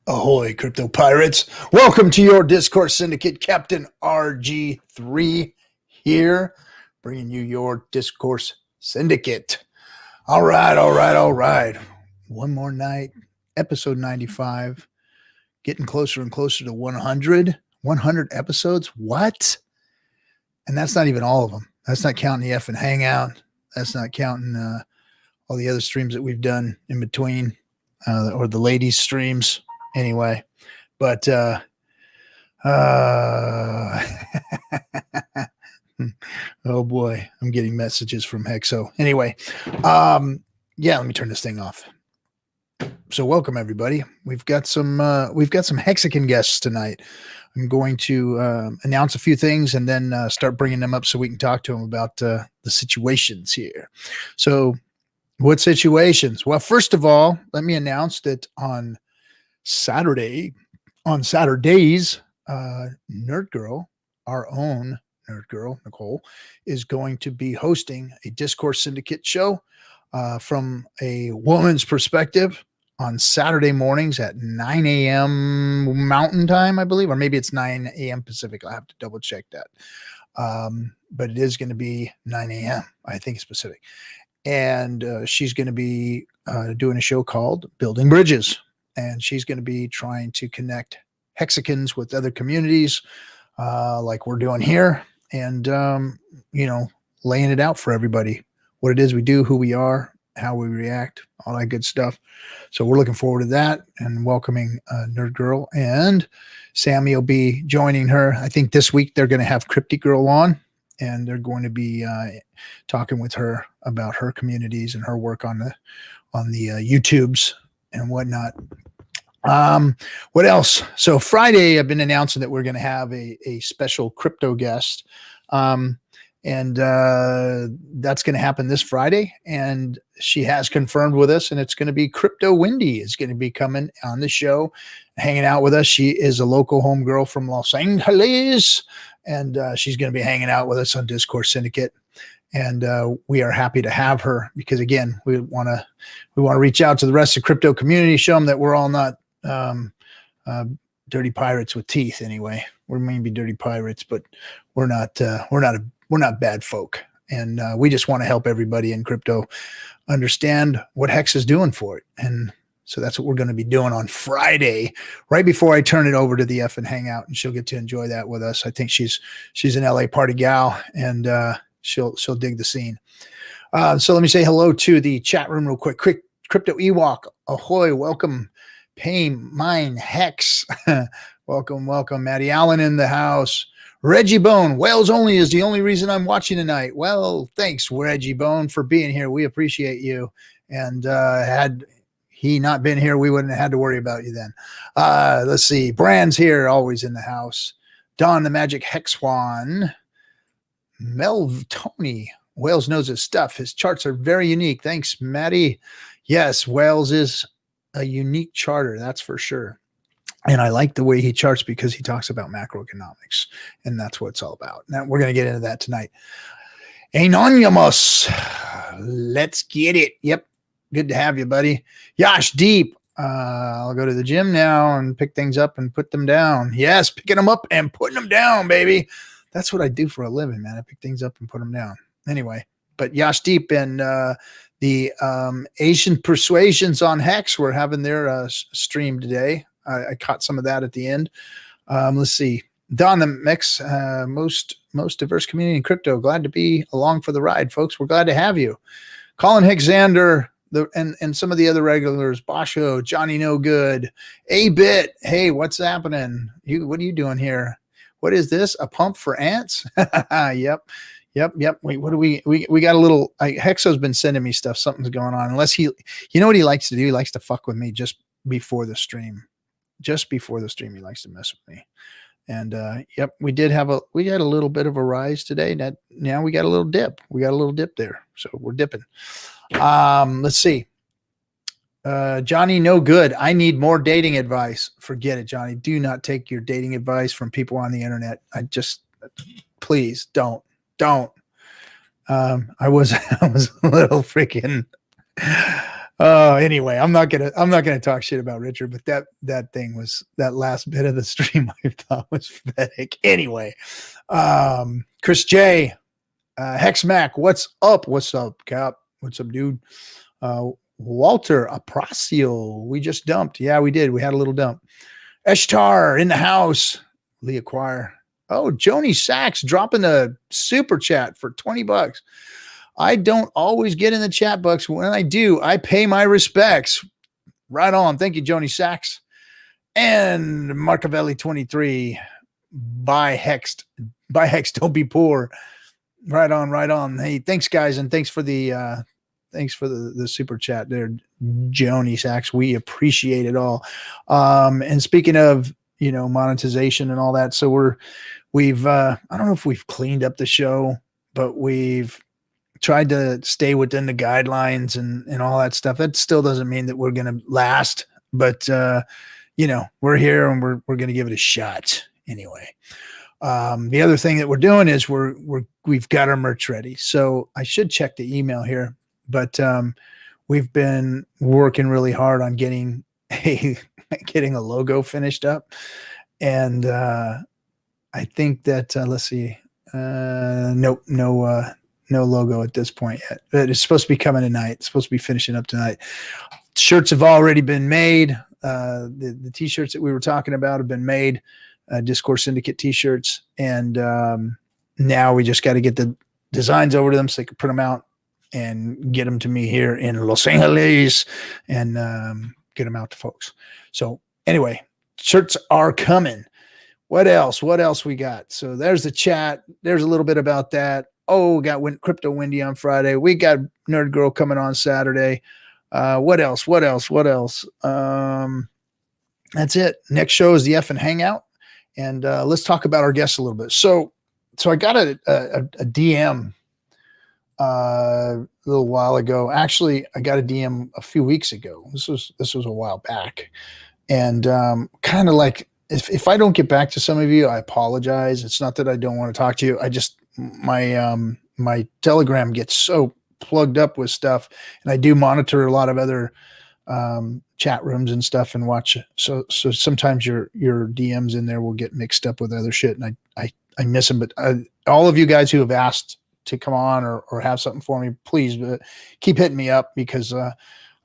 Ahoy, crypto pirates. Welcome to your Discourse Syndicate. Captain RG3 here, bringing you your Discourse Syndicate. All right. One more night, episode 95, getting closer and closer to 100. 100 episodes? What? And that's not even all of them. That's not counting the FN Hangout. That's not counting all the other streams that we've done in between, or the ladies' streams. Anyway, but oh boy, I'm getting messages from Hexo. Anyway, let me turn this thing off. So welcome everybody. We've got some Hexagon guests tonight. I'm going to announce a few things and then start bringing them up so we can talk to them about the situations here. So what situations? Well, first of all, let me announce that on Saturdays, Nerd Girl, our own Nerd Girl, Nicole, is going to be hosting a Discourse Syndicate show from a woman's perspective on Saturday mornings at 9 a.m. Mountain Time, I believe, or maybe it's 9 a.m. Pacific. I'll have to double check that. But it is going to be 9 a.m. I think it's Pacific. And she's going to be doing a show called Building Bridges. And she's going to be trying to connect Hexicans with other communities like we're doing here and, laying it out for everybody, what it is we do, who we are, how we react, all that good stuff. So we're looking forward to that and welcoming Nerd Girl. And Sammy will be joining her. I think this week they're going to have Cryptic Girl on, and they're going to be talking with her about her communities and her work on the YouTubes and whatnot. What else? So Friday, I've been announcing that we're going to have a special crypto guest. And that's going to happen this Friday. And she has confirmed with us, and it's going to be Crypto Wendy is going to be coming on the show, hanging out with us. She is a local homegirl from Los Angeles, and she's going to be hanging out with us on Discourse Syndicate. And we are happy to have her because, again, we want to reach out to the rest of the crypto community, show them that we're all not dirty pirates with teeth. Anyway, we may be dirty pirates, but we're not bad folk. And we just want to help everybody in crypto understand what Hex is doing for it. And so that's what we're going to be doing on Friday, right before I turn it over to the FN Hangout, and she'll get to enjoy that with us. I think she's an LA party gal, and she'll dig the scene. So let me say hello to the chat room real quick. Crypto Ewok, ahoy, welcome. Payne, Mine, Hex, welcome. Maddie Allen in the house. Reggie Bone, Wales only is the only reason I'm watching tonight. Well, thanks, Reggie Bone, for being here. We appreciate you. And had he not been here, we wouldn't have had to worry about you then. Let's see. Brand's here, always in the house. Don the Magic Hex Juan. Mel Tony, Wales knows his stuff. His charts are very unique. Thanks, Maddie. Yes, Wales is a unique charter, that's for sure. And I like the way he charts because he talks about macroeconomics, and that's what it's all about. Now we're going to get into that tonight. Anonymous, let's get it. Yep, good to have you, buddy. Yash Deep, I'll go to the gym now and pick things up and put them down. Yes, picking them up and putting them down, baby. That's what I do for a living, man. I pick things up and put them down. Anyway, but Yash Deep and the Asian Persuasions on Hex were having their stream today. I caught some of that at the end. Let's see. Don the Mix, most diverse community in crypto. Glad to be along for the ride, folks. We're glad to have you. Colin Hexander, and some of the other regulars, Basho, Johnny No Good, A-Bit. Hey, what's happening? What are you doing here? What is this? A pump for ants? Yep. Wait, what do we got a little, Hexo's been sending me stuff. Something's going on. Unless you know what he likes to do? He likes to fuck with me just before the stream. Just before the stream, he likes to mess with me. And we had a little bit of a rise today. Now we got a little dip. We got a little dip there. So we're dipping. Let's see. Johnny No Good. I need more dating advice. Forget it, Johnny. Do not take your dating advice from people on the internet. Please don't. I was a little freaking Anyway, I'm not gonna talk shit about Richard, but that last bit of the stream I thought was pathetic. Anyway, Chris J, Hex Mac, what's up? What's up, Cap? What's up, dude? Walter Apracio, we just dumped. Yeah, we did. We had a little dump. Eshtar in the house. Leah Choir. Oh, Joni Sachs dropping a super chat for $20. I don't always get in the chat box. When I do, I pay my respects. Right on. Thank you, Joni Sachs. And Marcavelli 23. Buy Hex, don't be poor. Right on, right on. Hey, thanks, guys, and thanks for the super chat there, Joni Sachs. We appreciate it all. And speaking of, monetization and all that, so we've I don't know if we've cleaned up the show, but we've tried to stay within the guidelines and all that stuff. That still doesn't mean that we're going to last, but we're here and we're going to give it a shot anyway. The other thing that we're doing is we've got our merch ready. So I should check the email here, but we've been working really hard on getting a logo finished up. And I think that let's see, no logo at this point yet. But it's supposed to be coming tonight. It's supposed to be finishing up tonight. Shirts have already been made. The t-shirts that we were talking about have been made. Discourse Syndicate t-shirts, and now we just got to get the designs over to them so they can print them out and get them to me here in Los Angeles and get them out to folks. So anyway, shirts are coming. What else we got? So there's the chat. There's a little bit about that. Oh, we got Crypto Windy on Friday. We got Nerd Girl coming on Saturday. What else? That's it. Next show is the FN Hangout. And let's talk about our guests a little bit. So I got a DM a little while ago. Actually, I got a DM a few weeks ago. This was a while back. And kind of like, if I don't get back to some of you, I apologize. It's not that I don't want to talk to you. I just, my Telegram gets so plugged up with stuff, and I do monitor a lot of other chat rooms and stuff and watch. So sometimes your DMs in there will get mixed up with other shit, and I miss them. But all of you guys who have asked to come on or have something for me, please keep hitting me up, because I'd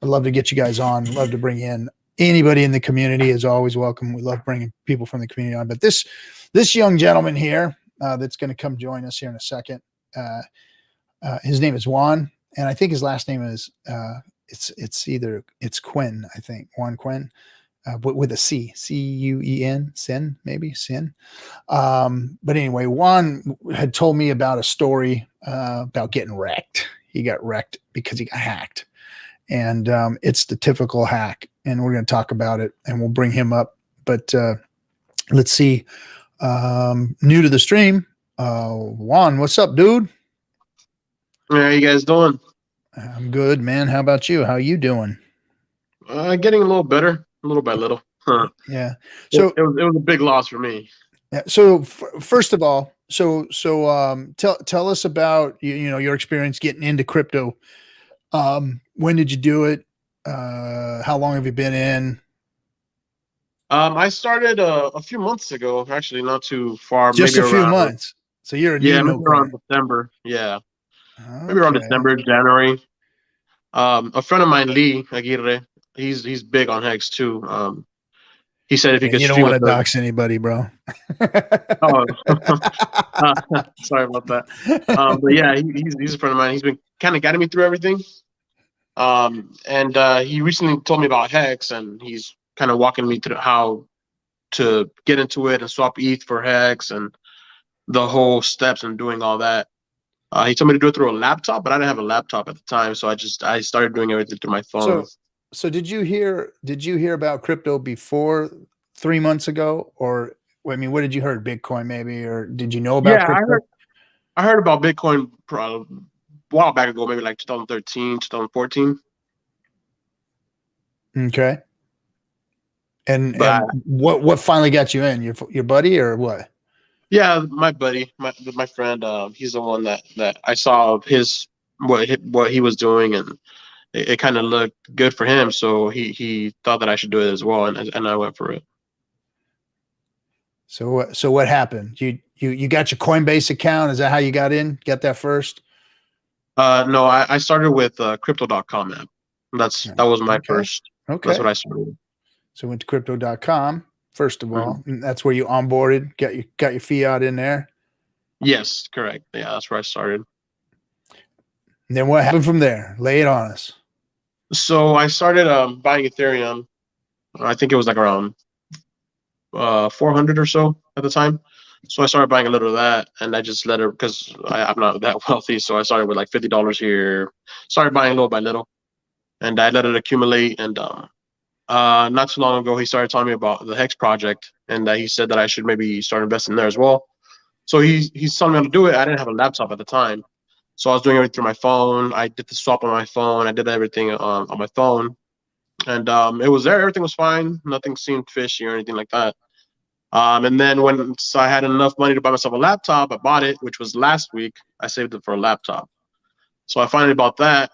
love to get you guys on. Love to bring in anybody in the community is always welcome. We love bringing people from the community on. But this young gentleman here that's going to come join us here in a second, his name is Juan, and I think his last name is it's Cuen, I think. Juan Cuen, with a C, Cuen, Sin, maybe Sin. But anyway, Juan had told me about a story about getting wrecked. He got wrecked because he got hacked, and it's the typical hack, and we're going to talk about it, and we'll bring him up. But let's see. New to the stream, Juan, what's up, dude? How you guys doing? I'm good, man. How about you? How you doing? Getting a little better, little by little. Huh. Yeah. So it was a big loss for me. Yeah. So first of all, tell us about your experience getting into crypto. When did you do it? How long have you been in? I started a few months ago, actually, not too far. Just maybe a few months. So you're maybe around December. Yeah. Okay. Maybe around December, January. A friend of mine, Lee Aguirre, he's big on Hex too. He said if he could. You don't want to dox anybody, bro. Oh, sorry about that. But yeah, he's a friend of mine. He's been kind of guiding me through everything. And he recently told me about Hex, and he's kind of walking me through how to get into it and swap ETH for Hex and the whole steps and doing all that. He told me to do it through a laptop, but I didn't have a laptop at the time, so I started doing everything through my phone. So did you hear about crypto before 3 months ago, or I mean, what did you hear? Bitcoin maybe, or did you know about crypto? I heard about Bitcoin a while back ago, maybe like 2013, 2014. Okay. And what finally got you in? Your buddy or what? Yeah, my buddy, my friend. He's the one that I saw of what he was doing, and it kind of looked good for him. So he thought that I should do it as well, and I went for it. So what happened? You got your Coinbase account? Is that how you got in? Got that first? No, I started with crypto.com app. That was my first. Okay. That's what I started with. So went to crypto.com first of all. Mm-hmm. And that's where you onboarded, got your fiat in there. Yes, correct. Yeah, that's where I started. And then what happened from there? Lay it on us. So I started buying Ethereum. I think it was like around 400 or so at the time. So I started buying a little of that, and I just let it, because I'm not that wealthy. So I started with like $50 here. Started buying little by little, and I let it accumulate. And not too long ago, he started telling me about the Hex project, and he said that I should maybe start investing there as well. So he's telling me how to do it. I didn't have a laptop at the time, so I was doing everything through my phone. I did the swap on my phone. I did everything on my phone, and it was there. Everything was fine. Nothing seemed fishy or anything like that. And then once I had enough money to buy myself a laptop, I bought it, which was last week. I saved it for a laptop. So I finally bought that.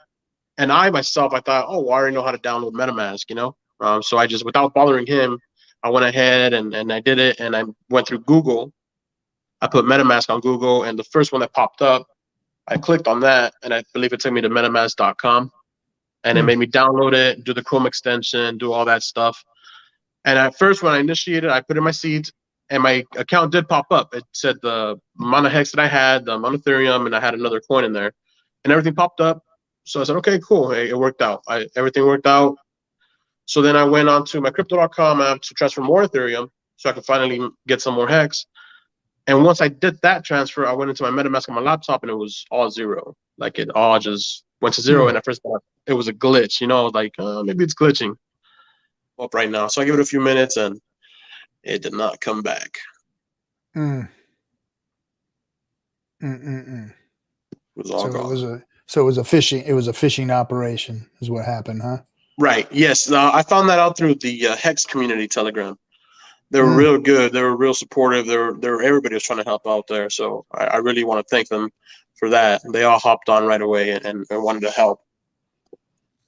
And I thought, oh, well, I already know how to download MetaMask, you know? So I just, without bothering him, I went ahead and I did it. And I went through Google. I put MetaMask on Google, and the first one that popped up, I clicked on that, and I believe it took me to metamask.com. And it made me download it, do the Chrome extension, do all that stuff. And at first, when I initiated, I put in my seeds, and my account did pop up. It said the amount of Hex that I had, the amount of Ethereum, and I had another coin in there. And everything popped up. So I said, okay, cool. It worked out. Everything worked out. So then I went on to my crypto.com app to transfer more Ethereum so I could finally get some more Hex. And once I did that transfer, I went into my MetaMask on my laptop, and it was all zero. Like, it all just went to zero. And at first, it was a glitch, you know, like, maybe it's glitching up right now. So I give it a few minutes, and it did not come back. It was all gone. So it was a phishing operation is what happened, huh? Right. Yes. I found that out through the Hex community Telegram. They were real good. They were real supportive. They were everybody was trying to help out there. So I really want to thank them for that. They all hopped on right away and wanted to help.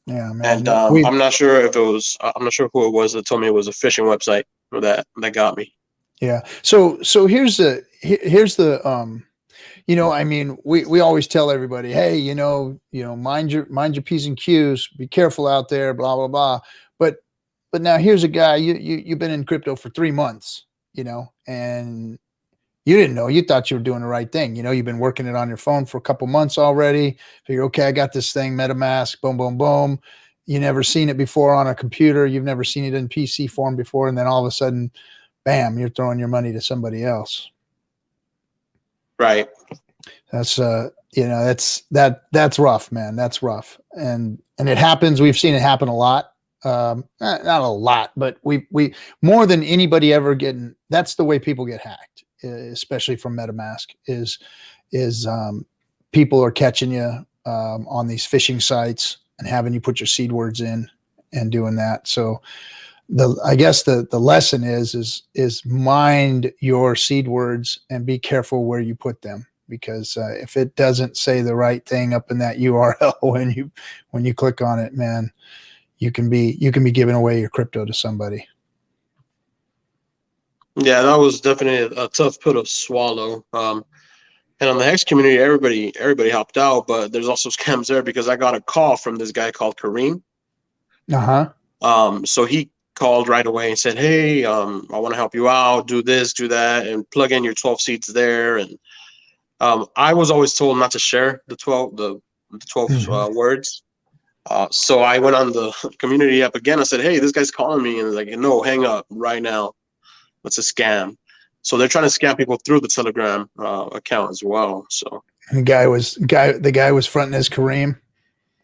Yeah, man. And I'm not sure if it was. I'm not sure who it was that told me it was a phishing website that got me. Yeah. So here's the you know, I mean, we always tell everybody, hey, you know, mind your P's and Q's, be careful out there, blah blah blah. But now here's a guy, you've been in crypto for 3 months, you know, and you didn't know. You thought you were doing the right thing. You know, you've been working it on your phone for a couple months already. Figure, okay, I got this thing, MetaMask, boom, boom, boom. You never seen it before on a computer. You've never seen it in PC form before. And then all of a sudden, bam, you're throwing your money to somebody else. Right. That's, you know, that's rough, man. That's rough. And it happens. We've seen it happen a lot. Not a lot, but we more than anybody ever getting, that's the way people get hacked, especially from MetaMask is people are catching you on these phishing sites and having you put your seed words in and doing that. So I guess the lesson is mind your seed words and be careful where you put them, because if it doesn't say the right thing up in that URL when you click on it, man, you can be giving away your crypto to somebody. Yeah, that was definitely a tough pill to swallow. And on the Hex community, everybody helped out, but there's also scams there, because I got a call from this guy called Kareem. So he called right away and said, hey, I want to help you out, do this, do that, and plug in your 12 seeds there. And I was always told not to share the 12 words. So I went on the community app again. I said, hey, this guy's calling me. And they're like, no, hang up right now. It's a scam. So they're trying to scam people through the Telegram account as well. So the guy was fronting as Kareem.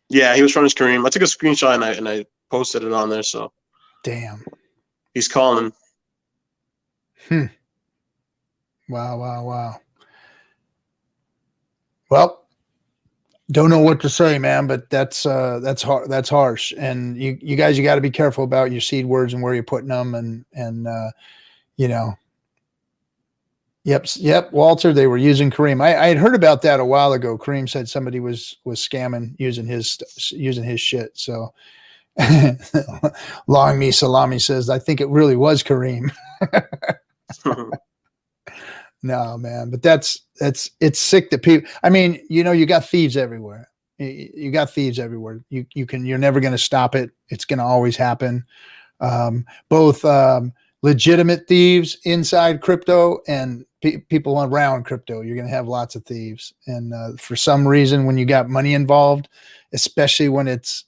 Yeah, he was fronting as Kareem. I took a screenshot and I posted it on there. So damn, he's calling. Wow. Well, don't know what to say, man, but that's hard. That's harsh. And you guys, you got to be careful about your seed words and where you're putting them. And you know, Yep, Walter. They were using Kareem. I had heard about that a while ago. Kareem said somebody was scamming using his shit. So, Long Me Salami says, I think it really was Kareem. No, man, but it's sick that people. I mean, you got thieves everywhere. You got thieves everywhere. You're never going to stop it. It's going to always happen. Both legitimate thieves inside crypto and people around crypto. You're going to have lots of thieves. And for some reason, when you got money involved, especially when it's,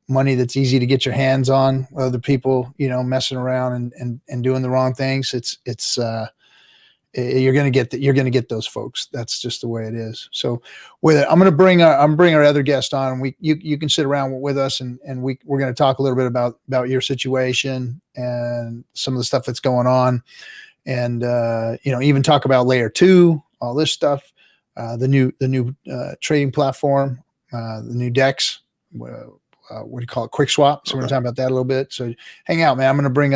money that's easy to get your hands on, other people, messing around and doing the wrong things, you're going to get those folks. That's just the way it is. So with it, I'm going to bring our other guest on. You can sit around with us and we're going to talk a little bit about your situation and some of the stuff that's going on. And, even talk about layer 2, all this stuff, the new trading platform, the new DEX, what do you call it? Quick swap. So we're going to talk about that a little bit. So hang out, man. I'm going to bring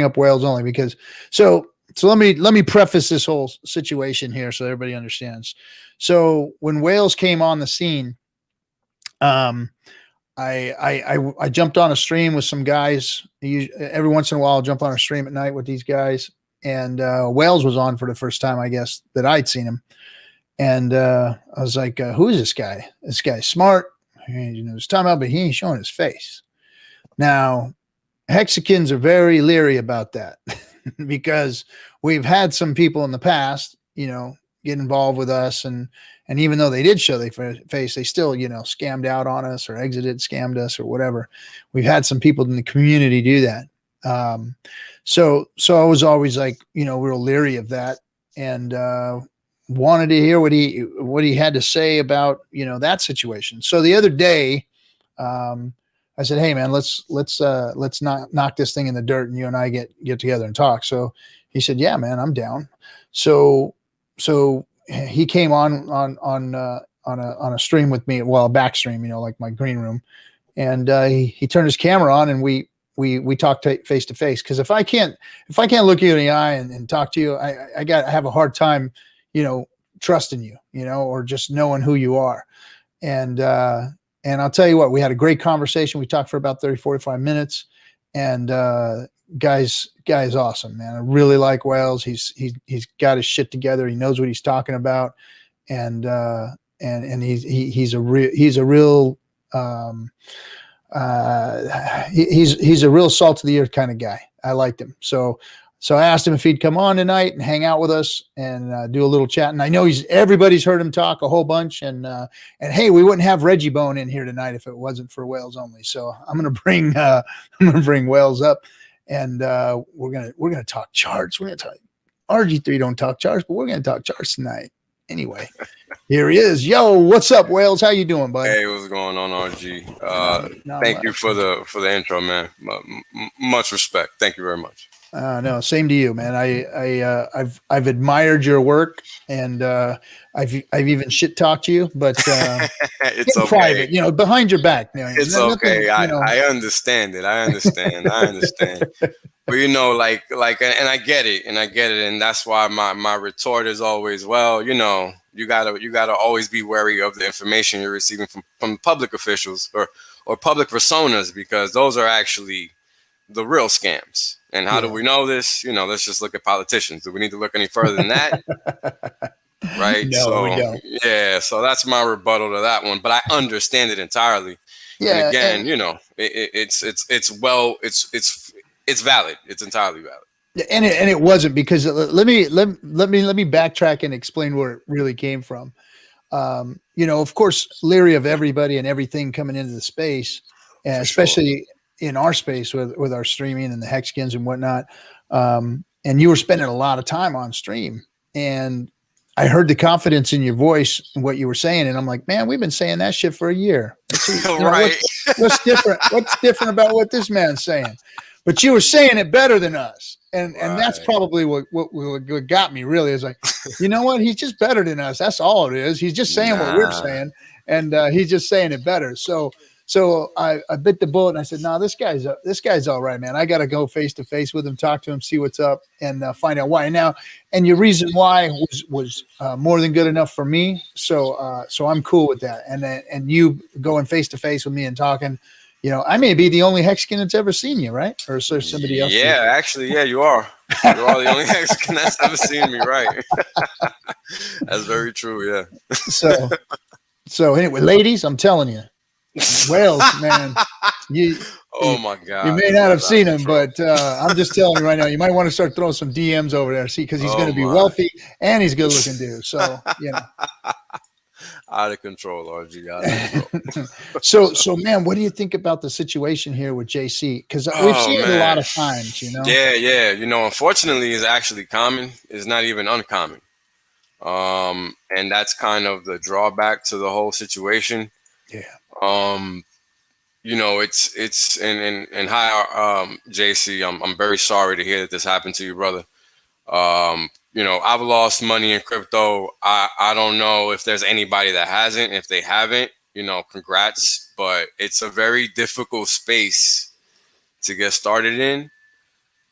up Whales only because so let me preface this whole situation here so everybody understands. So when Whales came on the scene, I jumped on a stream with some guys. Every once in a while, I'll jump on a stream at night with these guys. And Whales was on for the first time, I guess, that I'd seen him. And I was like, who is this guy? This guy's smart. He knows time out, but he ain't showing his face. Now, Hexicans are very leery about that because we've had some people in the past, get involved with us. And even though they did show their face, they still, scammed out on us or scammed us or whatever. We've had some people in the community do that. So I was always like, real leery of that and wanted to hear what he had to say about, that situation. So the other day, I said, hey man, let's not knock this thing in the dirt and you and I get together and talk. So he said, yeah, man, I'm down. So he came on a stream with me, well, a back stream, like my green room. And he turned his camera on and we talked face to face. Cause if I can't look you in the eye and talk to you, I have a hard time, trusting you, or just knowing who you are. And I'll tell you what, we had a great conversation. We talked for about 30, 45 minutes and, guy's awesome, man. I really like Wales. He's got his shit together. He knows what he's talking about. And he's a real salt of the earth kind of guy. I liked him. So I asked him if he'd come on tonight and hang out with us and do a little chat. And I know everybody's heard him talk a whole bunch. And hey, we wouldn't have Reggie Bone in here tonight if it wasn't for Wales only. So I'm gonna bring Wales up, and we're gonna talk charts. We're gonna talk RG3 don't talk charts, but we're gonna talk charts tonight. Anyway, here he is. Yo, what's up, Wales? How you doing, buddy? Hey, what's going on, RG? Thank you for the intro, man. Much respect. Thank you very much. No, same to you, man. I've admired your work, and I've even shit talked to you, but it's okay. Private, behind your back. It's okay. I understand it. I understand. But and I get it, and that's why my retort is always, well, you gotta always be wary of the information you're receiving from public officials or public personas, because those are actually the real scams. And how do we know this? Let's just look at politicians. Do we need to look any further than that? Right. No, we don't. Yeah. So that's my rebuttal to that one. But I understand it entirely. Yeah. And again, it's valid. It's entirely valid. And it wasn't, because let me backtrack and explain where it really came from. Of course, leery of everybody and everything coming into the space, and especially in our space with our streaming and the Hexkins and whatnot. And you were spending a lot of time on stream, and I heard the confidence in your voice and what you were saying. And I'm like, man, we've been saying that shit for a year. Right. What's different? What's different about what this man's saying? But you were saying it better than us. And that's probably what got me, really, is like, you know what? He's just better than us. That's all it is. He's just saying what we're saying, and he's just saying it better. So So I bit the bullet and I said, no, this guy's all right, man. I got to go face to face with him, talk to him, see what's up, and find out why. Now, and your reason why was more than good enough for me. So I'm cool with that. And you going face to face with me and talking, I may be the only Mexican that's ever seen you, right? Or is there somebody else? Yeah, actually, yeah, you are. You are the only Mexican that's ever seen me, right? That's very true, yeah. So anyway, ladies, I'm telling you, Wales, man, oh my God, you may not have seen him, but I'm just telling you right now, you might want to start throwing some DMs over there, because he's going to be wealthy and he's a good looking dude. So out of control, RG. Out of control. so man, what do you think about the situation here with JC? Because we've seen it a lot of times, Yeah. Unfortunately, it's actually common. It's not even uncommon. And that's kind of the drawback to the whole situation. Yeah. It's and hi, JC. I'm very sorry to hear that this happened to you, brother. I've lost money in crypto. I don't know if there's anybody that hasn't. If they haven't, congrats. But it's a very difficult space to get started in,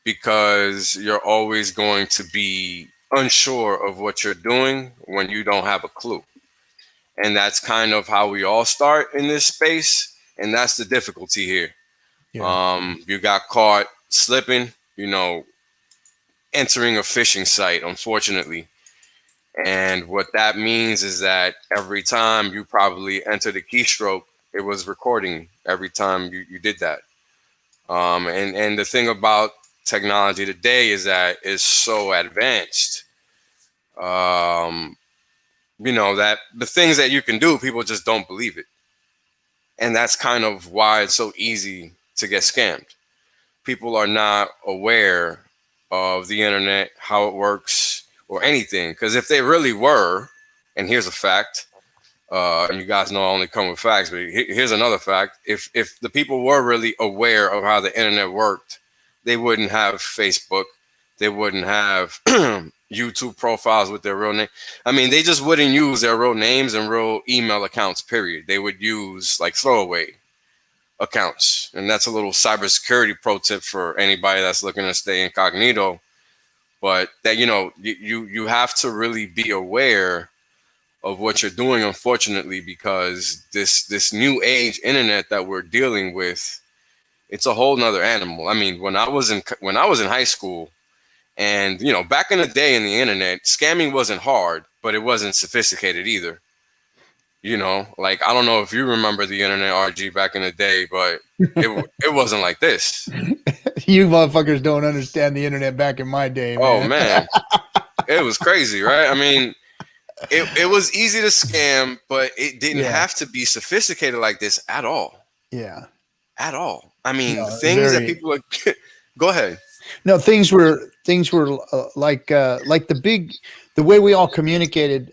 because you're always going to be unsure of what you're doing when you don't have a clue. And that's kind of how we all start in this space. And that's the difficulty here. Yeah. You got caught slipping, entering a phishing site, unfortunately. And what that means is that every time you probably entered a keystroke, it was recording every time you did that. And the thing about technology today is that it's so advanced. That the things that you can do, people just don't believe it. And that's kind of why it's so easy to get scammed. People are not aware of the internet, how it works, or anything. Because if they really were, and here's a fact, and you guys know I only come with facts, but here's another fact. If the people were really aware of how the internet worked, they wouldn't have Facebook. They wouldn't have YouTube profiles with their real name. I mean, they just wouldn't use their real names and real email accounts, period. They would use like throwaway accounts. And that's a little cybersecurity pro tip for anybody that's looking to stay incognito. But that, you have to really be aware of what you're doing, unfortunately, because this new age internet that we're dealing with, it's a whole nother animal. I mean, when I was in high school, and back in the day in the internet, scamming wasn't hard, but it wasn't sophisticated either. Like, I don't know if you remember the internet, RG, back in the day, but it wasn't like this. You motherfuckers don't understand the internet back in my day, man. Oh man, it was crazy, right? I mean, it was easy to scam, but it didn't have to be sophisticated like this at all. Yeah, at all. I mean, that people are. Go ahead. No, things were like the way we all communicated,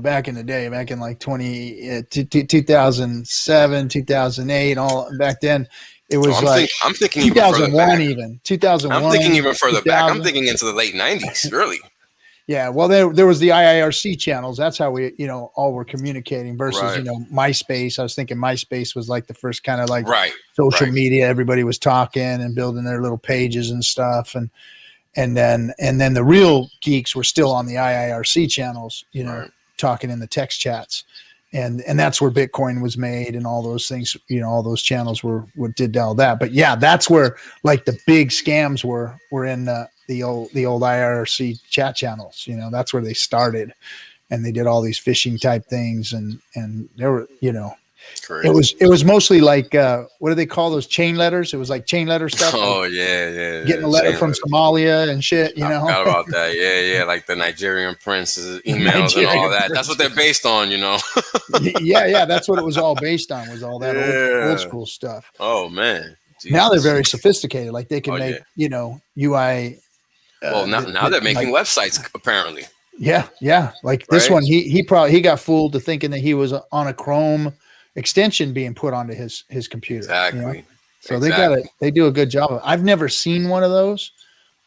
back in the day, back in like 2007, 2008, all back then. It was I'm thinking 2001, even 2001. I'm thinking even further back. I'm thinking into the late 90s, really. Yeah, well, there was the IIRC channels. That's how we, all were communicating versus, MySpace. I was thinking MySpace was like the first kind of like social media. Everybody was talking and building their little pages and stuff, and then the real geeks were still on the IIRC channels, talking in the text chats, and that's where Bitcoin was made and all those things. All those channels were what did all that. But yeah, that's where like the big scams were in the old IRC chat channels. That's where they started, and they did all these phishing type things, and there were, Crazy. It was mostly like what do they call those, chain letters? It was like chain letter stuff. Oh yeah. Getting a letter from Somalia and shit. I forgot about that. Yeah, like the Nigerian prince's emails and all that. That's what they're based on, yeah, that's what it was all based on. Was all that old school stuff. Oh man. Jesus. Now they're very sophisticated. Like they can make UI. Well, now they're making websites apparently. Yeah. Like this one, he got fooled to thinking that he was on a Chrome extension being put onto his computer. Exactly. So they do a good job of it. I've never seen one of those,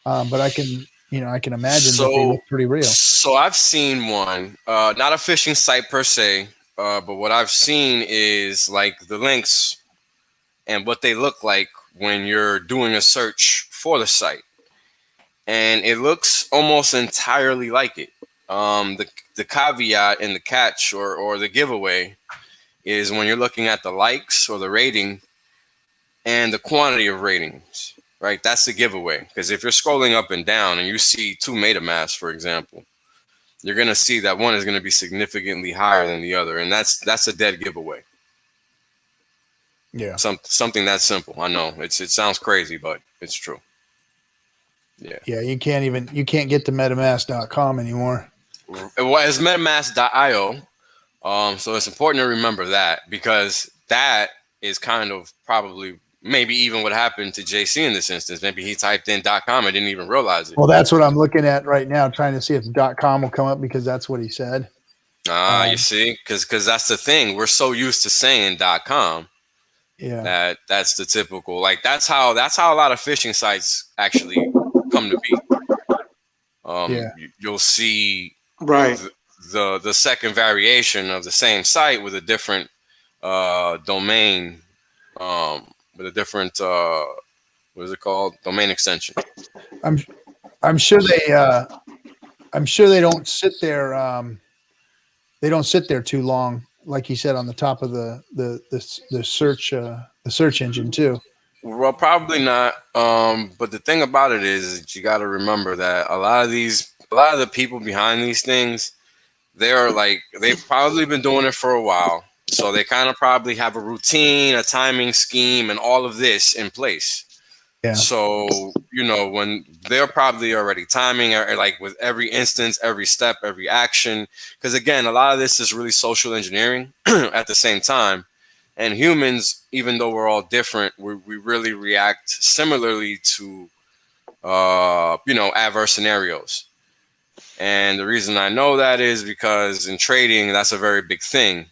but I can imagine that they look pretty real. So I've seen one, not a phishing site per se. but what I've seen is like the links and what they look like when you're doing a search for the site, and it looks almost entirely like it. The caveat and the catch or the giveaway is when you're looking at the likes or the rating and the quantity of ratings, right? That's the giveaway. Because if you're scrolling up and down and you see 2 MetaMask, for example, you're going to see that one is going to be significantly higher than the other. And that's a dead giveaway. Yeah. Something that simple. I know it sounds crazy, but it's true. Yeah. Yeah. You can't get to metamask.com anymore. Well, it's metamask.io. So it's important to remember that, because that is kind of probably maybe even what happened to JC in this instance. Maybe he typed in .com and didn't even realize it. Well, that's what I'm looking at right now, trying to see if .com will come up, because that's what he said. You see, because that's the thing. We're so used to saying .com. Yeah. That's the typical, like that's how a lot of phishing sites actually come to be. You'll see right the second variation of the same site with a different domain, with a different what is it called? Domain extension. I'm sure they don't sit there. They don't sit there too long, like he said, on the top of the search engine too. Well, probably not. But the thing about it is you got to remember that a lot of the people behind these things, they've probably been doing it for a while. So they kind of probably have a routine, a timing scheme, and all of this in place. Yeah. So, when they're probably already timing or like with every instance, every step, every action. Because again, a lot of this is really social engineering at the same time. And humans, even though we're all different, we really react similarly to, adverse scenarios. And the reason I know that is because in trading, that's a very big thing.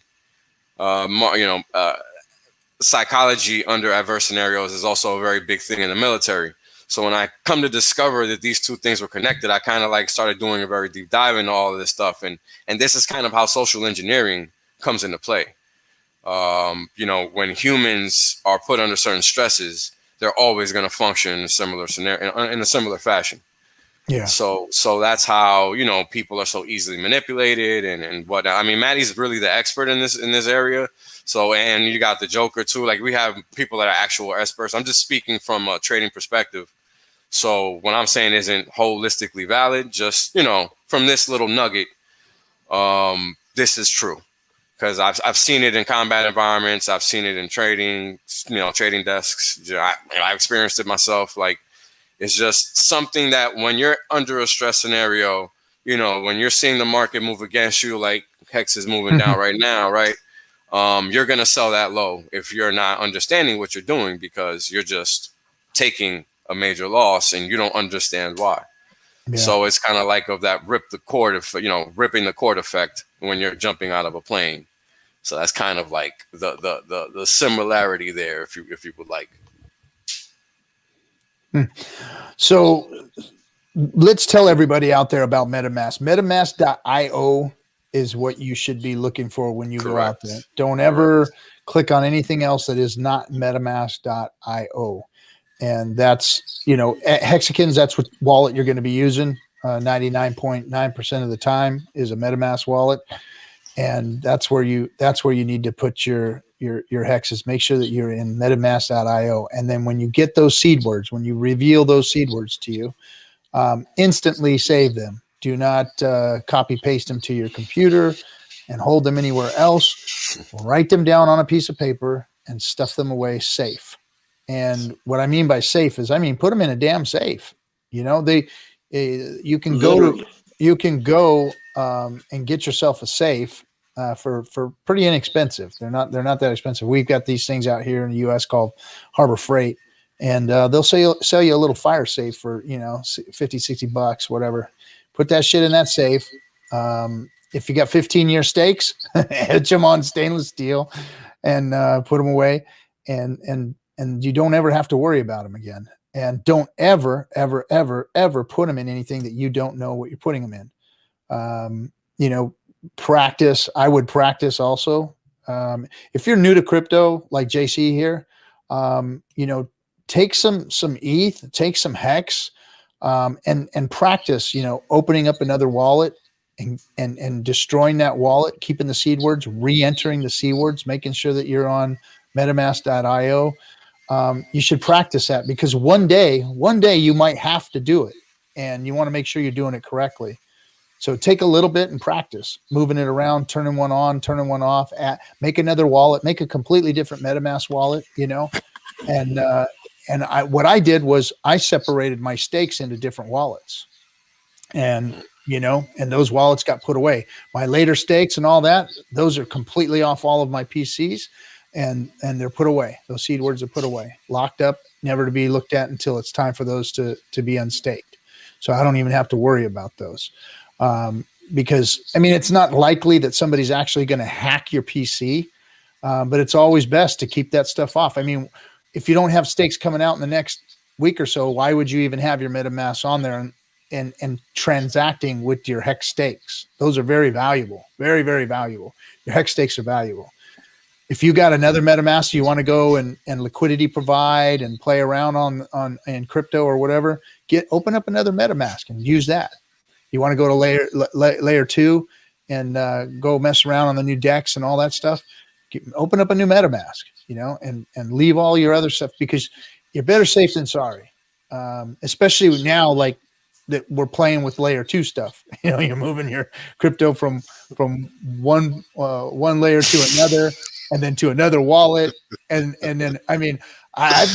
Psychology under adverse scenarios is also a very big thing in the military. So when I come to discover that these two things were connected, I kind of like started doing a very deep dive into all of this stuff. And this is kind of how social engineering comes into play. When humans are put under certain stresses, they're always going to function in a similar scenario, in a similar fashion. Yeah. So that's how, people are so easily manipulated and what, I mean, Maddie's really the expert in this area. So, and you got the Joker too. Like we have people that are actual experts. I'm just speaking from a trading perspective. So what I'm saying isn't holistically valid, just, from this little nugget, this is true. Because I've seen it in combat environments. I've seen it in trading, trading desks. I've experienced it myself. Like, it's just something that when you're under a stress scenario, when you're seeing the market move against you, like Hex is moving down right now, right? You're going to sell that low if you're not understanding what you're doing, because you're just taking a major loss and you don't understand why. Yeah. So it's kind of like of that ripping the cord effect when you're jumping out of a plane. So that's kind of like the similarity there, if you would like. So let's tell everybody out there about MetaMask. MetaMask.io is what you should be looking for when you go out there. Don't ever click on anything else that is not MetaMask.io. And that's, Hexagons, that's what wallet you're going to be using. 99.9% of the time is a MetaMask wallet. And that's where you need to put your hexes. Make sure that you're in metamask.io. And then when you get those seed words, when you reveal those seed words to you, instantly save them. Do not copy paste them to your computer and hold them anywhere else. Write them down on a piece of paper and stuff them away safe. And what I mean by safe is, put them in a damn safe. You can go and get yourself a safe for pretty inexpensive. They're not that expensive. We've got these things out here in the U.S. called Harbor Freight, and they'll sell you a little fire safe for $50-$60, whatever. Put that shit in that safe. If you got 15-year stakes, etch them on stainless steel and put them away, and you don't ever have to worry about them again. And don't ever, ever, ever, ever put them in anything that you don't know what you're putting them in. practice. I would practice also. If you're new to crypto, like JC here, take some ETH, take some Hex, and practice, opening up another wallet and destroying that wallet, keeping the seed words, re-entering the seed words, making sure that you're on metamask.io. You should practice that, because one day you might have to do it, and you want to make sure you're doing it correctly. So take a little bit and practice moving it around, turning one on, turning one off, make another wallet, make a completely different MetaMask wallet, and what I did was I separated my stakes into different wallets, and those wallets got put away. My later stakes and all that, those are completely off all of my PCs, and they're put away. Those seed words are put away, locked up, never to be looked at until it's time for those to be unstaked. So I don't even have to worry about those. Because it's not likely that somebody's actually going to hack your PC, but it's always best to keep that stuff off. If you don't have stakes coming out in the next week or so, why would you even have your MetaMask on there and transacting with your Hex stakes? Those are very valuable, very, very valuable. Your Hex stakes are valuable. If you got another MetaMask you want to go and liquidity provide and play around on in crypto or whatever, open up another MetaMask and use that. You want to go to layer 2 and go mess around on the new DEX and all that stuff, open up a new MetaMask, and leave all your other stuff, because you're better safe than sorry. Especially now, like that we're playing with layer 2 stuff. You're moving your crypto from one layer to another, and then to another wallet, and then I admit I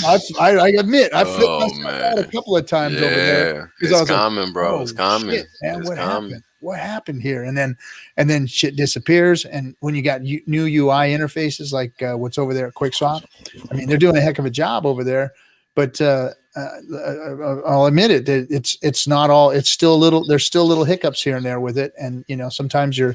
flipped myself out a couple of times over there. It's common, bro. It's common. Shit, man, what happened? What happened here? And then shit disappears. And when you got new UI interfaces like what's over there at QuickSwap, they're doing a heck of a job over there. But I'll admit it. It's not all. It's still there's still little hiccups here and there with it. And sometimes your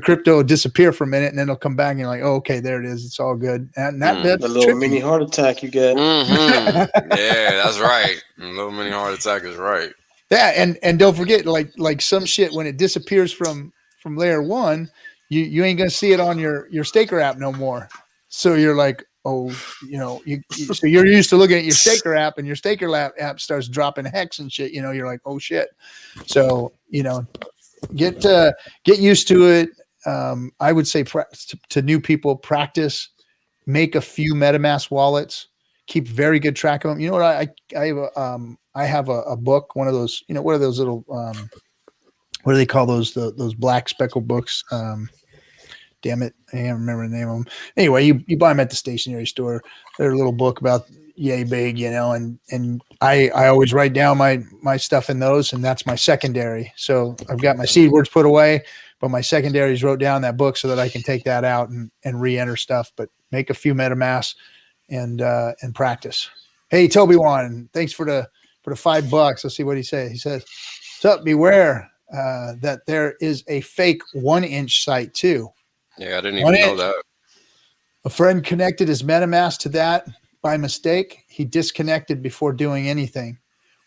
crypto will disappear for a minute, and then it'll come back and you're like, oh, okay, there it is. It's all good. And that's a little mini heart attack you get. Mm-hmm. Yeah, that's right. A little mini heart attack is right. Yeah. And don't forget, like some shit, when it disappears from layer 1, you ain't going to see it on your staker app no more. So you're like, oh, so you're used to looking at your staker app, and your staker app starts dropping Hex and shit. You're like, oh shit. So, get used to it. I would say to new people, practice, make a few MetaMask wallets, keep very good track of them. You know what? I have a book, one of those, what are those little, what do they call those black speckled books? Damn it, I can't remember the name of them. Anyway, you buy them at the stationery store. They're a little book about yay big, and I always write down my stuff in those, and that's my secondary. So I've got my seed words put away, but my secondaries wrote down that book so that I can take that out and re-enter stuff. But make a few MetaMasks and practice. Hey, Toby Juan, thanks for the $5. Let's see what he says. He says, "What's up? Beware that there is a fake 1-inch site too." Yeah, I didn't even know that. A friend connected his MetaMask to that by mistake. He disconnected before doing anything.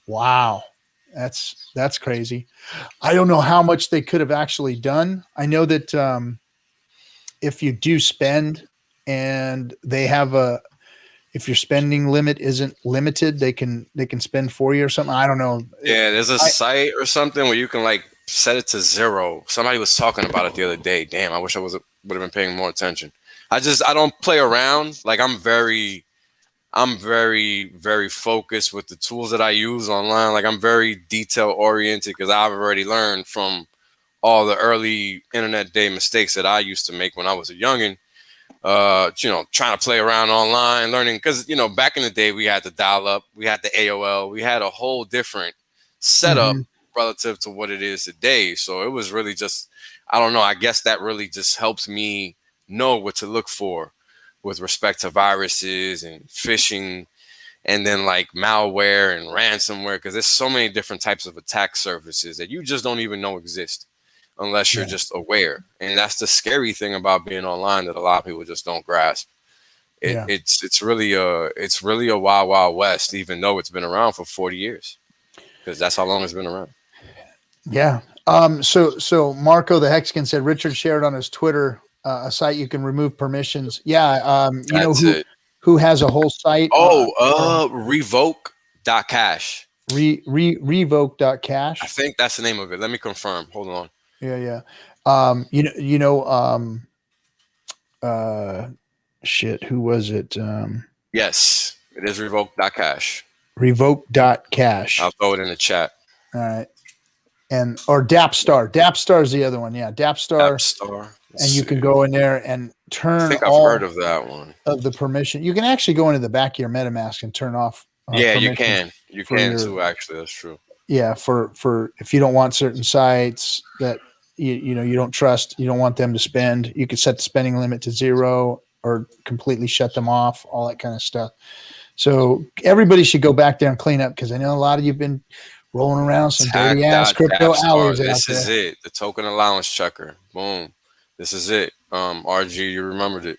Wow. That's crazy. I don't know how much they could have actually done. I know that if you do spend and they have if your spending limit isn't limited, they can spend for you or something. I don't know. Yeah, there's a site or something where you can set it to 0. Somebody was talking about it the other day. Damn, I wish I would have been paying more attention. I don't play around. I'm very, very focused with the tools that I use online. I'm very detail oriented because I've already learned from all the early internet day mistakes that I used to make when I was a youngin'. Trying to play around online, learning because back in the day we had the dial up, we had the AOL, we had a whole different setup relative to what it is today. So it was really just, I don't know. I guess that really just helped me know what to look for with respect to viruses and phishing, and then malware and ransomware, because there's so many different types of attack surfaces that you just don't even know exist unless you're just aware. And that's the scary thing about being online that a lot of people just don't grasp. It's really a wild, wild west, even though it's been around for 40 years, because that's how long it's been around. Yeah. So Marco the Hexagon said Richard shared on his Twitter a site you can remove permissions. Yeah. You know who has a whole site? Revoke.cash. Revoke.cash. I think that's the name of it. Let me confirm. Hold on. Yeah. Shit. Who was it? Yes, it is revoke.cash. Revoke.cash. I'll throw it in the chat. All right. Or Dapstar. Dapstar is the other one. Yeah. Dapstar. And you can go in there and turn I think I've heard of that one. Of the permission. You can actually go into the back of your MetaMask and turn off. Yeah, you can. You can too, actually. That's true. Yeah, for if you don't want certain sites that you don't trust, you don't want them to spend, you could set the spending limit to 0 or completely shut them off, all that kind of stuff. So everybody should go back there and clean up, because I know a lot of you've been rolling around some dirty ass crypto alleys out there. This is it. The token allowance checker. Boom. This is it. RG, you remembered it.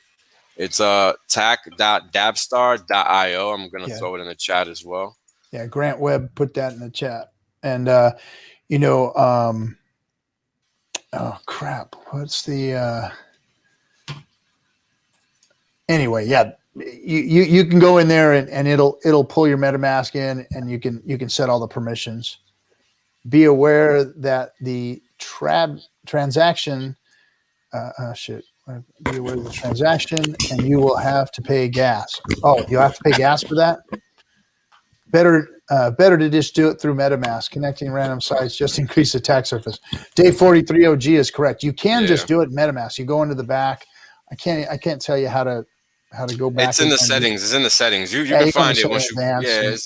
It's tac.dabstar.io. I'm gonna throw it in the chat as well. Yeah, Grant Webb put that in the chat. And oh crap, what's the anyway, yeah. You can go in there and it'll pull your MetaMask in, and you can set all the permissions. Be aware that the transaction be aware of the transaction, and you will have to pay gas. Oh, you have to pay gas for that? Better to just do it through MetaMask. Connecting random sites just increase the attack surface. Day 43 OG is correct. You can just do it in MetaMask. You go into the back. I can't tell you how to go back. It's in the settings. It's in the settings. You can find it once you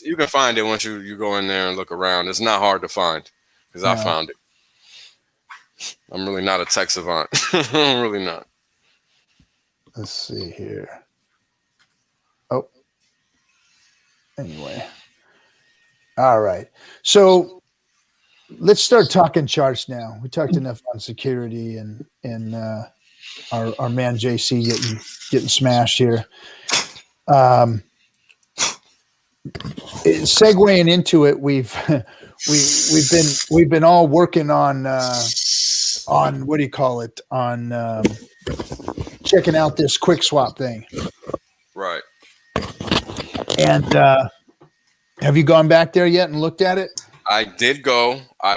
you can find it once you go in there and look around. It's not hard to find, because I found it. I'm really not a tech savant. I'm really not. Let's see here. Oh, anyway. All right. So let's start talking charts now. We talked enough on security and our man JC getting smashed here. Segueing into it, we've been all working on what do you call it, on checking out this quick swap thing, right? And have you gone back there yet and looked at it? I did go. I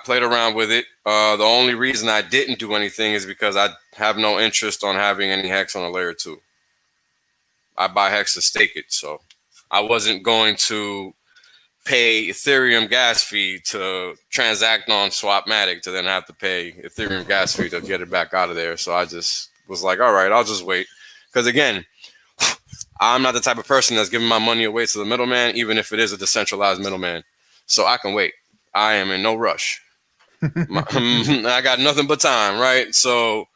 played around with it. The only reason I didn't do anything is because I have no interest on having any hex on a layer 2. I buy hex to stake it, so I wasn't going to pay Ethereum gas fee to transact on Swapmatic to then have to pay Ethereum gas fee to get it back out of there. So I just was like, all right, I'll just wait. Because again, I'm not the type of person that's giving my money away to the middleman, even if it is a decentralized middleman. So I can wait. I am in no rush. I got nothing but time, right? So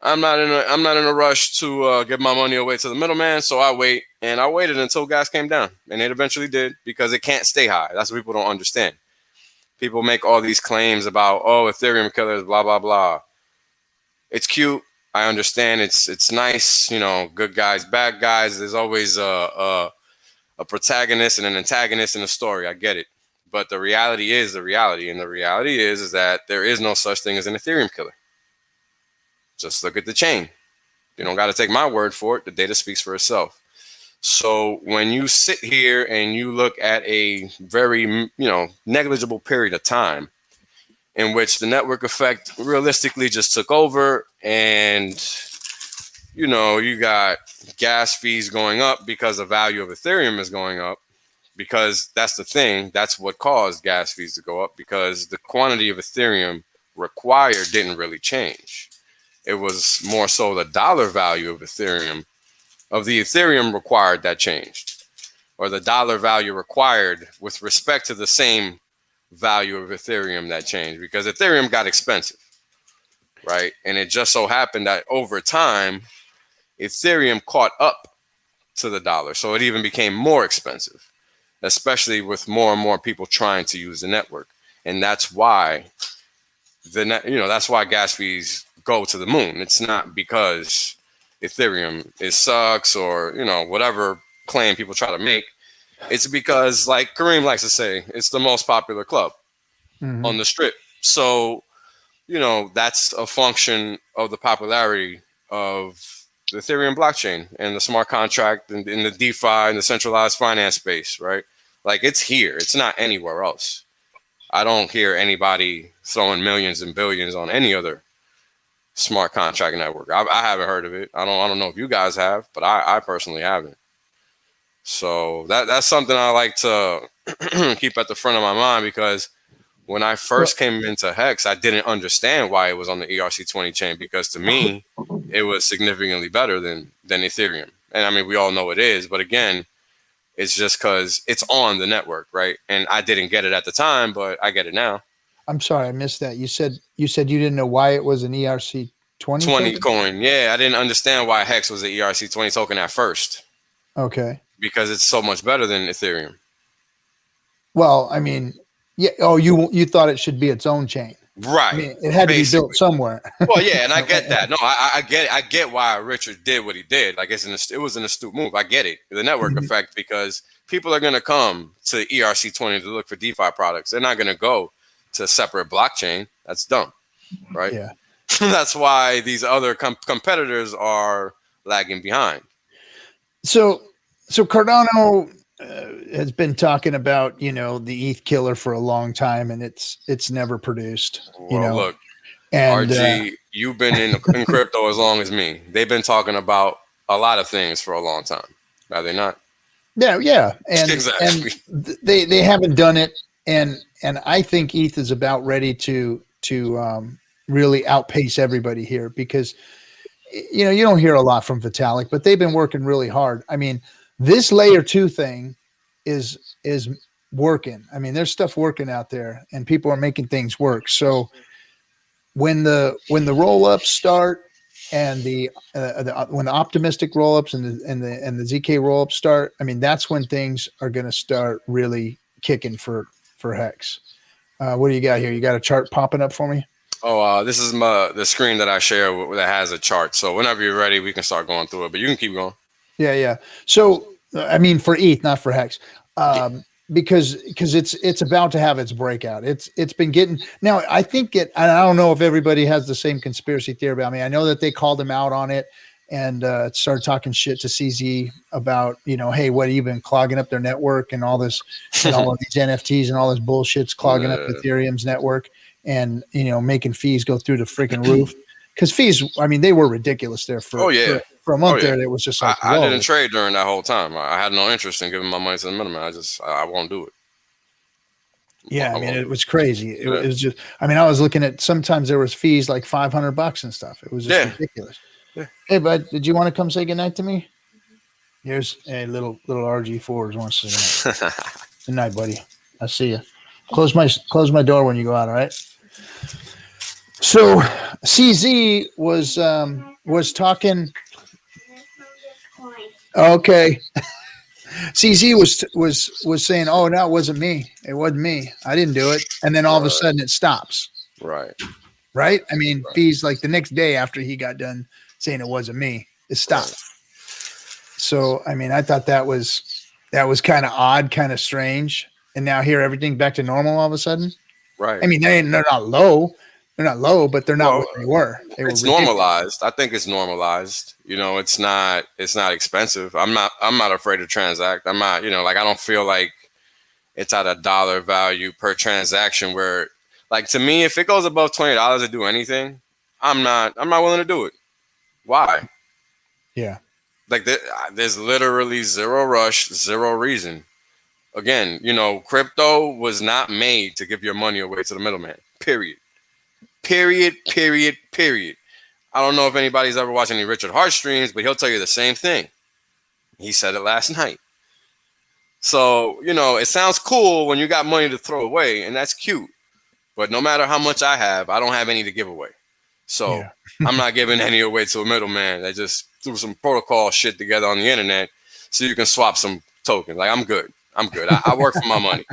I'm not in a rush to give my money away to the middleman. So I wait, and I waited until gas came down, and it eventually did, because it can't stay high. That's what people don't understand. People make all these claims about, oh, Ethereum killers, blah blah blah. It's cute. I understand. It's nice. You know, good guys, bad guys. There's always a protagonist and an antagonist in a story. I get it. But the reality is the reality. And the reality is that there is no such thing as an Ethereum killer. Just look at the chain. You don't got to take my word for it. The data speaks for itself. So when you sit here and you look at a very, negligible period of time in which the network effect realistically just took over, and, you got gas fees going up because the value of Ethereum is going up, because that's the thing. That's what caused gas fees to go up, because the quantity of Ethereum required didn't really change. It was more so the dollar value of the Ethereum required that changed, or the dollar value required with respect to the same value of Ethereum that changed, because Ethereum got expensive, right? And it just so happened that over time, Ethereum caught up to the dollar. So it even became more expensive, especially with more and more people trying to use the network. And that's why that's why gas fees go to the moon. It's not because Ethereum sucks or, whatever claim people try to make. It's because, like Kareem likes to say, it's the most popular club on the strip. So, that's a function of the popularity of the Ethereum blockchain and the smart contract and in the DeFi and the centralized finance space, right? Like, it's here. It's not anywhere else. I don't hear anybody throwing millions and billions on any other smart contract network. I haven't heard of it. I don't know if you guys have, but I personally haven't. So that's something I like to keep at the front of my mind, because when I first came into Hex, I didn't understand why it was on the ERC20 chain, because to me, it was significantly better than Ethereum. And I mean, we all know it is, but again, it's just because it's on the network, right? And I didn't get it at the time, but I get it now. I'm sorry, I missed that. You said you didn't know why it was an ERC20 20 coin. Yeah, I didn't understand why Hex was an ERC20 token at first. Okay. Because it's so much better than Ethereum. Well, I mean, yeah. Oh, you thought it should be its own chain, right? I mean, it had to be built somewhere. Well, yeah, and I get that. No, I get it. I get why Richard did what he did. Like, it was an astute move. I get it. The network effect, because people are going to come to ERC20 to look for DeFi products. They're not going to go to a separate blockchain. That's dumb, right? Yeah. That's why these other competitors are lagging behind. So Cardano has been talking about, the ETH killer for a long time, and it's never produced. Look, and RG, you've been in crypto as long as me. They've been talking about a lot of things for a long time. Are they not? Yeah, and exactly. And they haven't done it, and I think ETH is about ready to really outpace everybody here, because you don't hear a lot from Vitalik, but they've been working really hard. I mean, this layer 2 thing is working. I mean, there's stuff working out there, and people are making things work. So when the roll ups start, and when the optimistic roll ups and the ZK roll ups start, I mean, that's when things are going to start really kicking for Hex. What do you got here? You got a chart popping up for me? Oh, this is the screen that I share that has a chart. So whenever you're ready, we can start going through it, but you can keep going. Yeah. So, I mean, for ETH, not for Hex, because it's about to have its breakout. It's been getting, now I think and I don't know if everybody has the same conspiracy theory about me. I know that they called him out on it and started talking shit to CZ about, hey, what, you've been clogging up their network and all this, and all of these NFTs and all this bullshit's clogging up Ethereum's network, and making fees go through the freaking roof. Because fees, I mean, they were ridiculous there for a month there. It was just like, I didn't trade during that whole time. I had no interest in giving my money to the middleman. I won't do it. Yeah, I mean, it was crazy. It was just, I mean, I was looking at, sometimes there was fees like $500 and stuff. It was just ridiculous. Yeah. Hey, bud, did you want to come say goodnight to me? Here's a little RG4s wants to say goodnight. Good night, buddy. I'll see you. Close my door when you go out. All right. So CZ was talking. Okay. CZ was saying, "Oh, no, it wasn't me. It wasn't me. I didn't do it." And then all of a sudden, it stops. Right. I mean, fees like the next day after he got done saying it wasn't me, it stopped. So, I mean, I thought that was kind of odd, kind of strange. And now here, everything back to normal all of a sudden. Right. I mean, they're not low. They're not low, but they're not what they were. It's normalized. I think it's normalized. It's not expensive. I'm not afraid to transact. I'm not, I don't feel like it's at a dollar value per transaction where, like, to me, if it goes above $20 to do anything, I'm not willing to do it. Why? Yeah. Like, there's literally zero rush, zero reason. Again, crypto was not made to give your money away to the middleman. Period. I don't know if anybody's ever watched any Richard Hart streams, but he'll tell you the same thing. He said it last night. So, it sounds cool when you got money to throw away, and that's cute. But no matter how much I have, I don't have any to give away. So I'm not giving any away to a middleman that just threw some protocol shit together on the internet so you can swap some tokens. Like, I'm good. I work for my money.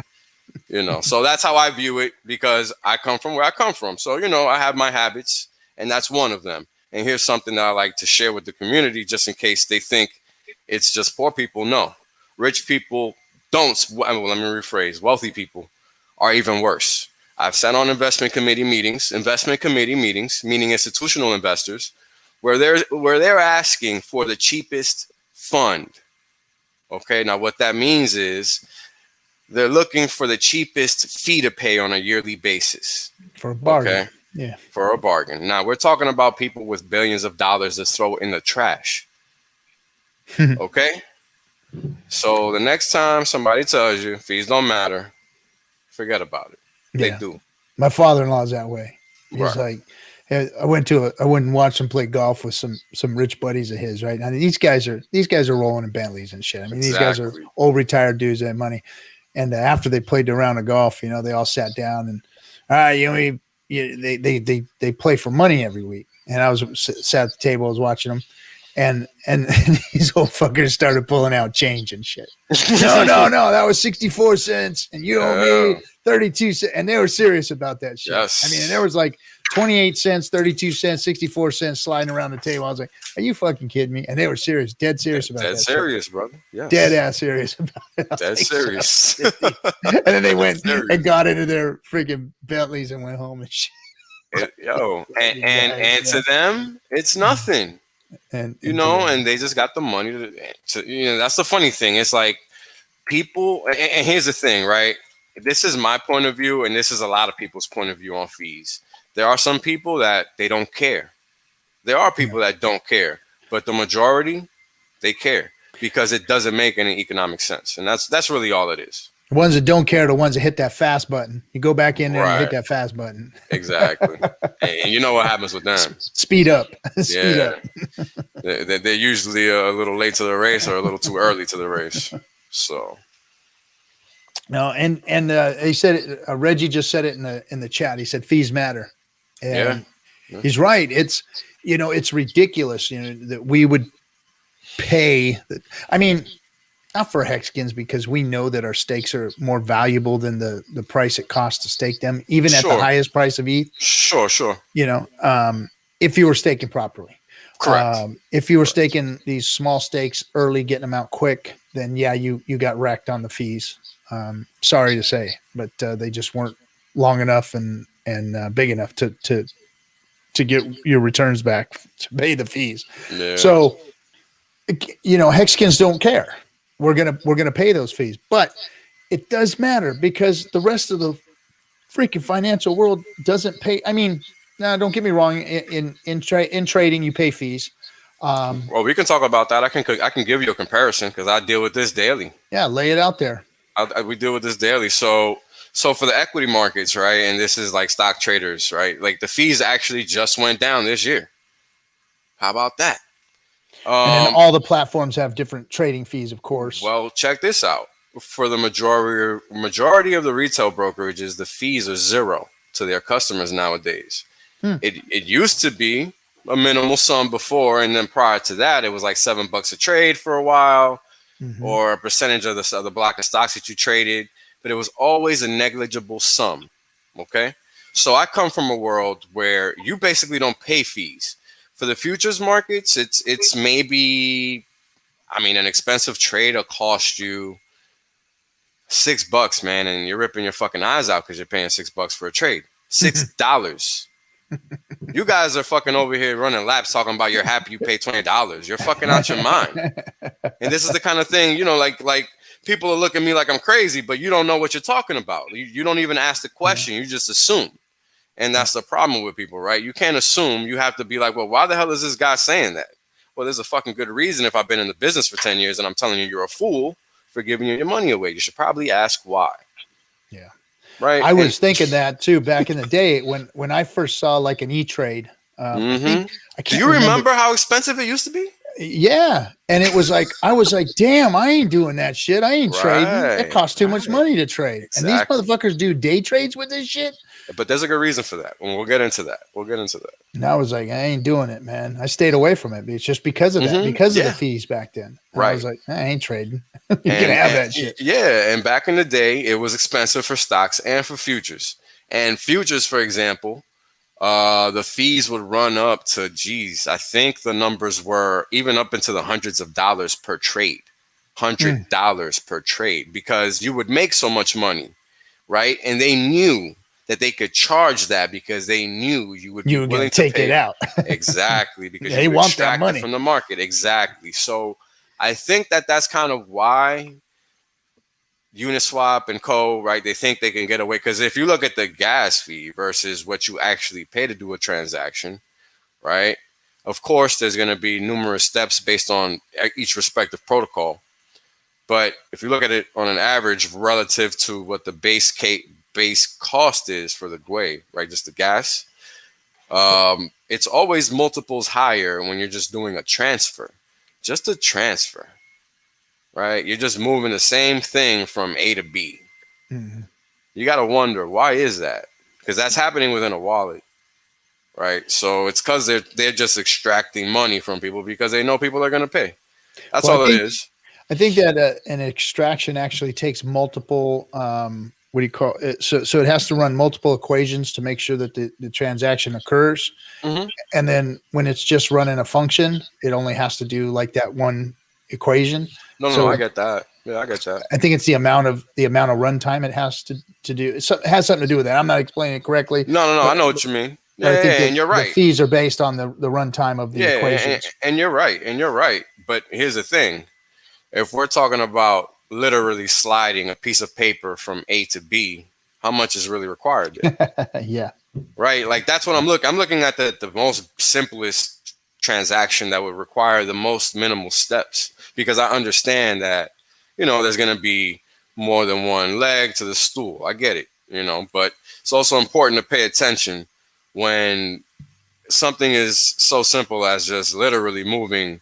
So that's how I view it, because I come from where I come from. So, I have my habits, and that's one of them. And here's something that I like to share with the community, just in case they think it's just poor people. No, rich people don't. Well, let me rephrase. Wealthy people are even worse. I've sat on investment committee meetings, meaning institutional investors, where they're asking for the cheapest fund. Okay, now what that means is they're looking for the cheapest fee to pay on a yearly basis. For a bargain. Okay? Yeah. For a bargain. Now we're talking about people with billions of dollars to throw in the trash. Okay? So the next time somebody tells you fees don't matter, forget about it. They do. My father-in-law's that way. He's Right. like, I went and watched him play golf with some rich buddies of his, right? I mean, these guys are rolling in Bentleys and shit. I mean, these guys are old retired dudes that have money. And after they played a round of golf, you know, they all sat down and, all right, they play for money every week. And I was sat at the table, I was watching them, and these old fuckers started pulling out change and shit. No, that was 64 cents, and you owe me 32 cents. And they were serious about that shit. Yes. I mean, there was like 28 cents, 32 cents, 64 cents sliding around the table. I was like, are you fucking kidding me? And they were serious, dead serious about that. Dead serious, brother. Yes. Dead ass serious about it. Dead serious. And then they went and got into their freaking Bentleys and went home and shit. And to them, it's nothing. And they just got the money to that's the funny thing. It's like people, and here's the thing, right? This is my point of view, and this is a lot of people's point of view on fees. There are some people that they don't care. There are people that don't care, but the majority, they care because it doesn't make any economic sense. And that's really all it is. The ones that don't care are the ones that hit that fast button. You go back in there and hit that fast button. Exactly. And you know what happens with them. Speed up. Speed up. They're usually a little late to the race or a little too early to the race. So. No, and he said it, Reggie just said it in the chat. He said fees matter. And he's right. It's ridiculous, that we would pay. I mean, not for hexkins, because we know that our steaks are more valuable than the price it costs to stake them, even at the highest price of ETH. Sure. If you were staking properly. Correct. If you were staking these small stakes early, getting them out quick, then you got wrecked on the fees. Sorry to say, but they just weren't long enough and big enough to get your returns back to pay the fees. Yeah. So, hexkins don't care. We're gonna pay those fees, but it does matter because the rest of the freaking financial world doesn't pay. I mean, now don't get me wrong. In trading, you pay fees. Well, we can talk about that. I can give you a comparison because I deal with this daily. Yeah, lay it out there. We deal with this daily. So for the equity markets, right, and this is like stock traders, right? Like the fees actually just went down this year. How about that? And all the platforms have different trading fees, of course. Well, check this out. For the majority of the retail brokerages, the fees are zero to their customers nowadays. It used to be a minimal sum before, and then prior to that, it was like $7 a trade for a while, or a percentage of the block of stocks that you traded, but it was always a negligible sum. Okay, so I come from a world where you basically don't pay fees. For the futures markets, it's maybe, an expensive trade will cost you $6, man, and you're ripping your fucking eyes out because you're paying $6 for a trade. $6. You guys are fucking over here running laps talking about you're happy you pay $20. You're fucking out your mind. And this is the kind of thing, like people are looking at me like I'm crazy, but you don't know what you're talking about. You don't even ask the question. You just assume. And that's the problem with people, right? You can't assume. You have to be like, well, why the hell is this guy saying that? Well, there's a fucking good reason if I've been in the business for 10 years and I'm telling you you're a fool for giving you your money away. You should probably ask why. Yeah. Right. I was thinking that too back in the day when I first saw like an E-Trade. Do you remember how expensive it used to be? Yeah. And it was like, I was like, damn, I ain't doing that shit. I ain't trading. It costs too much money to trade. Exactly. And these motherfuckers do day trades with this shit. But there's a good reason for that. And we'll get into that. And I was like, I ain't doing it, man. I stayed away from it. It's just because of that, because of the fees back then. And I was like, I ain't trading. You can have that shit. Yeah. And back in the day, it was expensive for stocks and for futures. And futures, for example, the fees would run up to, I think the numbers were even up into the hundreds of dollars per trade. $100 per trade, because you would make so much money, right? And they knew that they could charge that because they knew you would be willing to take pay it out. exactly, because they you want extract that money it from the market. Exactly. So I think that's kind of why Uniswap and Co, right? They think they can get away, because if you look at the gas fee versus what you actually pay to do a transaction, right? Of course, there's going to be numerous steps based on each respective protocol. But if you look at it on an average relative to what the base cost is for the GUI, right? Just the gas, it's always multiples higher when you're just doing a transfer. Just a transfer. Right? You're just moving the same thing from A to B. Mm-hmm. You got to wonder, why is that? Because that's happening within a wallet, right? So it's because they're just extracting money from people because they know people are going to pay. That's all it is. I think that an extraction actually takes multiple, what do you call it? So it has to run multiple equations to make sure that the transaction occurs. Mm-hmm. And then when it's just running a function, it only has to do like that one equation. No, I get that. Yeah, I get that. I think it's the amount of runtime it has to do. It has something to do with that. I'm not explaining it correctly. No, I know what you mean. Yeah, I think and you're right. The fees are based on the runtime of the equations. And you're right. But here's the thing. If we're talking about literally sliding a piece of paper from A to B, how much is really required there? Yeah. Right? Like that's what I'm looking. I'm looking at the most simplest transaction that would require the most minimal steps, because I understand that, there's going to be more than one leg to the stool. I get it, but it's also important to pay attention when something is so simple as just literally moving.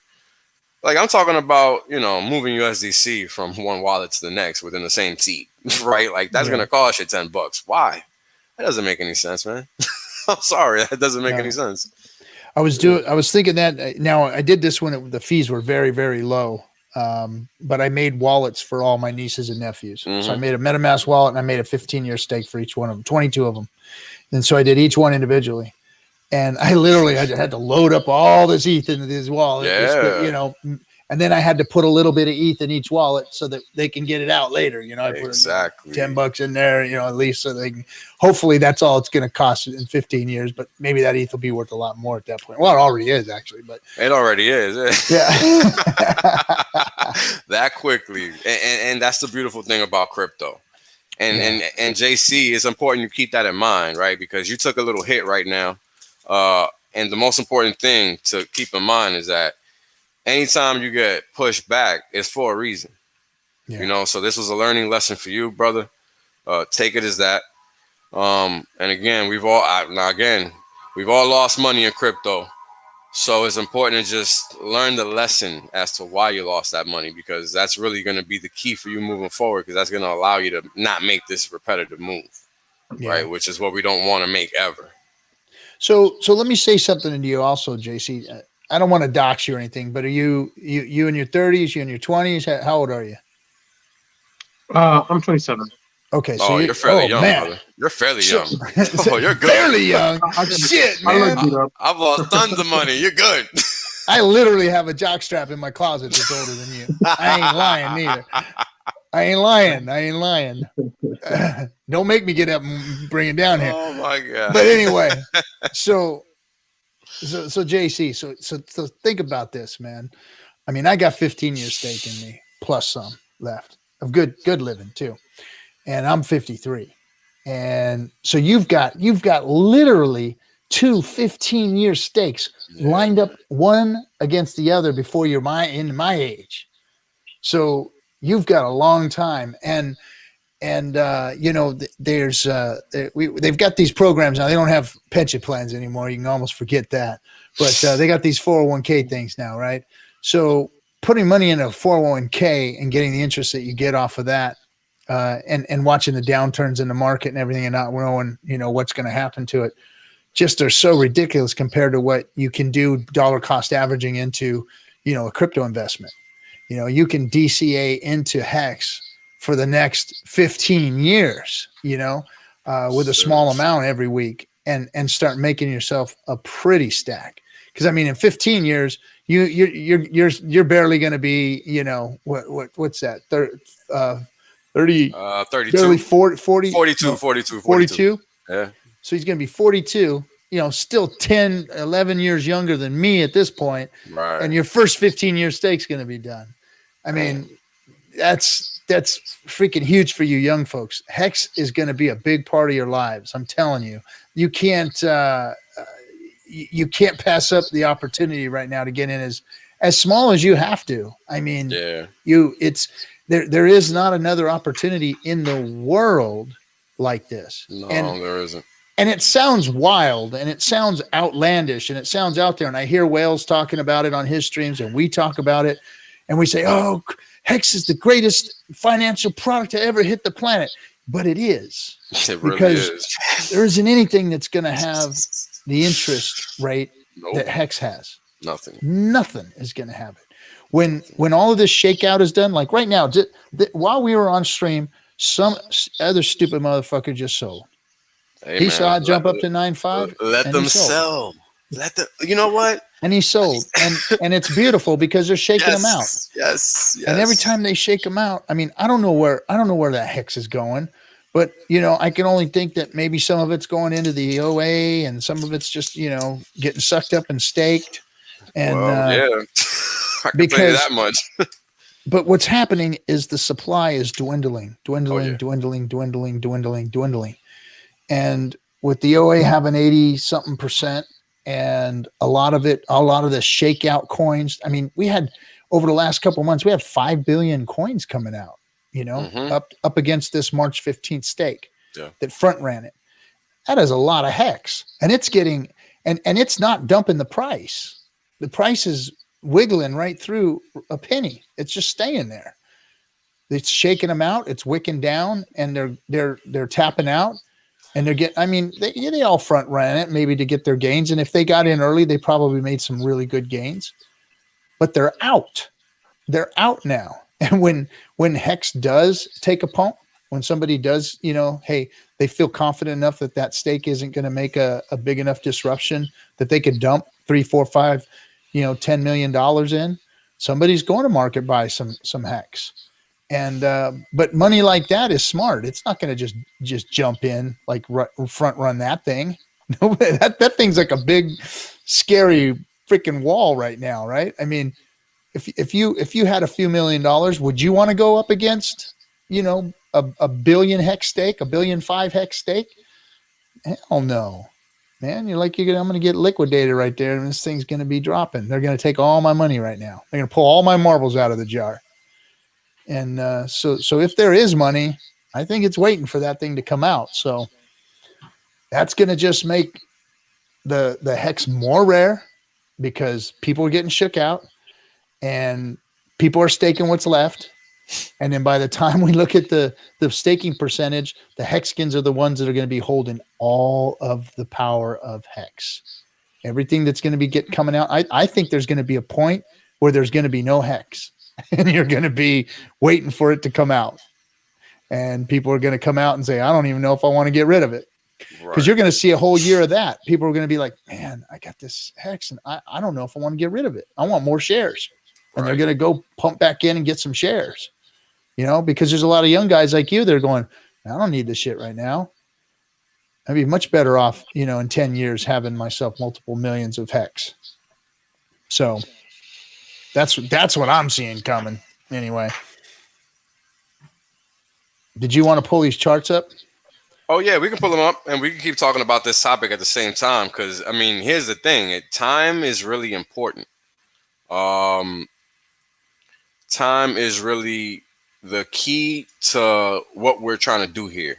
Like I'm talking about, moving USDC from one wallet to the next within the same seed, right? Like that's going to cost you $10. Why? That doesn't make any sense, man. I'm sorry. That doesn't make any sense. I was thinking that now I did this when the fees were very, very low. But I made wallets for all my nieces and nephews. Mm-hmm. So I made a MetaMask wallet and I made a 15-year stake for each one of them, 22 of them. And so I did each one individually. And I literally had to load up all this ETH into this wallet, and then I had to put a little bit of ETH in each wallet so that they can get it out later. I put $10 in there, at least so they can, hopefully that's all it's going to cost in 15 years, but maybe that ETH will be worth a lot more at that point. Well, it already is actually, but it already is. Yeah. That quickly. And that's the beautiful thing about crypto. And JC, it's important you keep that in mind, right? Because you took a little hit right now. And the most important thing to keep in mind is that anytime you get pushed back, it's for a reason. Yeah. So this was a learning lesson for you, brother. Take it as that. And again, we've all lost money in crypto. So it's important to just learn the lesson as to why you lost that money, because that's really going to be the key for you moving forward, because that's going to allow you to not make this repetitive move, right? Which is what we don't want to make ever. So let me say something to you also, JC. I don't want to dox you or anything, but are you in your 30s, you in your 20s? How old are you? I'm 27. Okay, so you're fairly young, brother. You're fairly young. You're good. Fairly young. Shit, man. I've lost tons of money. You're good. I literally have a jockstrap in my closet that's older than you. I ain't lying neither. I ain't lying. Don't make me get up and bring it down here. Oh my God. But anyway, so JC, so think about this, man. I mean, I got 15 years stake in me plus some left of good living too. And I'm 53. And so you've got literally two 15-year stakes lined up one against the other before you're in my age. So you've got a long time, and there's they've got these programs now. They don't have pension plans anymore. You can almost forget that, but they got these 401k things now, right? So putting money in a 401k and getting the interest that you get off of that, and watching the downturns in the market and everything, and not knowing what's going to happen to it, just are so ridiculous compared to what you can do dollar cost averaging into a crypto investment. You can DCA into Hex for the next 15 years, with a small amount every week, and start making yourself a pretty stack. Because I mean, in 15 years, you're barely going to be, what's that? 30, 32, barely 40, 42. Yeah. So he's going to be 42, still 10, 11 years younger than me at this point. Right. And your first 15-year stake's going to be done. I mean, that's freaking huge for you young folks. Hex is going to be a big part of your lives. I'm telling you, you can't pass up the opportunity right now to get in as small as you have to. I mean, there is not another opportunity in the world like this. No, there isn't. And it sounds wild and it sounds outlandish and it sounds out there. And I hear Wales talking about it on his streams and we talk about it and we say, oh, Hex is the greatest financial product to ever hit the planet. But it is. It really because is. there isn't anything that's going to have the interest rate that Hex has. Nothing is going to have it. When all of this shakeout is done, like right now, while we were on stream, some other stupid motherfucker just sold. Hey, he saw it jump up to 9.5. Let them sell. You know what? And he sold. And it's beautiful because they're shaking them out. Yes. And every time they shake them out, I mean, I don't know where that Hex is going, but I can only think that maybe some of it's going into the OA and some of it's just, getting sucked up and staked. And I can tell you that much. But what's happening is the supply is dwindling. And with the OA having 80-something% and a lot of the shakeout coins. I mean, we had over the last couple of months, we had 5 billion coins coming out, up against this March 15th stake that front ran it. That is a lot of Hex. And it's getting, and it's not dumping the price. The price is wiggling right through a penny. It's just staying there. It's shaking them out. It's wicking down and they're tapping out. And they all front ran it maybe to get their gains. And if they got in early, they probably made some really good gains. But they're out. They're out now. And when Hex does take a pump, when somebody does, hey, they feel confident enough that stake isn't going to make a big enough disruption that they could dump 3, 4, 5, $10 million in, somebody's going to market buy some Hex. And but money like that is smart. It's not going to just jump in like front run that thing. No, that thing's like a big, scary freaking wall right now, right? I mean, if you had a few $1 million, would you want to go up against a billion Hex stake, $1.5 billion Hex stake? Hell no, man. I'm going to get liquidated right there, and this thing's going to be dropping. They're going to take all my money right now. They're going to pull all my marbles out of the jar. And so if there is money, I think it's waiting for that thing to come out. So that's going to just make the Hex more rare because people are getting shook out and people are staking what's left. And then by the time we look at the staking percentage, the Hexkins are the ones that are going to be holding all of the power of Hex. Everything that's going to be coming out. I think there's going to be a point where there's going to be no Hex. And you're going to be waiting for it to come out. And people are going to come out and say, I don't even know if I want to get rid of it. Because you're going to see a whole year of that. People are going to be like, man, I got this Hex and I don't know if I want to get rid of it. I want more shares. And they're going to go pump back in and get some shares. Because there's a lot of young guys like you that are going, I don't need this shit right now. I'd be much better off, in 10 years having myself multiple millions of Hex. So that's what I'm seeing coming. Anyway, did you want to pull these charts up? Oh yeah, we can pull them up and we can keep talking about this topic at the same time. Because here's the thing: time is really important. Time is really the key to what we're trying to do here.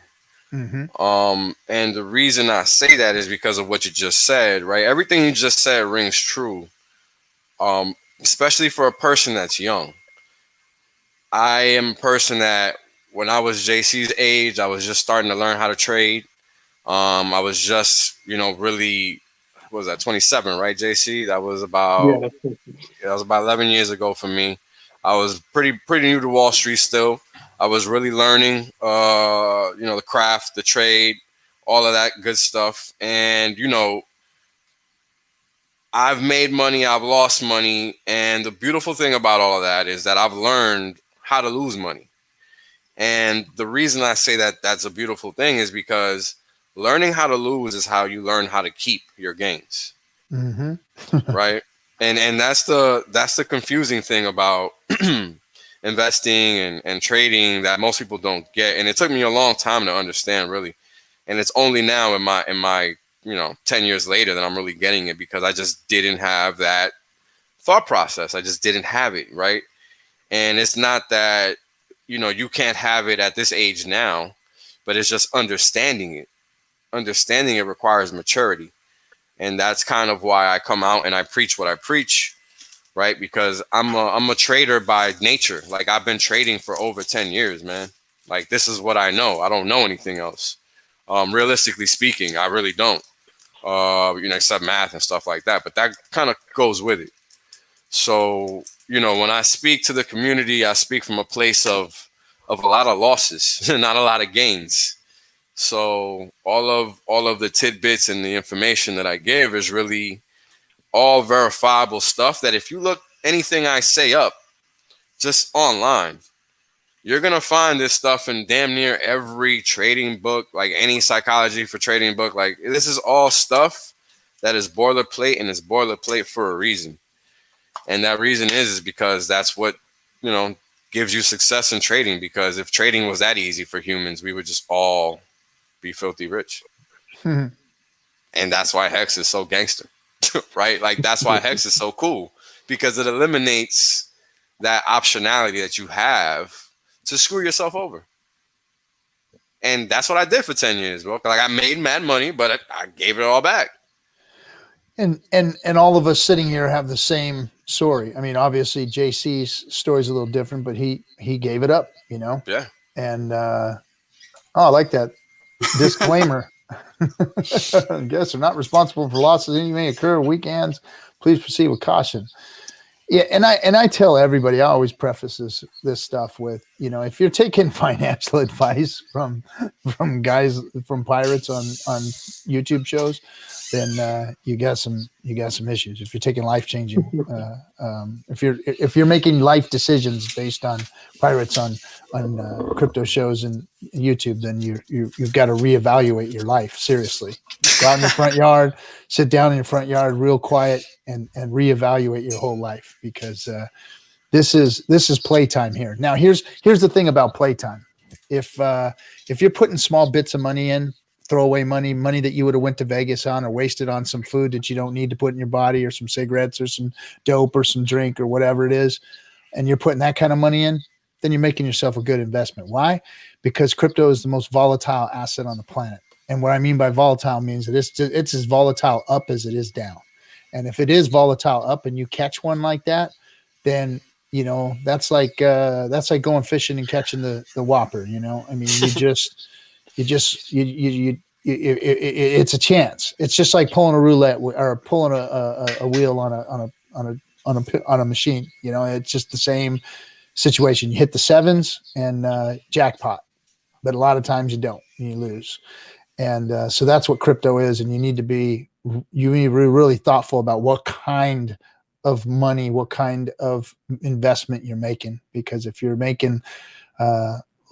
Mm-hmm. And the reason I say that is because of what you just said, right? Everything you just said rings true. Especially for a person that's young. I am a person that when I was JC's age, I was just starting to learn how to trade. I was just, really, what was that, 27, right, JC? That was about 11 years ago for me. I was pretty new to Wall Street still. I was really learning, the craft, the trade, all of that good stuff. And, I've made money, I've lost money, and the beautiful thing about all of that is that I've learned how to lose money. And the reason I say that that's a beautiful thing is because learning how to lose is how you learn how to keep your gains. Right. And that's the confusing thing about investing and trading that most people don't get. And it took me a long time to understand, really. And it's only now in my 10 years later that I'm really getting it, because I just didn't have that thought process. I just didn't have it. Right. And it's not that, you can't have it at this age now, but it's just understanding it. Understanding it requires maturity. And that's kind of why I come out and I preach what I preach, right? Because I'm a trader by nature. Like, I've been trading for over 10 years, man. Like, this is what I know. I don't know anything else. Realistically speaking, I really don't, except math and stuff like that. But that kind of goes with it. So, when I speak to the community, I speak from a place of a lot of losses, not a lot of gains. So all of the tidbits and the information that I give is really all verifiable stuff that if you look anything I say up just online, you're going to find this stuff in damn near every trading book, like any psychology for trading book. Like, this is all stuff that is boilerplate, and it's boilerplate for a reason. And that reason is because that's what, gives you success in trading. Because if trading was that easy for humans, we would just all be filthy rich. And that's why Hex is so gangster, right? Like, that's why Hex is so cool, because it eliminates that optionality that you have to screw yourself over. And that's what I did for 10 years, bro. Like, I made mad money, but I gave it all back. And all of us sitting here have the same story. I mean, obviously JC's story is a little different, but he gave it up, Yeah. And I like that disclaimer. Guests are not responsible for losses that may occur weekends. Please proceed with caution. Yeah, and I tell everybody, I always preface this stuff with, if you're taking financial advice from guys, from pirates on YouTube shows, then you got some issues. If you're taking life-changing, if you're making life decisions based on pirates on crypto shows and YouTube, then you've got to reevaluate your life seriously. Go out in your front yard, sit down in your front yard, real quiet, and reevaluate your whole life, because this is playtime here. Now, here's the thing about playtime. If you're putting small bits of money in, throwaway money that you would have went to Vegas on or wasted on some food that you don't need to put in your body, or some cigarettes or some dope or some drink or whatever it is, and you're putting that kind of money in, then you're making yourself a good investment. Why? Because crypto is the most volatile asset on the planet. And what I mean by volatile means that it's as volatile up as it is down. And if it is volatile up and you catch one like that, then that's like going fishing and catching the whopper. I mean, it's a chance. It's just like pulling a roulette or pulling a wheel on a machine. It's just the same situation. You hit the sevens and jackpot, but a lot of times you don't, and you lose. And so that's what crypto is. And you need to be really thoughtful about what kind of money, what kind of investment you're making, because if you're making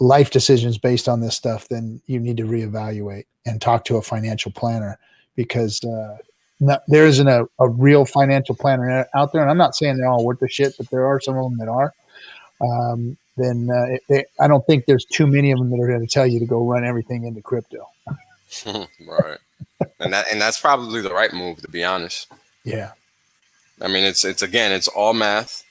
life decisions based on this stuff, then you need to reevaluate and talk to a financial planner, because there isn't a real financial planner out there. And I'm not saying they're all worth the shit, but there are some of them that are. I don't think there's too many of them that are going to tell you to go run everything into crypto. Right. And that's probably the right move, to be honest. Yeah. I mean, it's all math.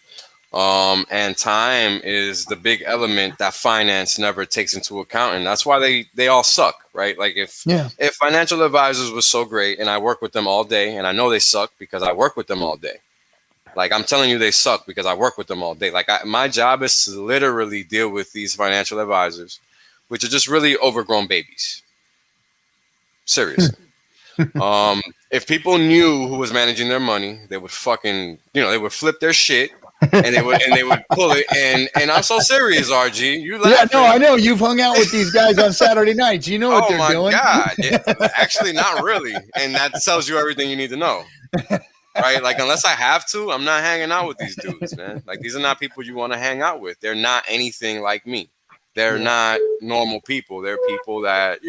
And time is the big element that finance never takes into account. And that's why they all suck, right? Like, if financial advisors were so great, and I work with them all day, and I know they suck because I work with them all day. Like, I'm telling you, they suck because I work with them all day. Like, my job is to literally deal with these financial advisors, which are just really overgrown babies. Seriously. If people knew who was managing their money, they would fucking, they would flip their shit, and they would pull it. And I'm so serious, RG. You laughing? Yeah, no, I know. You've hung out with these guys on Saturday nights. You know what they're doing. Oh my God. Actually, not really. And that tells you everything you need to know. Right? Like, unless I have to, I'm not hanging out with these dudes, man. Like, these are not people you want to hang out with. They're not anything like me. They're not normal people. They're people that,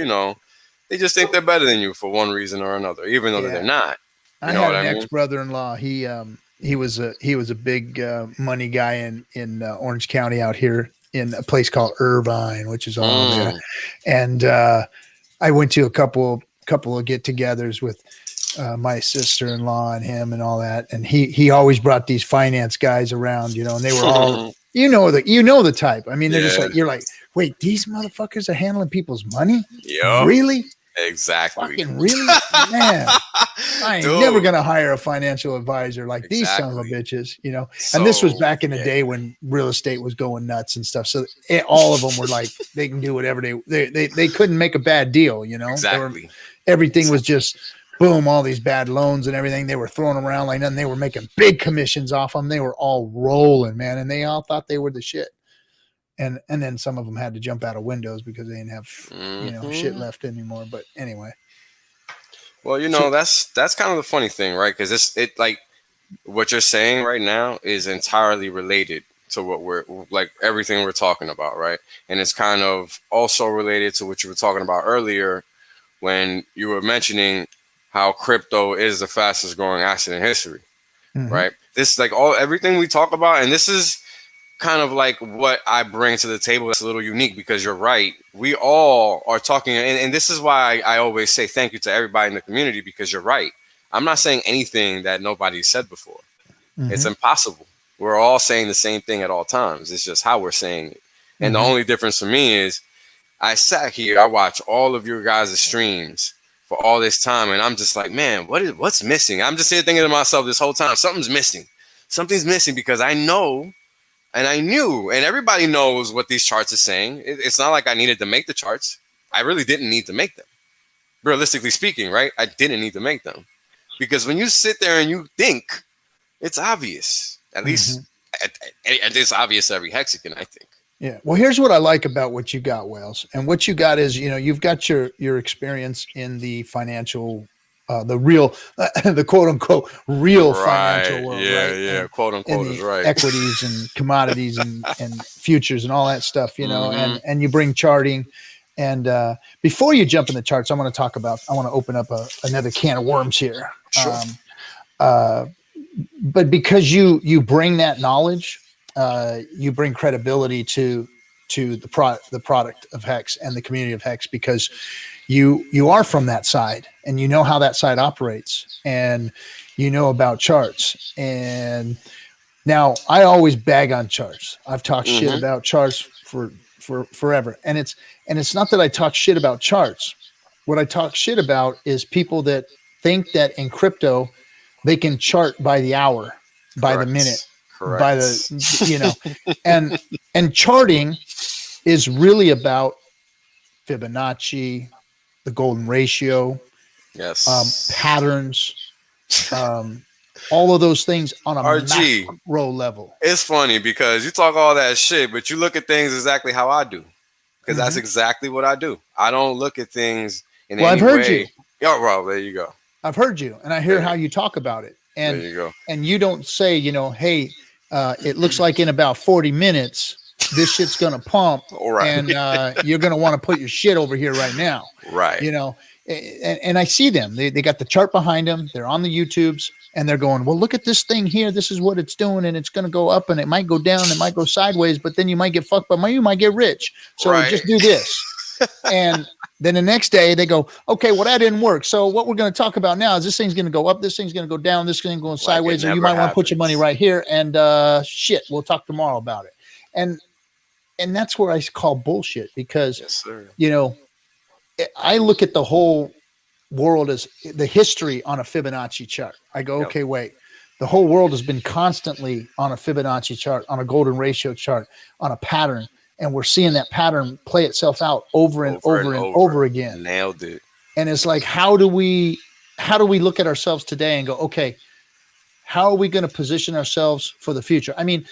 They just think they're better than you for one reason or another, even though they're not. I had an ex-brother-in-law. He was a big money guy in Orange County out here in a place called Irvine, which is all there. And I went to a couple of get-togethers with my sister-in-law and him and all that. And he always brought these finance guys around, and they were all you know the type. I mean, they're just like, you're like, wait, these motherfuckers are handling people's money? Yep. Really? Exactly. Fucking really? Man, I ain't never going to hire a financial advisor like these son of a bitches, And this was back in the day when real estate was going nuts and stuff. So all of them were like, they can do whatever they couldn't make a bad deal, Exactly. Everything was just boom, all these bad loans and everything. They were throwing them around like nothing. They were making big commissions off them. They were all rolling, man. And they all thought they were the shit. And then some of them had to jump out of windows because they didn't have shit left anymore. But anyway. Well, that's kind of the funny thing, right? Because it like what you're saying right now is entirely related to what we're like everything we're talking about, right? And it's kind of also related to what you were talking about earlier when you were mentioning how crypto is the fastest growing asset in history, right? This like everything we talk about, and this is kind of like what I bring to the table that's a little unique because you're right. We all are talking, and this is why I always say thank you to everybody in the community because you're right. I'm not saying anything that nobody said before. It's impossible. We're all saying the same thing at all times. It's just how we're saying it. And the only difference for me is I sat here, I watched all of your guys' streams for all this time, and I'm just like, man, what's missing? I'm just here thinking to myself this whole time, something's missing. Something's missing because I know. And I knew, and everybody knows what these charts are saying. It's not like I needed to make the charts. I really didn't need to make them. Realistically speaking, right? I didn't need to make them. Because when you sit there and you think, it's obvious. At least it's obvious to every Hexagon, I think. Yeah. Well, here's what I like about what you got, Wales. And what you got is, you've got your experience in the financial the real, the quote unquote real financial world, right? Yeah, quote unquote is right. Equities and commodities and futures and all that stuff, and you bring charting. And before you jump in the charts, I want to open up another can of worms here. Sure. But because you bring that knowledge, you bring credibility to the product of Hex and the community of Hex because you are from that side and you know how that side operates and you know about charts. And now I always bag on charts. I've talked shit about charts for forever. And it's not that I talk shit about charts. What I talk shit about is people that think that in crypto they can chart by the hour, by the minute, by the and charting is really about Fibonacci, the golden ratio, patterns, all of those things on a macro level. It's funny because you talk all that shit, but you look at things exactly how I do, because that's exactly what I do. I don't look at things in any way. I've heard you. Yo, bro, there you go. I've heard you, and I hear how you talk about it. And there you go. And you don't say, hey, it looks like in about 40 minutes. This shit's gonna pump, and you're gonna want to put your shit over here right now, right? And I see them. They got the chart behind them. They're on the YouTubes, and they're going, well, look at this thing here. This is what it's doing, and it's gonna go up, and it might go down, it might go sideways, but then you might get fucked, but you might get rich. So just do this, and then the next day they go, okay, well that didn't work. So what we're going to talk about now is this thing's going to go up, this thing's going to go down, this thing's going sideways, and you might want to put your money right here. And shit, we'll talk tomorrow about it. And that's where I call bullshit because, I look at the whole world as the history on a Fibonacci chart. I go, okay, wait, the whole world has been constantly on a Fibonacci chart, on a golden ratio chart, on a pattern. And we're seeing that pattern play itself out over and over again. Nailed it. And it's like, how do we look at ourselves today and go, okay, how are we going to position ourselves for the future? I mean,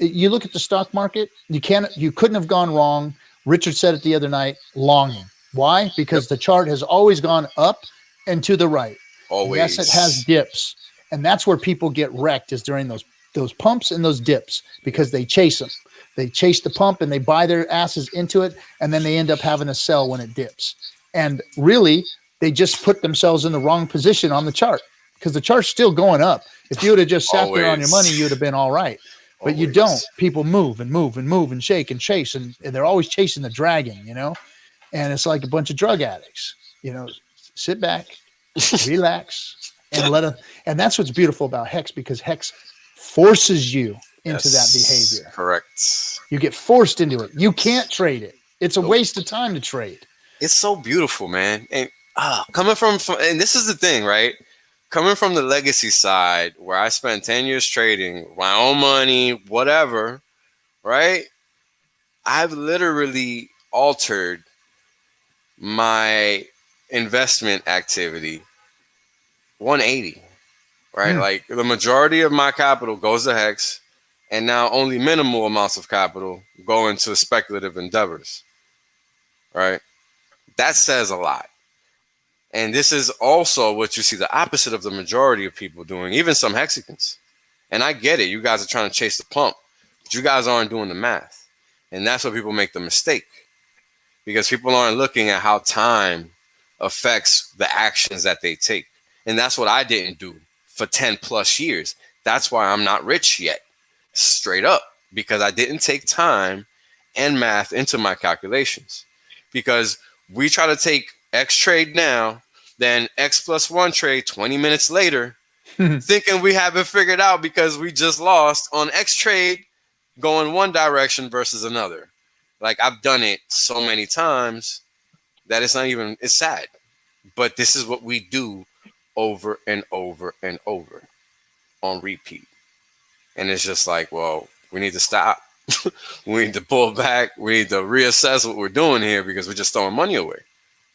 you look at the stock market, you couldn't have gone wrong. Richard said it the other night, longing. Why? Because the chart has always gone up and to the right. Always. Yes, it has dips. And that's where people get wrecked is during those pumps and those dips because they chase them. They chase the pump and they buy their asses into it. And then they end up having to sell when it dips. And really, they just put themselves in the wrong position on the chart because the chart's still going up. If you would have just sat there on your money, you'd have been all right. But you don't. People move and move and move and shake and chase, and they're always chasing the dragon, you know? And it's like a bunch of drug addicts, you know, sit back, relax, and let them. And that's what's beautiful about Hex, because Hex forces you into that behavior. Correct. You get forced into it. You can't trade it. It's a waste of time to trade. It's so beautiful, man. And coming from, and this is the thing, right? Coming from the legacy side, where I spent 10 years trading my own money, whatever, right? I've literally altered my investment activity 180, right? Like the majority of my capital goes to Hex, and now only minimal amounts of capital go into speculative endeavors, right? That says a lot. And this is also what you see the opposite of the majority of people doing, even some Hexicans. And I get it. You guys are trying to chase the pump, but you guys aren't doing the math. And that's where people make the mistake, because people aren't looking at how time affects the actions that they take. And that's what I didn't do for 10 plus years. That's why I'm not rich yet, straight up, because I didn't take time and math into my calculations. Because we try to take X trade now, then X plus 1 trade 20 minutes later, thinking we have it figured out because we just lost on X trade going one direction versus another. Like, I've done it so many times that it's sad. But this is what we do over and over and over on repeat. And it's just like, well, we need to stop. We need to pull back. We need to reassess what we're doing here, because we're just throwing money away.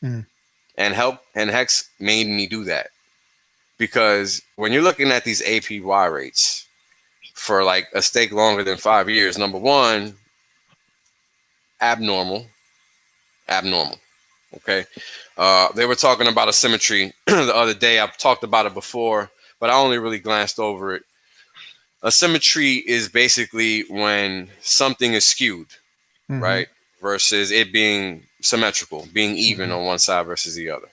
And Hex made me do that, because when you're looking at these APY rates for like a stake longer than 5 years, number one, abnormal. Okay. They were talking about asymmetry the other day. I've talked about it before, but I only really glanced over it. Asymmetry is basically when something is skewed, right? Versus it being symmetrical, being even on one side versus the other.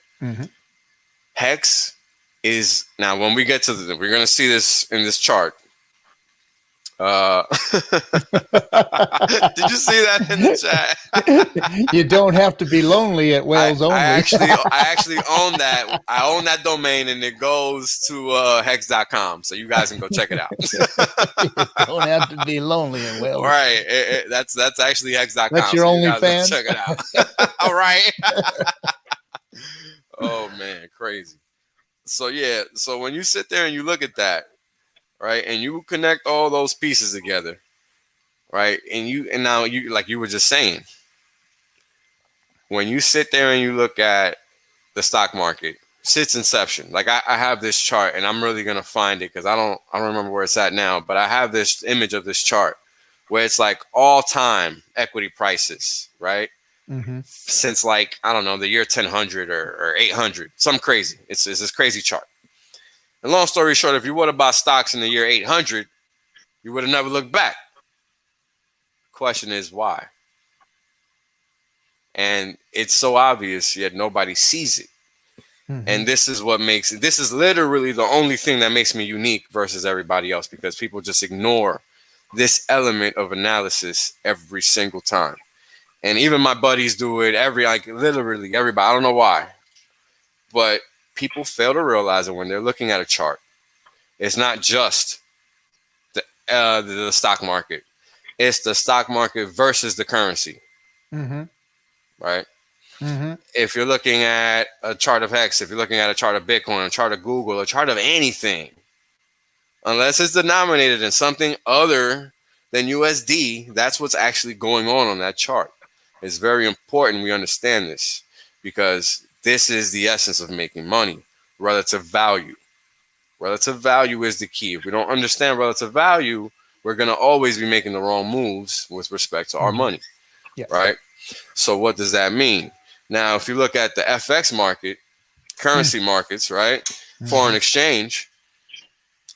Hex is, now when we get to we're going to see this in this chart. Did you see that in the chat? You don't have to be lonely at Wales Only. I actually own that. I own that domain, and it goes to hex.com, so you guys can go check it out. You don't have to be lonely at Wales. Right. That's actually hex.com. That's your only fan? Check it out. All right. Oh man, crazy. So yeah, so when you sit there and you look at that, right, and you connect all those pieces together, right, and now you, like you were just saying, when you sit there and you look at the stock market since inception, like I have this chart, and I'm really gonna find it because I don't remember where it's at now, but I have this image of this chart where it's like all time equity prices, right? Since like, I don't know, the year 1000 or 800, something crazy. It's this crazy chart. And long story short, if you would have bought stocks in the year 800, you would have never looked back. Question is why? And it's so obvious, yet nobody sees it. And this is what makes it, this is literally the only thing that makes me unique versus everybody else, because people just ignore this element of analysis every single time. And even my buddies do it literally everybody. I don't know why, but people fail to realize that when they're looking at a chart, it's not just the stock market. It's the stock market versus the currency, right? If you're looking at a chart of Hex, if you're looking at a chart of Bitcoin, a chart of Google, a chart of anything, unless it's denominated in something other than USD, that's what's actually going on that chart. It's very important we understand this, because this is the essence of making money. Relative value. Relative value is the key. If we don't understand relative value, we're going to always be making the wrong moves with respect to our money. Right? So what does that mean? Now, if you look at the FX market, currency markets, right? Foreign exchange,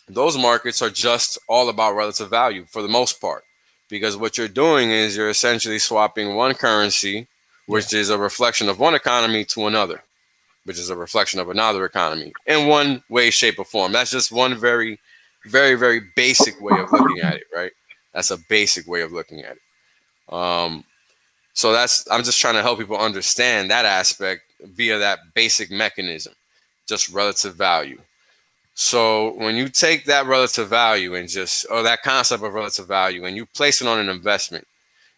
those markets are just all about relative value for the most part. Because what you're doing is you're essentially swapping one currency which is a reflection of one economy to another, which is a reflection of another economy in one way, shape, or form. That's just one very, very, very basic way of looking at it, right? That's a basic way of looking at it. So I'm just trying to help people understand that aspect via that basic mechanism, just relative value. So when you take that relative value and or that concept of relative value and you place it on an investment,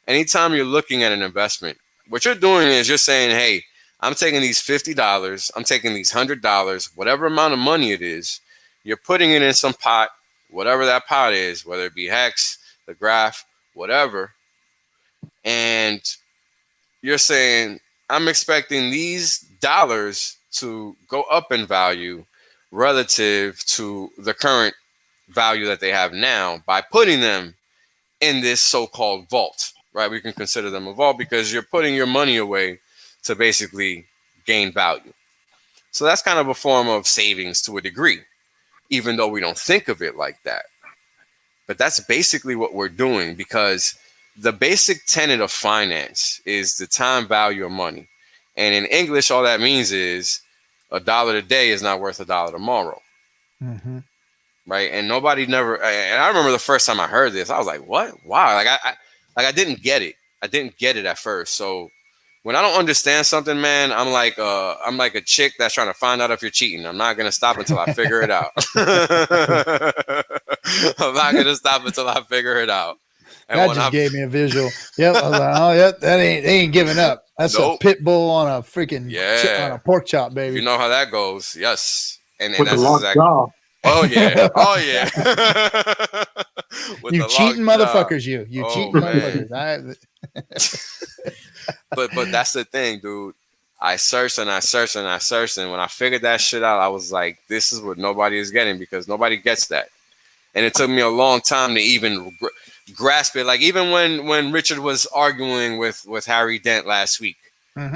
anytime you're looking at an investment, what you're doing is you're saying, hey, I'm taking these $50, I'm taking these $100, whatever amount of money it is, you're putting it in some pot, whatever that pot is, whether it be Hex, the graph, whatever. And you're saying, I'm expecting these dollars to go up in value relative to the current value that they have now by putting them in this so-called vault, right? We can consider them a vault because you're putting your money away to basically gain value. So that's kind of a form of savings to a degree, even though we don't think of it like that. But that's basically what we're doing, because the basic tenet of finance is the time value of money. And in English, all that means is $1 today is not worth $1 tomorrow. Mm-hmm. Right. And I remember the first time I heard this, I was like, what? Wow. I didn't get it. I didn't get it at first. So when I don't understand something, man, I'm like a chick that's trying to find out if you're cheating. I'm not going to stop until I figure it out. I'm not going to stop until I figure it out. And that just gave me a visual. Yep. I was like, oh, yep, they ain't giving up. That's a pit bull on a freaking on a pork chop, baby. You know how that goes. Yes. And with that's the locked jaw. Oh yeah. Oh yeah. You cheating motherfuckers, you cheating motherfuckers. But that's the thing, dude. I searched and I searched and I searched, and when I figured that shit out, I was like, this is what nobody is getting, because nobody gets that. And it took me a long time to even grasp it. Like even when Richard was arguing with Harry Dent last week,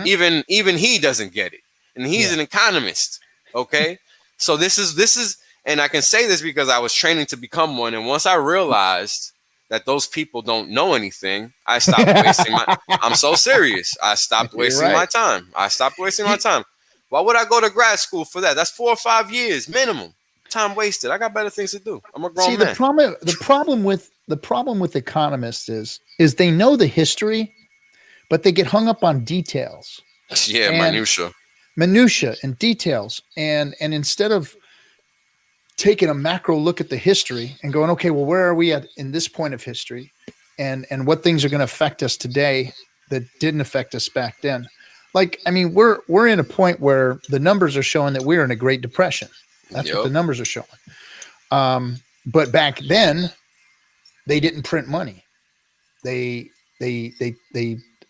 even he doesn't get it, and he's an economist. Okay, so this is, and I can say this because I was training to become one, and once I realized that those people don't know anything, I stopped wasting my. I'm so serious. I stopped wasting my time. I stopped wasting my time. Why would I go to grad school for that? That's 4 or 5 years minimum. Time wasted. I got better things to do. I'm a grown man. The problem with economists is they know the history, but they get hung up on details. Yeah, minutia and details, and instead of taking a macro look at the history and going, okay, well, where are we at in this point of history, and what things are going to affect us today that didn't affect us back then. Like, I mean, we're in a point where the numbers are showing that we're in a Great Depression. That's what the numbers are showing. But back then, they didn't print money. They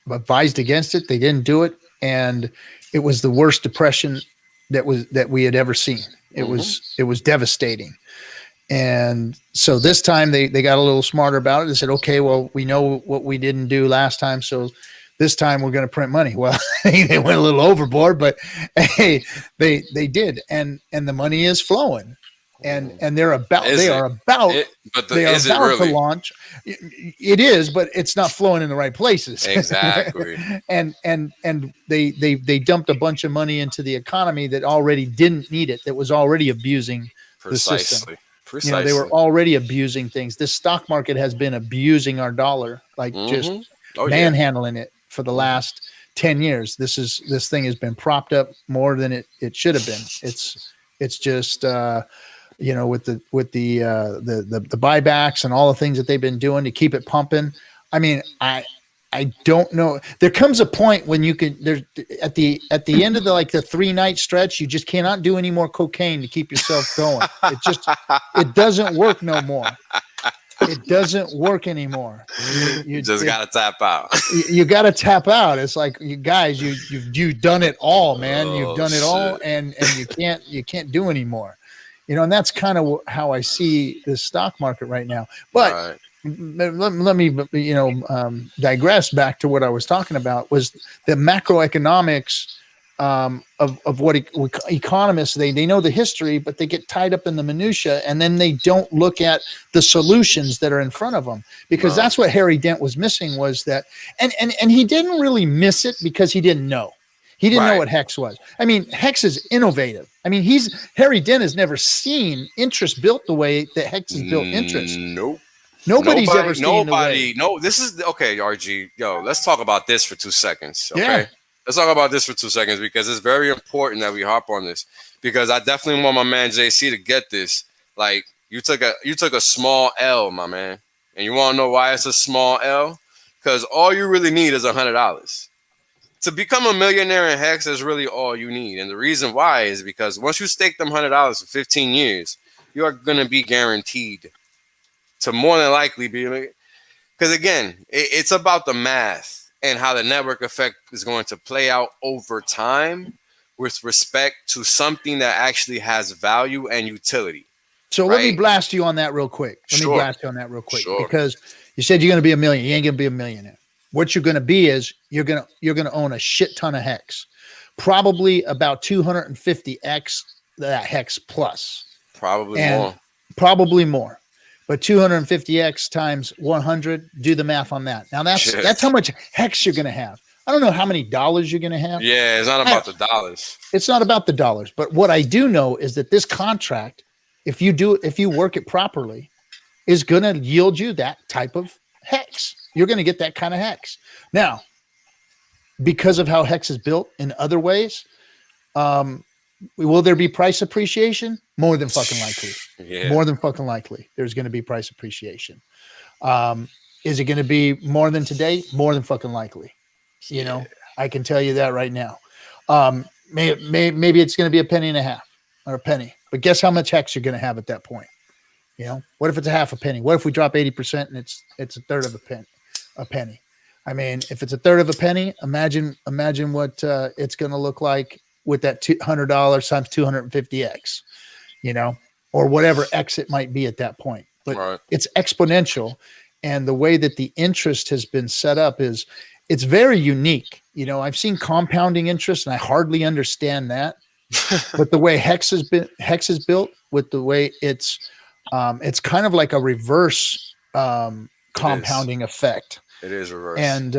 advised against it. They didn't do it, and it was the worst depression that we had ever seen. It was devastating. And so this time they got a little smarter about it. They said, okay, well, we know what we didn't do last time, so this time we're going to print money. Well, they went a little overboard, but hey, they did, and the money is flowing, and they're about to launch. It is, but it's not flowing in the right places. Exactly. and they dumped a bunch of money into the economy that already didn't need it, that was already abusing the system. Precisely. You know, they were already abusing things. This stock market has been abusing our dollar, like just manhandling it for the last 10 years. This thing has been propped up more than it should have been. It's just you know, with the buybacks and all the things that they've been doing to keep it pumping. I mean, I don't know. There comes a point when you can, there's at the end of the 3-night stretch, you just cannot do any more cocaine to keep yourself going. It doesn't work no more. It doesn't work anymore. You just got to tap out. You got to tap out. It's like, you guys, you've done it all, man. You've done it all, and you can't do anymore. You know, and that's kind of how I see the stock market right now. But let me, digress back to what I was talking about, was the macroeconomics of what economists, they know the history, but they get tied up in the minutia, and then they don't look at the solutions that are in front of them, because that's what Harry Dent was missing, was that, and he didn't really miss it because he didn't know. He didn't know what Hex was. I mean, Hex is innovative. I mean, Harry Dent has never seen interest built the way that Hex has built interest. Nope. Nobody's ever seen the way. No, this is okay, RG. Yo, let's talk about this for 2 seconds. Okay. Yeah. Let's talk about this for 2 seconds, because it's very important that we hop on this, because I definitely want my man JC to get this. Like, you took a small L, my man. And you want to know why it's a small L? Because all you really need is $100. To become a millionaire in Hex is really all you need. And the reason why is because once you stake them $100 for 15 years, you are going to be guaranteed to more than likely be, because again, it's about the math and how the network effect is going to play out over time with respect to something that actually has value and utility. So let me blast you on that real quick. Because you said you're going to be a millionaire. You ain't going to be a millionaire. What you're going to be is you're going to own a shit ton of Hex, probably about 250x that Hex plus. Probably more. But 250x times 100, do the math on that. Now that's how much Hex you're going to have. I don't know how many dollars you're going to have. Yeah, it's not about the dollars. It's not about the dollars. But what I do know is that this contract, if you work it properly, is going to yield you that type of Hex. You're going to get that kind of Hex. Now, because of how Hex is built in other ways, will there be price appreciation? More than fucking likely. Yeah. More than fucking likely. There's going to be price appreciation. Is it going to be more than today? More than fucking likely. You know, I can tell you that right now. Maybe it's going to be a penny and a half or a penny. But guess how much Hex you're going to have at that point? You know, what if it's a half a penny? What if we drop 80% and it's a third of a penny? I mean, if it's a third of a penny, imagine what it's going to look like with that $200 times 250x, you know, or whatever X it might be at that point. But it's exponential. And the way that the interest has been set up it's very unique. You know, I've seen compounding interest and I hardly understand that. But the way Hex is built, with the way it's kind of like a reverse compounding effect. It is reverse. And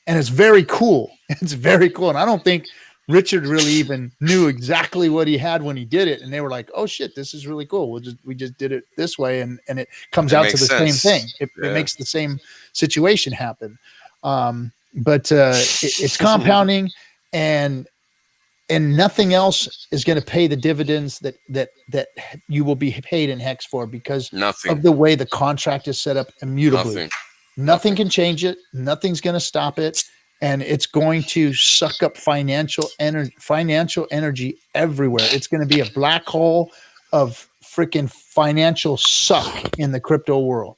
it's very cool. It's very cool. And I don't think Richard really even knew exactly what he had when he did it. And they were like, oh shit, this is really cool. We just did it this way. And it comes out to the same thing. It makes the same situation happen. But it's compounding, and nothing else is going to pay the dividends that you will be paid in Hex for, because of the way the contract is set up immutably. Nothing can change it. Nothing's going to stop it. And it's going to suck up financial energy everywhere. It's going to be a black hole of freaking financial suck in the crypto world.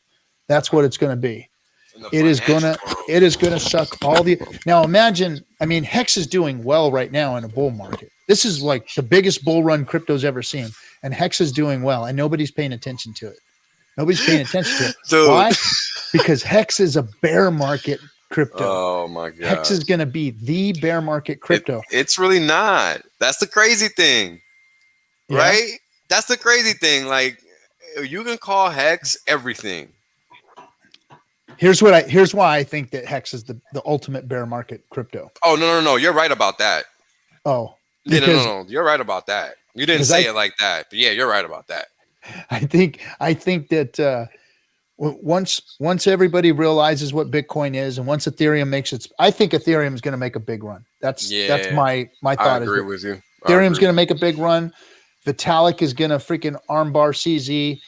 That's what it's going to be. It is going to suck all the. Now imagine, I mean, Hex is doing well right now in a bull market. This is like the biggest bull run crypto's ever seen. And Hex is doing well, and nobody's paying attention to it. Nobody's paying attention to it. Dude. Why? Because Hex is a bear market crypto. Oh my God. Hex is going to be the bear market crypto. It's really not. That's the crazy thing. Yeah. Right? That's the crazy thing. Like, you can call Hex everything. Here's why I think that Hex is the ultimate bear market crypto. Oh, no. You're right about that. Oh. Yeah, no. You're right about that. You didn't say it like that. But yeah, you're right about that. I think that once everybody realizes what Bitcoin is, and once Ethereum makes its, I think Ethereum is going to make a big run. That's my thought. I agree with you. Ethereum's going to make a big run. Vitalik is going to freaking armbar CZ,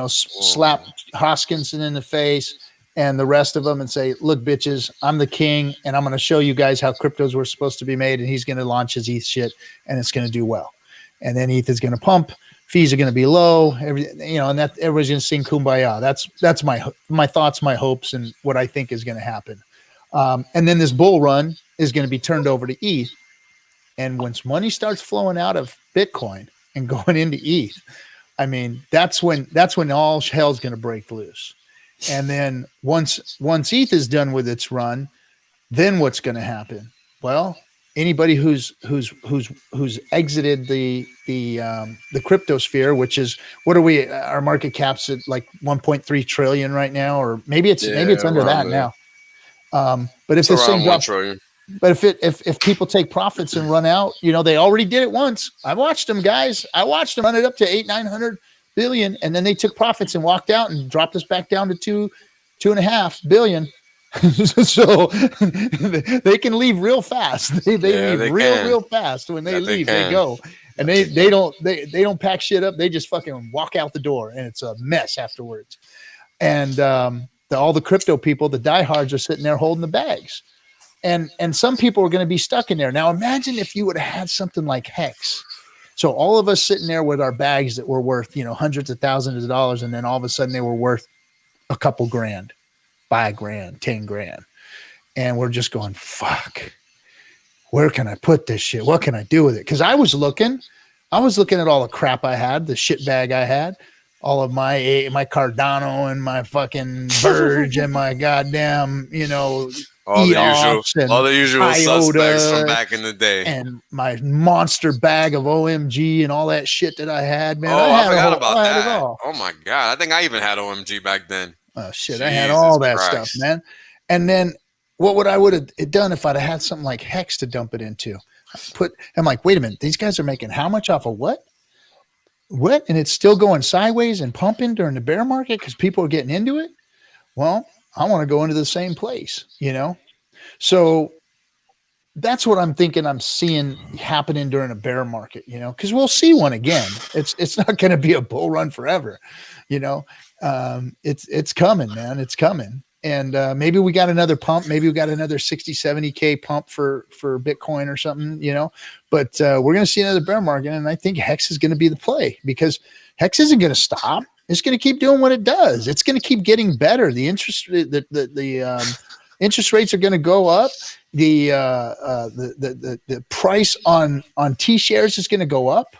slap Hoskinson in the face and the rest of them and say, look, bitches, I'm the king, and I'm going to show you guys how cryptos were supposed to be made. And he's going to launch his ETH shit, and it's going to do well. And then ETH is going to pump. Fees are going to be low, and that everybody's going to sing Kumbaya. That's my thoughts, my hopes, and what I think is going to happen. And then this bull run is going to be turned over to ETH. And once money starts flowing out of Bitcoin and going into ETH, I mean, that's when all hell's going to break loose. And then once ETH is done with its run, then what's going to happen? Well, anybody who's exited the cryptosphere, which is, what are we? Our market cap's at like 1.3 trillion right now, or maybe it's under that now. But if this thing drops, but if people take profits and run out, they already did it once. I watched them, guys. I watched them run it up to 800-900 billion, and then they took profits and walked out and dropped us back down to 2.5 billion. So they can leave real fast. They leave real fast. When they leave, they go, and they don't pack shit up. They just fucking walk out the door, and it's a mess afterwards. And all the crypto people, the diehards, are sitting there holding the bags, and some people are going to be stuck in there. Now imagine if you would have had something like Hex. So all of us sitting there with our bags that were worth hundreds of thousands of dollars, and then all of a sudden they were worth a couple grand. $5,000, $10,000. And we're just going, fuck, where can I put this shit? What can I do with it? Because I was looking at all the crap I had, the shit bag I had, all of my Cardano and my fucking Verge and my goddamn, all the usual IOTA suspects from back in the day, and my monster bag of OMG and all that shit that I had, man. I forgot about that. Oh my God. I think I even had OMG back then. Oh shit! I had all that stuff, man. And then what I would have done if I'd have had something like Hex to dump it into? I'm like, wait a minute, these guys are making how much off of what? And it's still going sideways and pumping during the bear market because people are getting into it. Well, I want to go into the same place, So that's what I'm thinking. I'm seeing happening during a bear market, because we'll see one again. It's not going to be a bull run forever, It's coming, man. It's coming. And maybe we got another pump. Maybe we got another 60-70K pump for Bitcoin or something, but we're going to see another bear market. And I think Hex is going to be the play, because Hex isn't going to stop. It's going to keep doing what it does. It's going to keep getting better. The interest rates are going to go up. The price on T shares is going to go up.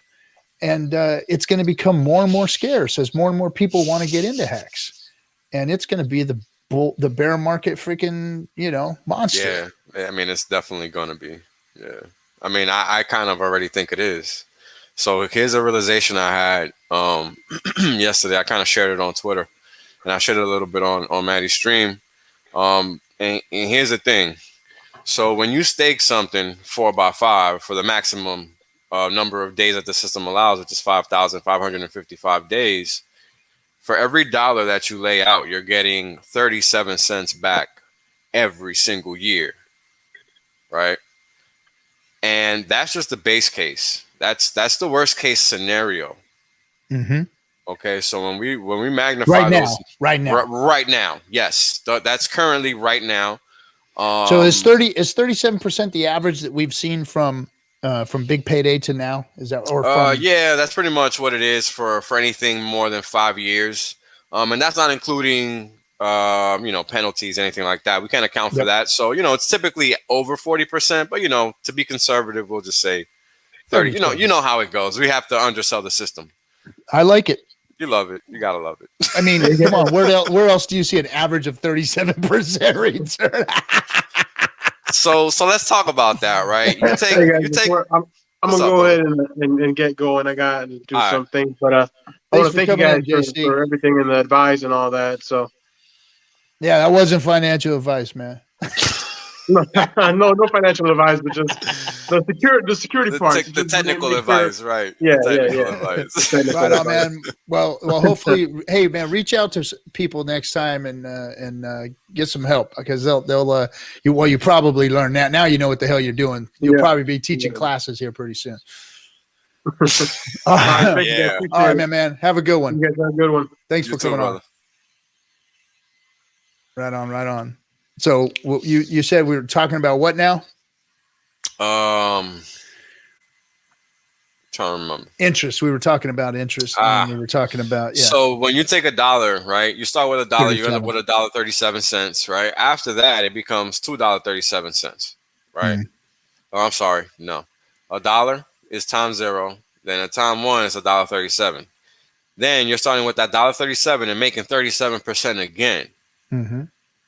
And it's going to become more and more scarce as more and more people want to get into Hex, and it's going to be the bear market freaking monster. Yeah, I mean, it's definitely going to be. Yeah, I mean, I kind of already think it is. So here's a realization I had yesterday. I kind of shared it on Twitter, and I shared it a little bit on Maddie's stream. And here's the thing. So when you stake something 4x5 for the maximum number of days that the system allows, which is 5,555 days, for every dollar that you lay out, you're getting 37 cents back every single year, right? And that's just the base case. That's the worst case scenario. Mm-hmm. Okay, so when we magnify right now, yes, that's currently right now. So is 37% the average that we've seen from big payday to now? Is that yeah, that's pretty much what it is for anything more than 5 years. And that's not including penalties, anything like that. We can't account for that. So, it's typically over 40%, but to be conservative, we'll just say 30. You know how it goes. We have to undersell the system. I like it. You love it. You gotta love it. I mean, come on, where else do you see an average of 37% return? So let's talk about that, right? I'm gonna go ahead and get going. I got to do some things, but I want to thank you guys for everything and the advice and all that. So yeah, that wasn't financial advice, man. No financial advice, but just the security part, the technical advice, right? Yeah. Advice. Right on, man. Well, hopefully, hey, man, reach out to people next time and get some help, because you probably learn that now. You know what the hell you're doing. You'll probably be teaching classes here pretty soon. All right, man. Have a good one. You guys have a good one. Thanks for coming on. Right on. So you said we were talking about what now? Trying to remember. Interest. We were talking about interest. And we were talking about So when you take $1, right? You start with $1. You end up with $1.37, right? After that, it becomes $2.37, right? Oh, I'm sorry. No, $1 is times 0. Then at time 1 is $1.37. Then you're starting with that $1.37 and making 37% again. Mm-hmm.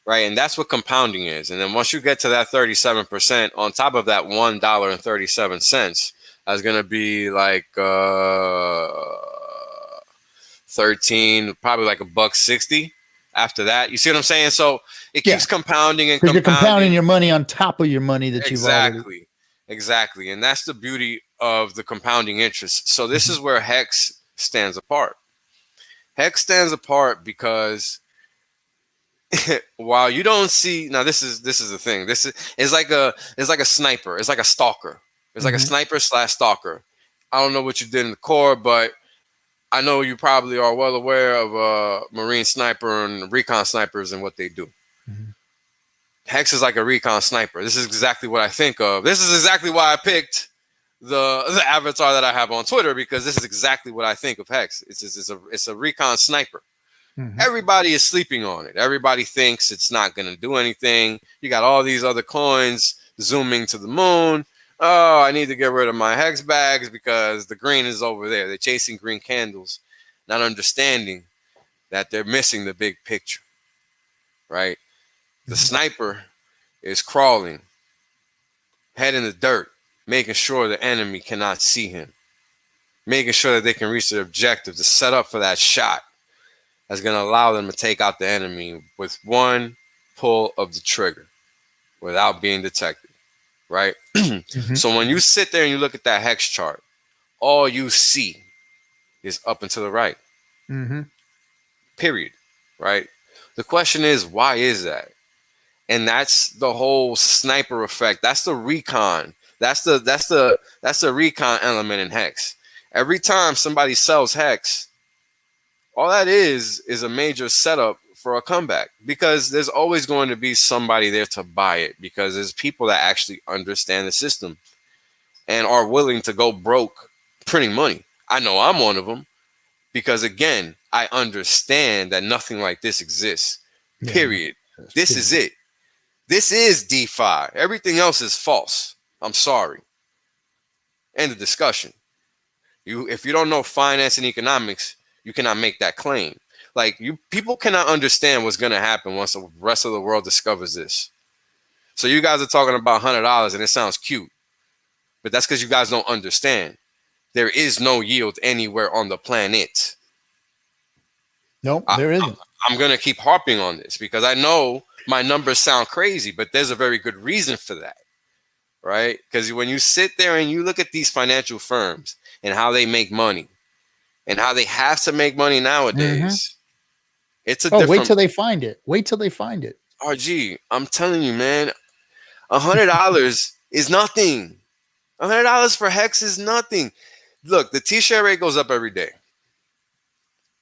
right? And that's what compounding is. And then once you get to that 37%, on top of that $1.37, that's going to be like 13, probably like $1.60 after that. You see what I'm saying? So it keeps compounding and compounding. You're compounding your money on top of your money that you've already. Exactly. And that's the beauty of the compounding interest. So this is where Hex stands apart. Hex stands apart because while you don't see, now this is the thing. This is like a sniper. It's like a stalker. It's like a sniper / stalker. I don't know what you did in the Corps, but I know you probably are well aware of a Marine sniper and recon snipers and what they do. Hex is like a recon sniper. This is exactly what I think of. This is exactly why I picked the avatar that I have on Twitter, because this is exactly what I think of Hex. It's a recon sniper. Everybody is sleeping on it. Everybody thinks it's not going to do anything. You got all these other coins zooming to the moon. Oh, I need to get rid of my Hex bags because the green is over there. They're chasing green candles, not understanding that they're missing the big picture, right? The sniper is crawling, head in the dirt, making sure the enemy cannot see him, making sure that they can reach their objective to set up for that shot that's going to allow them to take out the enemy with one pull of the trigger without being detected, right? So when you sit there and you look at that Hex chart, all you see is up and to the right. Period, right? The question is, why is that? And that's the whole sniper effect. That's the recon. That's the recon element in Hex. Every time somebody sells Hex, all that is a major setup for a comeback, because there's always going to be somebody there to buy it, because there's people that actually understand the system and are willing to go broke printing money. I know I'm one of them, because again, I understand that nothing like this exists. Period. This is it. This is DeFi. Everything else is false. I'm sorry. End of discussion. If you don't know finance and economics, you cannot make that claim. Like, people cannot understand what's going to happen once the rest of the world discovers this. So you guys are talking about $100 and it sounds cute, but that's because you guys don't understand. There is no yield anywhere on the planet. Nope, there isn't. I'm going to keep harping on this because I know my numbers sound crazy, but there's a very good reason for that, right? Because when you sit there and you look at these financial firms and how they make money and how they have to make money nowadays, it's a different... Wait till they find it. Wait till they find it. RG, I'm telling you, man, $100 is nothing. $100 for Hex is nothing. Look, the T-share rate goes up every day.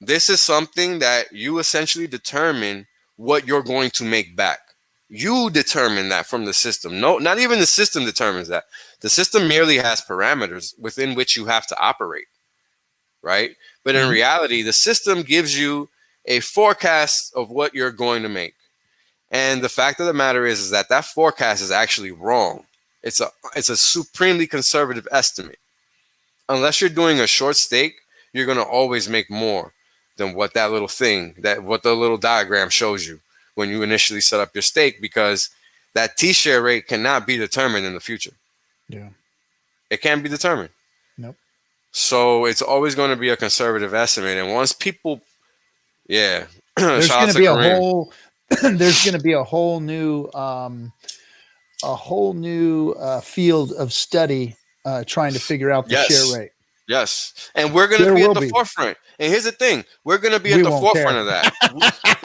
This is something that you essentially determine what you're going to make back. You determine that from the system. No, not even the system determines that. The system merely has parameters within which you have to operate, right? But in reality, the system gives you a forecast of what you're going to make. And the fact of the matter is that that forecast is actually wrong. It's a supremely conservative estimate. Unless you're doing a short stake, you're going to always make more than what that little thing, what the little diagram shows you when you initially set up your stake, because that T-share rate cannot be determined in the future. Yeah. It can't be determined. Nope. So it's always going to be a conservative estimate. And once people, there's going to be there's going to be a whole new field of study trying to figure out the share rate. Yes. And we're going to be at the forefront. And here's the thing. We're going to be at the forefront of that.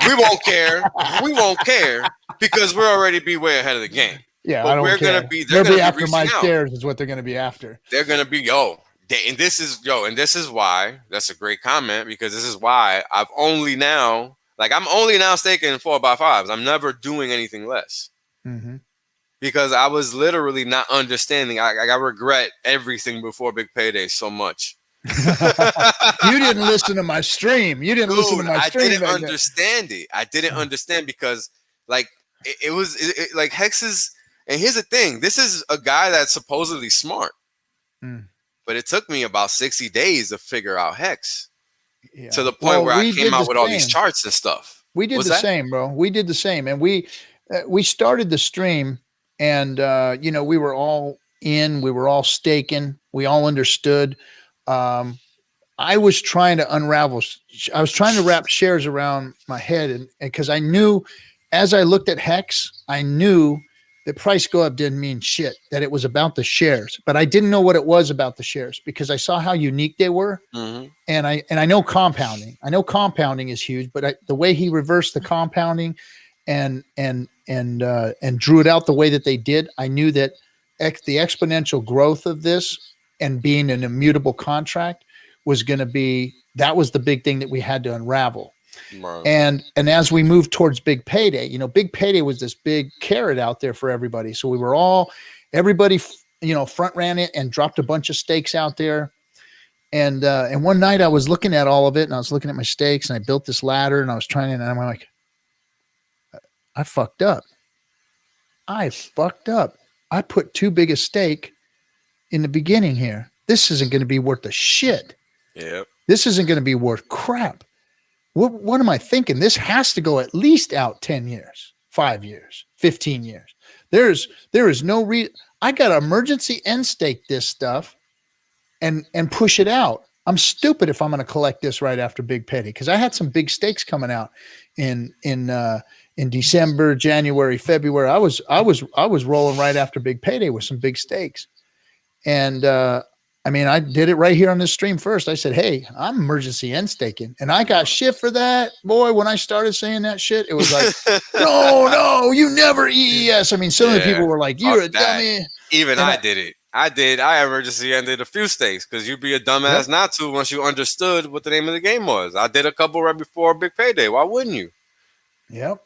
We won't care. We won't care because we're already be way ahead of the game. Yeah, but we're going to be, they're going to be after my shares is what they're going to be after. They're going to be, and this is why, that's a great comment, because this is why I'm only now staking 4x5s. I'm never doing anything less. Because I was literally not understanding. I regret everything before Big Payday so much. You didn't listen to my stream. I didn't understand it. I didn't understand because it was like Hex is, and here's the thing. This is a guy that's supposedly smart. But it took me about 60 days to figure out Hex to the point where I came out with all these charts and stuff. We did the same, bro. We did the same, and we started the stream, and we were all in. We were all staking. We all understood. I was trying to unravel. I was trying to wrap shares around my head, and because I knew, as I looked at Hex, I knew that price go up didn't mean shit. That it was about the shares, but I didn't know what it was about the shares because I saw how unique they were, and I know compounding. I know compounding is huge, but the way he reversed the compounding, and drew it out the way that they did, I knew that the exponential growth of this and being an immutable contract was going to be, that was the big thing that we had to unravel. Right. And as we moved towards big payday, big payday was this big carrot out there for everybody. So we were everybody, front ran it and dropped a bunch of stakes out there. And one night I was looking at all of it, and I was looking at my stakes, and I built this ladder, and I was trying to, and I'm like, I fucked up. I put too big a stake in the beginning here. This isn't going to be worth a shit. Yep. This isn't going to be worth crap. What am I thinking? This has to go at least out 10 years, 5 years, 15 years. There is no reason. I got to emergency end stake this stuff and push it out. I'm stupid if I'm going to collect this right after big payday, because I had some big stakes coming out in December, January, February. I was rolling right after big payday with some big stakes. And I did it right here on this stream first. I said, hey, I'm emergency end staking. And I got shit for that. Boy, when I started saying that shit, it was like, no, you never EES. Some of the people were like, you're a dummy. Even I did it. I emergency ended a few stakes because you'd be a dumbass not to once you understood what the name of the game was. I did a couple right before big payday. Why wouldn't you? Yep.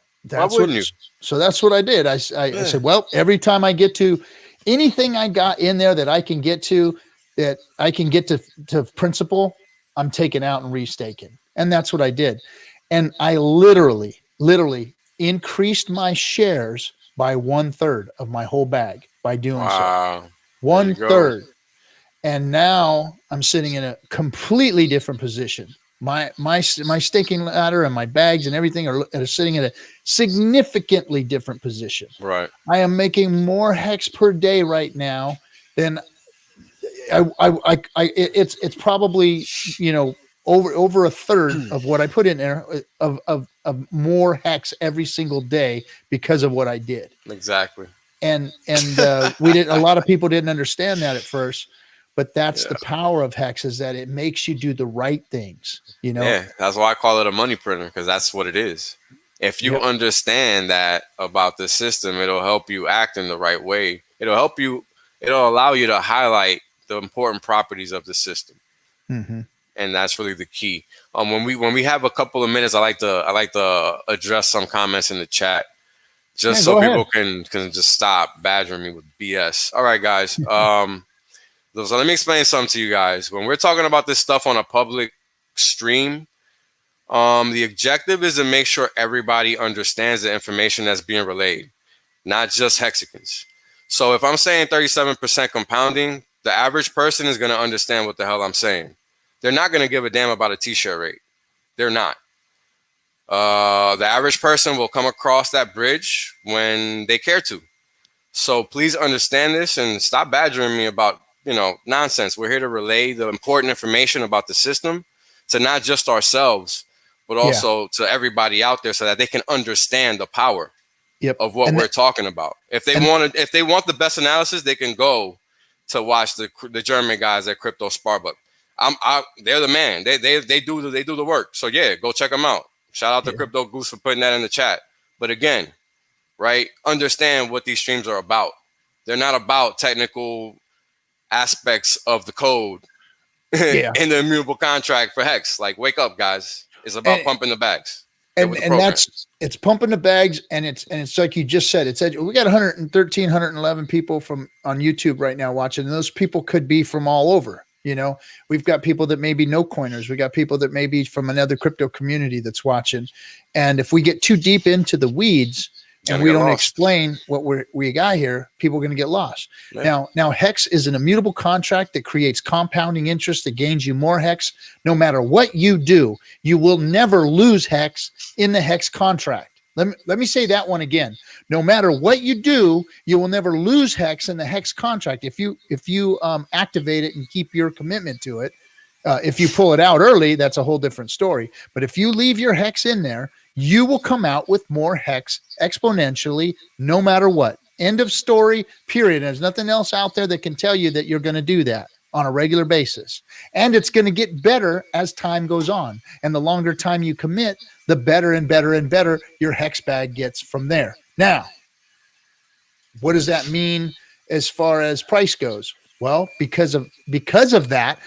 So that's what I did. I said, well, every time I get to anything I got in there that I can get to, that I can get to principal, I'm taking out and restaking. And that's what I did. And I literally increased my shares by 1/3 of my whole bag by doing so. 1/3. And now I'm sitting in a completely different position. My staking ladder and my bags and everything are sitting in a significantly different position. Right. I am making more hex per day right now than it's probably, over a third of what I put in there of more hex every single day because of what I did. Exactly. And a lot of people didn't understand that at first, but that's the power of hex, is that it makes you do the right things, Yeah, that's why I call it a money printer, because that's what it is. If you understand that about the system, it'll help you act in the right way. It'll allow you to highlight the important properties of the system. Mm-hmm. And that's really the key. When we have a couple of minutes, I like to address some comments in the chat, just so people can just stop badgering me with BS. All right, guys. So let me explain something to you guys. When we're talking about this stuff on a public stream, the objective is to make sure everybody understands the information that's being relayed, not just hexagons. So if I'm saying 37% compounding, the average person is going to understand what the hell I'm saying. They're not going to give a damn about a t-shirt rate. They're not. The average person will come across that bridge when they care to. So please understand this and stop badgering me about, nonsense. We're here to relay the important information about the system to not just ourselves, but also to everybody out there so that they can understand the power of what we're talking about. If they want the best analysis, they can go to watch the German guys at Crypto Sparbuck. They're the man. They do the work. So yeah, go check them out. Shout out to Crypto Goose for putting that in the chat. But again, right, understand what these streams are about. They're not about technical aspects of the code in the immutable contract for Hex. Like, wake up, guys. It's about pumping the bags. And it's pumping the bags, and it's like you just said. We got 113, 111 people on YouTube right now watching, and those people could be from all over. We've got people that may be no coiners. We got people that may be from another crypto community that's watching. And if we get too deep into the weeds, and we don't explain what we got here, people are going to get lost. Yeah. Now hex is an immutable contract that creates compounding interest that gains you more hex. No matter what you do, you will never lose hex in the hex contract. Let me say that one again. No matter what you do, you will never lose hex in the hex contract. If you activate it and keep your commitment to it, if you pull it out early, that's a whole different story. But if you leave your hex in there, you will come out with more hex exponentially, no matter what. End of story, period. There's nothing else out there that can tell you that you're going to do that on a regular basis. And it's going to get better as time goes on. And the longer time you commit, the better and better and better your hex bag gets from there. Now, what does that mean as far as price goes? Well, because of that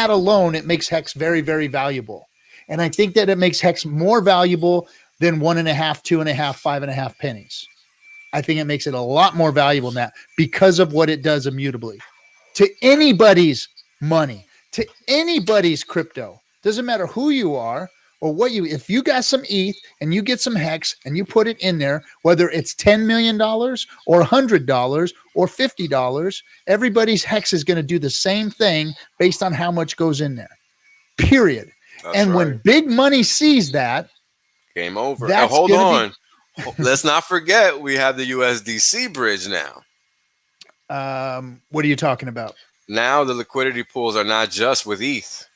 alone, it makes hex very, very valuable. And I think that it makes hex more valuable than 1.5, 2.5, 5.5 pennies. I think it makes it a lot more valuable than that because of what it does immutably to anybody's money, to anybody's crypto. Doesn't matter who you are or what if you got some ETH and you get some hex and you put it in there, whether it's $10 million or $100 or $50, everybody's hex is going to do the same thing based on how much goes in there, period. That's and right. When big money sees that, game over. Now, hold on. Let's not forget we have the USDC bridge now. What are you talking about? Now the liquidity pools are not just with ETH.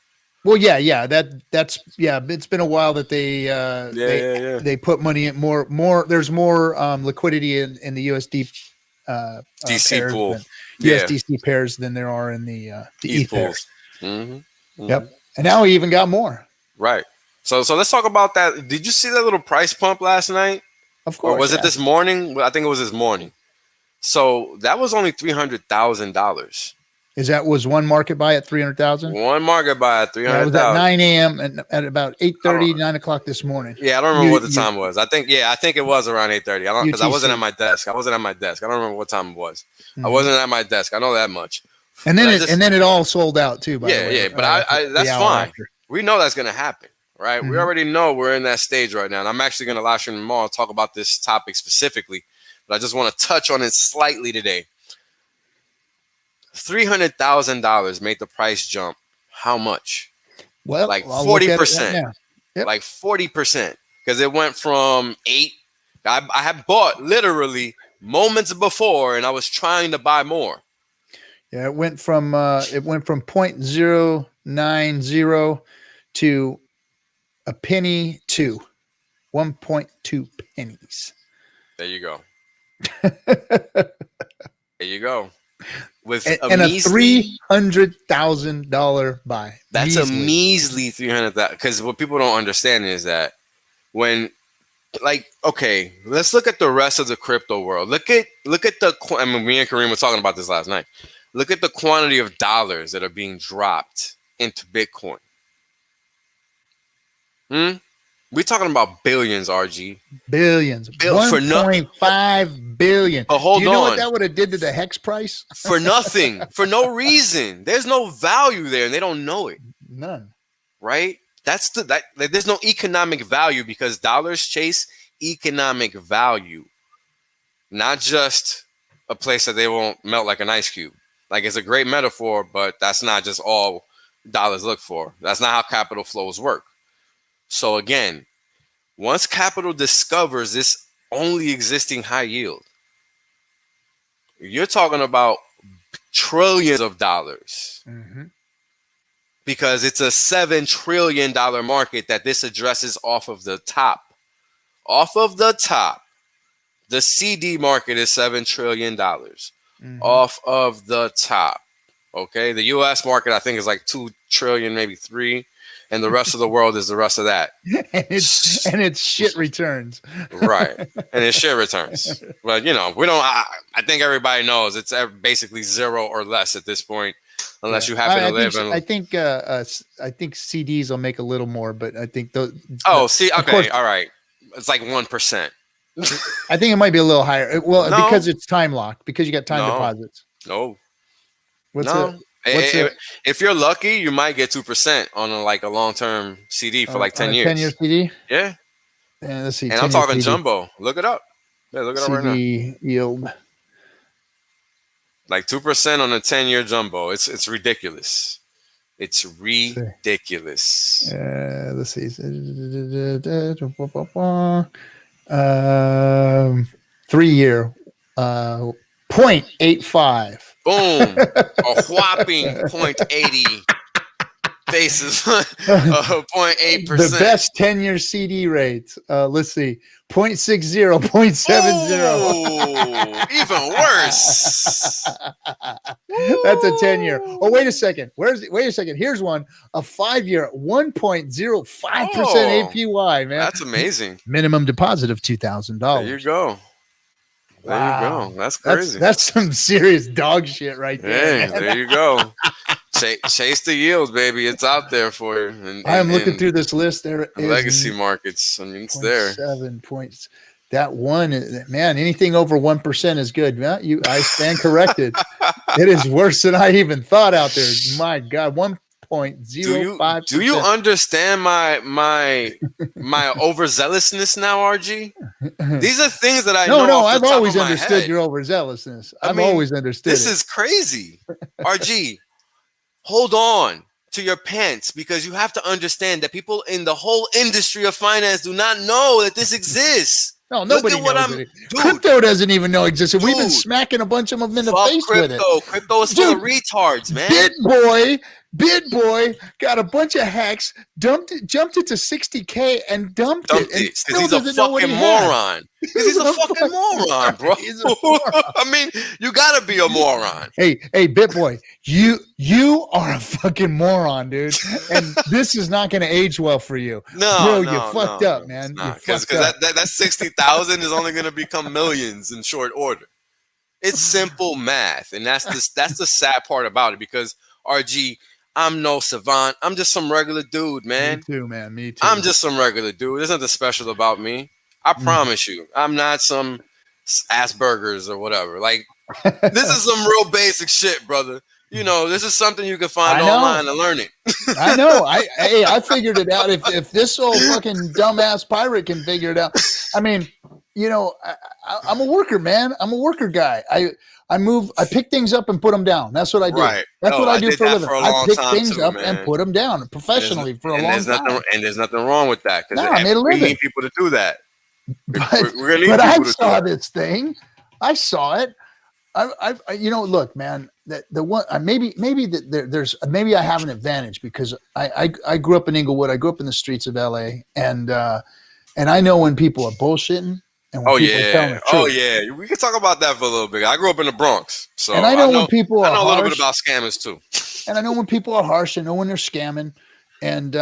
Well, yeah. That's it's been a while that they put money in more. There's more liquidity in the USD DC pool, USDC pairs than there are in the ETH pairs. Mm-hmm. Mm-hmm. Yep, and now we even got more. Right. So let's talk about that. Did you see that little price pump last night? Of course. Or was it this morning? I think it was this morning. So that was only $300,000. Was one market buy at 300,000? One market buy at 300,000. It was at 9 a.m. and at about 8:30, 9 o'clock this morning. Yeah, I don't remember what the time was. I think it was around 8:30. Because I wasn't at my desk. I don't remember what time it was. I wasn't at my desk. I know that much. And then it all sold out too. By the way. But that's fine. After. We know that's gonna happen, right? Mm-hmm. We already know we're in that stage right now. And I'm actually gonna live stream tomorrow and talk about this topic specifically. But I just want to touch on it slightly today. $300,000 made the price jump. How much? Well, like 40%. Yep. Like 40%. Because it went from 8. I had bought literally moments before, and I was trying to buy more. Yeah, it went from 0.090 to a penny to 1.2 pennies. There you go. There you go. With a $300,000 buy. That's a measly $300,000. Because what people don't understand is that when, okay, let's look at the rest of the crypto world. Look at the. I mean, me and Kareem were talking about this last night. Look at the quantity of dollars that are being dropped into Bitcoin. We're talking about billions, RG. Billions. 1.5 billion. But hold on. Do you know what that would have did to the hex price? For nothing. For no reason. There's no value there, and they don't know it. None. Right? There's no economic value because dollars chase economic value. Not just a place that they won't melt like an ice cube. Like, it's a great metaphor, but that's not just all dollars look for. That's not how capital flows work. So again, once capital discovers this only existing high yield, you're talking about trillions of dollars. Mm-hmm. Because it's a $7 trillion market that this addresses off of the top. Off of the top, the CD market is $7 trillion. Mm-hmm. Off of the top. Okay, the US market I think is like 2 trillion, maybe 3. And the rest of the world is the rest of that. and it's shit returns. Right. And it's shit returns. But, we don't, I think everybody knows it's basically 0 or less at this point, unless you happen to live in. I think CDs will make a little more, but I think those. Oh, see, okay, course, all right. It's like 1%. I think it might be a little higher. Well, no. Because it's time locked, because you got time deposits. No. What's it? If you're lucky, you might get 2% on a long-term CD for 10 years. 10-year CD? Yeah. Let's see. And I'm talking CD. Jumbo. Look it up. Yeah, look at it right now. CD yield. Like 2% on a 10-year jumbo. It's ridiculous. It's ridiculous. Let's see. 3-year. 0.85. Boom. A whopping 0.80 basis. 0.8%. The best 10-year CD rates. Let's see. 0.60, 0.70. Oh, even worse. That's a 10-year. Oh, wait a second. Wait a second. Here's one. A 5-year, 1.05% APY, man. That's amazing. Minimum deposit of $2,000. There you go. There you go. That's crazy. That's some serious dog shit right there. Hey, there you go. Chase the yields, baby. It's out there for you. And I am looking through this list. There is legacy markets. I mean, it's there. 7 points. That one, man, anything over 1% is good. Man, I stand corrected. It is worse than I even thought out there. My God, 1.05%. Do you understand my overzealousness now, RG? These are things that I know. No, I've always understood your overzealousness. I've always understood. This is crazy, RG. Hold on to your pants, because you have to understand that people in the whole industry of finance do not know that this exists. No, nobody knows it. Crypto doesn't even know existed. We've been smacking a bunch of them in the face with it. Crypto is full of retards, man. BitBoy got a bunch of hacks, jumped it to 60K and dumped it. Because he's a fucking moron. Because he's a fucking moron, bro. I mean, you gotta be a moron. Hey, BitBoy, you are a fucking moron, dude. And this is not gonna age well for you. No, you fucked up, man. Because that 60,000 is only gonna become millions in short order. It's simple math, and that's the sad part about it. Because RG, I'm no savant. I'm just some regular dude, man. Me too, man. Me too. I'm just some regular dude. There's nothing special about me. I promise you. I'm not some Asperger's or whatever. Like, this is some real basic shit, brother. You know, this is something you can find online and learn it. I know. I figured it out. If this old fucking dumbass pirate can figure it out, I mean, you know, I'm a worker, man. I'm a worker guy. I pick things up and put them down. That's what I do. Right. That's what I do for a living. I pick things up man. and put them down professionally for a long time. And there's nothing wrong with that. I made a living. We need people to do that. But I saw this thing. I saw it. I you know, look, man. The one maybe I have an advantage because I grew up in Inglewood. I grew up in the streets of LA, and I know when people are bullshitting. And when people are telling the truth. Oh yeah, we can talk about that for a little bit. I grew up in the Bronx, so and I know when people are I know harsh, a little bit about scammers too. And I know when people are harsh. I know when they're scamming. And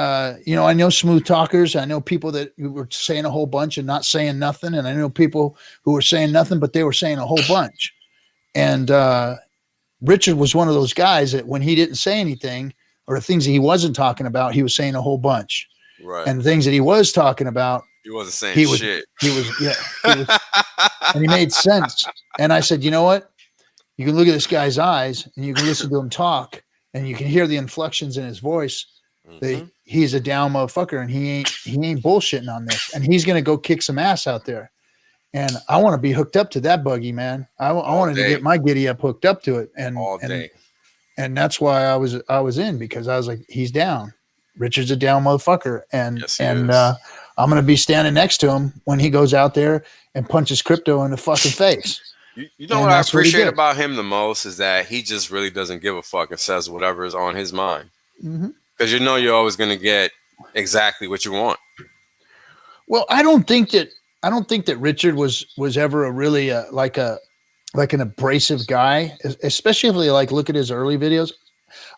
you know, I know smooth talkers. I know people that were saying a whole bunch and not saying nothing. And I know people who were saying nothing, but they were saying a whole bunch. And Richard was one of those guys that when he didn't say anything or the things that he wasn't talking about, he was saying a whole bunch. Right. And the things that he was talking about, he wasn't saying shit. He was, and he made sense. And I said, you know what? You can look at this guy's eyes and you can listen to him talk and you can hear the inflections in his voice. That he's a down motherfucker and he ain't bullshitting on this. And he's going to go kick some ass out there. And I want to be hooked up to that buggy, man. I wanted to get my giddy up hooked up to it. And that's why I was in, because I was like, he's down. Richard's a down motherfucker. And, I'm going to be standing next to him when he goes out there and punches crypto in the fucking face. You know what I appreciate about him the most is that he just really doesn't give a fuck and says whatever is on his mind. Because you know you're always going to get exactly what you want. Well, I don't think that Richard was ever a really like an abrasive guy, especially if you like look at his early videos.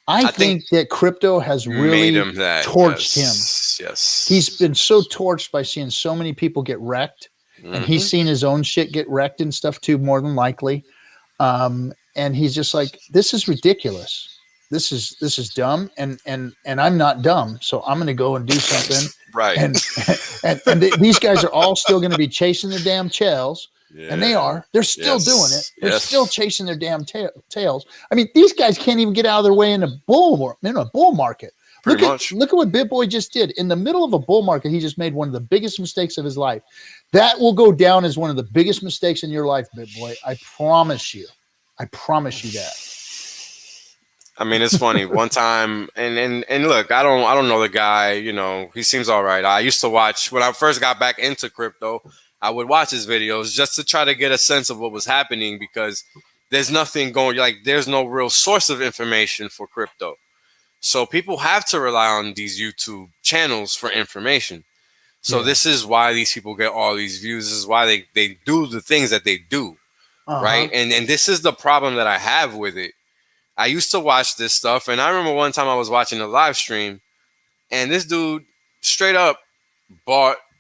I think that crypto has really torched him. Yes. He's been so torched by seeing so many people get wrecked, and he's seen his own shit get wrecked and stuff too, more than likely. And he's just like, this is ridiculous. This is dumb, and I'm not dumb, so I'm going to go and do something. Right. And these guys are all still going to be chasing the damn tails. Yeah. And they're still doing it. They're still chasing their damn tails. I mean, these guys can't even get out of their way in a bull market. Pretty much. Look at what BitBoy just did. In the middle of a bull market, he just made one of the biggest mistakes of his life. That will go down as one of the biggest mistakes in your life, BitBoy. I promise you. I promise you that. I mean, it's funny. One time, and look, I don't know the guy. You know, he seems all right. I used to watch when I first got back into crypto. I would watch his videos just to try to get a sense of what was happening because there's nothing going. Like, there's no real source of information for crypto. So people have to rely on these YouTube channels for information. So this is why these people get all these views. This is why they do the things that they do, right? And this is the problem that I have with it. I used to watch this stuff, and I remember one time I was watching a live stream, and this dude straight up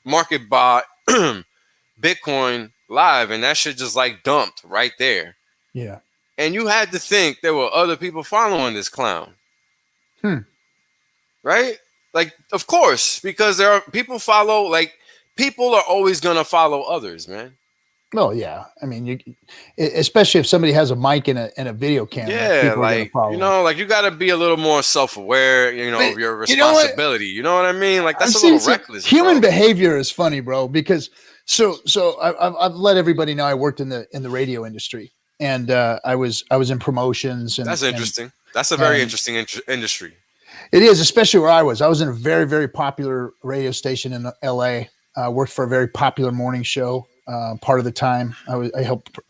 market bought Bitcoin live, and that shit just like dumped right there. Yeah. And you had to think there were other people following this clown. Right? Like, of course, because there are people people are always going to follow others, man. Well, yeah. I mean, especially if somebody has a mic and a video camera. Yeah, like, you know, like you got to be a little more self-aware, you know, of your responsibility. You know what I mean? Like, that's a little reckless. Human behavior is funny, bro, because so I've let everybody know I worked in the radio industry, and I was in promotions. And that's interesting. That's a very interesting industry. It is, especially where I was. I was in a very, very popular radio station in LA. Worked for a very popular morning show. Part of the time, I helped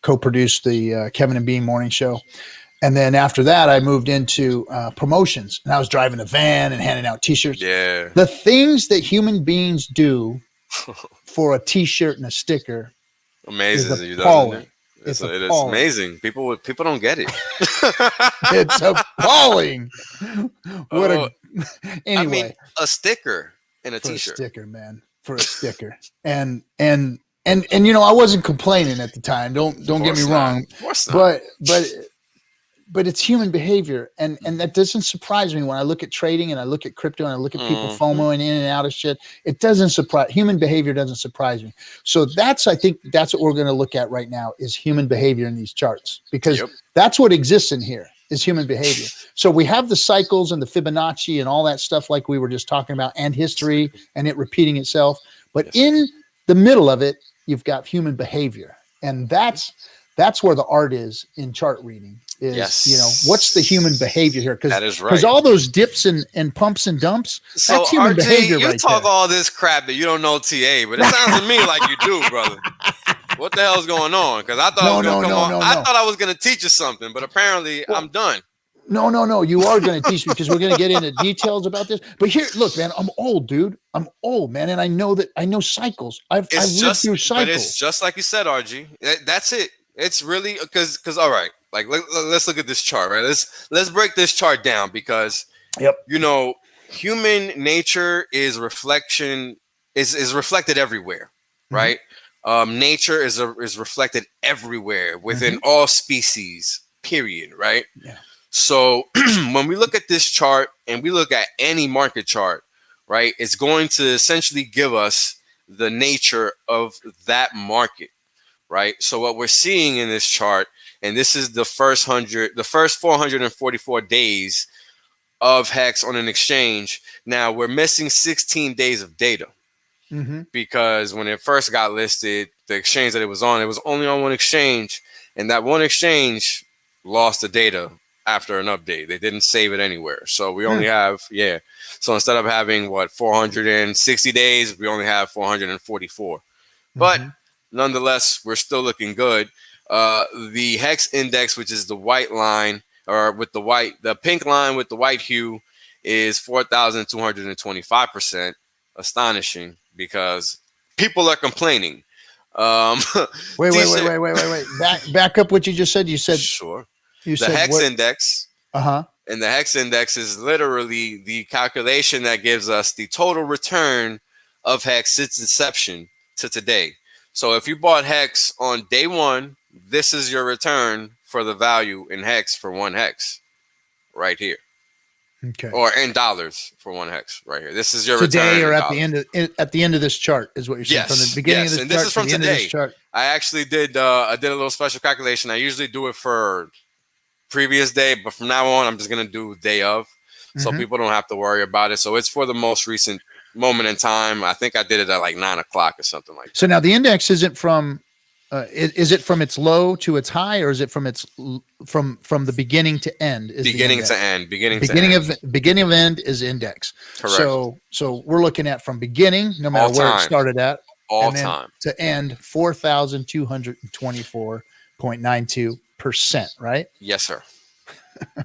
co-produce the Kevin and Bean morning show. And then after that, I moved into promotions. And I was driving a van and handing out T-shirts. Yeah. The things that human beings do for a T-shirt and a sticker amazes is you, doesn't it? It is appalling. amazing. People don't get it. It's appalling. Anyway, I mean, a sticker and a for T-shirt. A sticker, man, for a sticker, and you know, I wasn't complaining at the time. Don't get me wrong. Of course not. But it's human behavior, and that doesn't surprise me when I look at trading and I look at crypto and I look at people FOMOing in and out of shit. It doesn't surprise. Human behavior doesn't surprise me. So I think that's what we're going to look at right now is human behavior in these charts, because that's what exists in here is human behavior. So we have the cycles and the Fibonacci and all that stuff like we were just talking about, and history and it repeating itself. But in the middle of it, you've got human behavior, and that's where the art is in chart reading. Is you know, what's the human behavior here? That is right. Because all those dips and pumps and dumps, so that's human RG, behavior. You right talk there. all this crap that you don't know TA, but it sounds to me like you do, brother. What the hell's going on? Because I thought I was gonna come on. I thought I was gonna teach you something, but apparently I'm done. No. You are going to teach me because we're going to get into details about this. But here, look, man, I'm old, dude. I'm old, man, and I know cycles. I've lived through cycles. But it's just like you said, RG. That's it. It's really because all right. Like let's look at this chart, right? Let's break this chart down because you know, human nature is reflected everywhere, right? Nature is reflected everywhere within all species, period, right? Yeah. So when we look at this chart and we look at any market chart, right, it's going to essentially give us the nature of that market, right? So what we're seeing in this chart, and this is the first 444 days of Hex on an exchange. Now we're missing 16 days of data because when it first got listed, the exchange that it was only on one exchange, and that one exchange lost the data after an update. They didn't save it anywhere. So we only have, so instead of having 460 days, we only have 444. But nonetheless, we're still looking good. The Hex index, which is the white line, or with the pink line with the white hue, is 4,225%. Astonishing because people are complaining. Wait. Back up what you just said. You said sure. You the said Hex what? index. And the Hex index is literally the calculation that gives us the total return of Hex since inception to today. So if you bought Hex on day one, this is your return for the value in Hex for one Hex right here. Okay. Or in dollars for one Hex right here. This is your today return or at the end of this chart is what you're saying. From the beginning of this and chart this is from to the end of this today. chart. I actually did a little special calculation. I usually do it for previous day, but from now on, I'm just gonna do day of. so people don't have to worry about it. So it's for the most recent moment in time. I think I did it at like 9 o'clock or something like that. So now the index isn't from, is it from its low to its high, or is it from its from the beginning to end? Beginning to end. Beginning of end is index. Correct. So we're looking at from beginning, no matter where it started at, all time to end 4,224.92%, right? Yes, sir.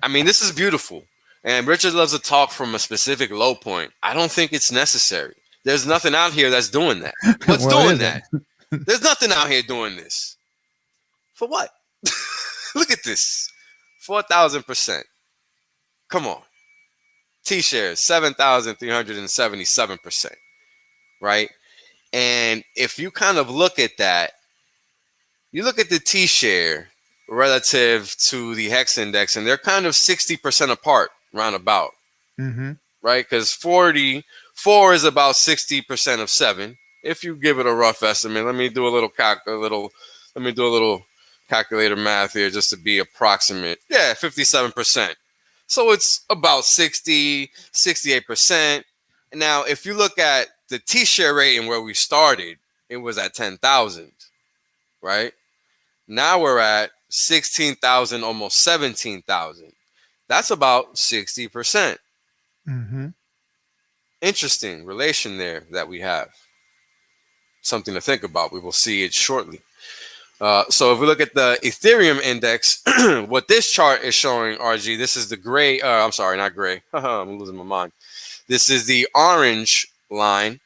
I mean, this is beautiful. And Richard loves to talk from a specific low point. I don't think it's necessary. There's nothing out here that's doing that. What's doing that? There's nothing out here doing this. For what? Look at this. 4,000%. Come on. T-shares, 7,377%. Right? And if you kind of look at that, you look at the T-share relative to the Hex Index, and they're kind of 60% apart, roundabout. Right? Because 4 is about 60% of 7. If you give it a rough estimate, let me do a little calculator math here just to be approximate. Yeah, 57%. So it's about 68%. Now, if you look at the T-share rating where we started, it was at 10,000, right? Now we're at 16,000, almost 17,000. That's about 60%. Interesting relation there that we have. Something to think about. We will see it shortly. So if we look at the Ethereum index, what this chart is showing, RG, this is the gray. I'm sorry, not gray. I'm losing my mind. This is the orange line.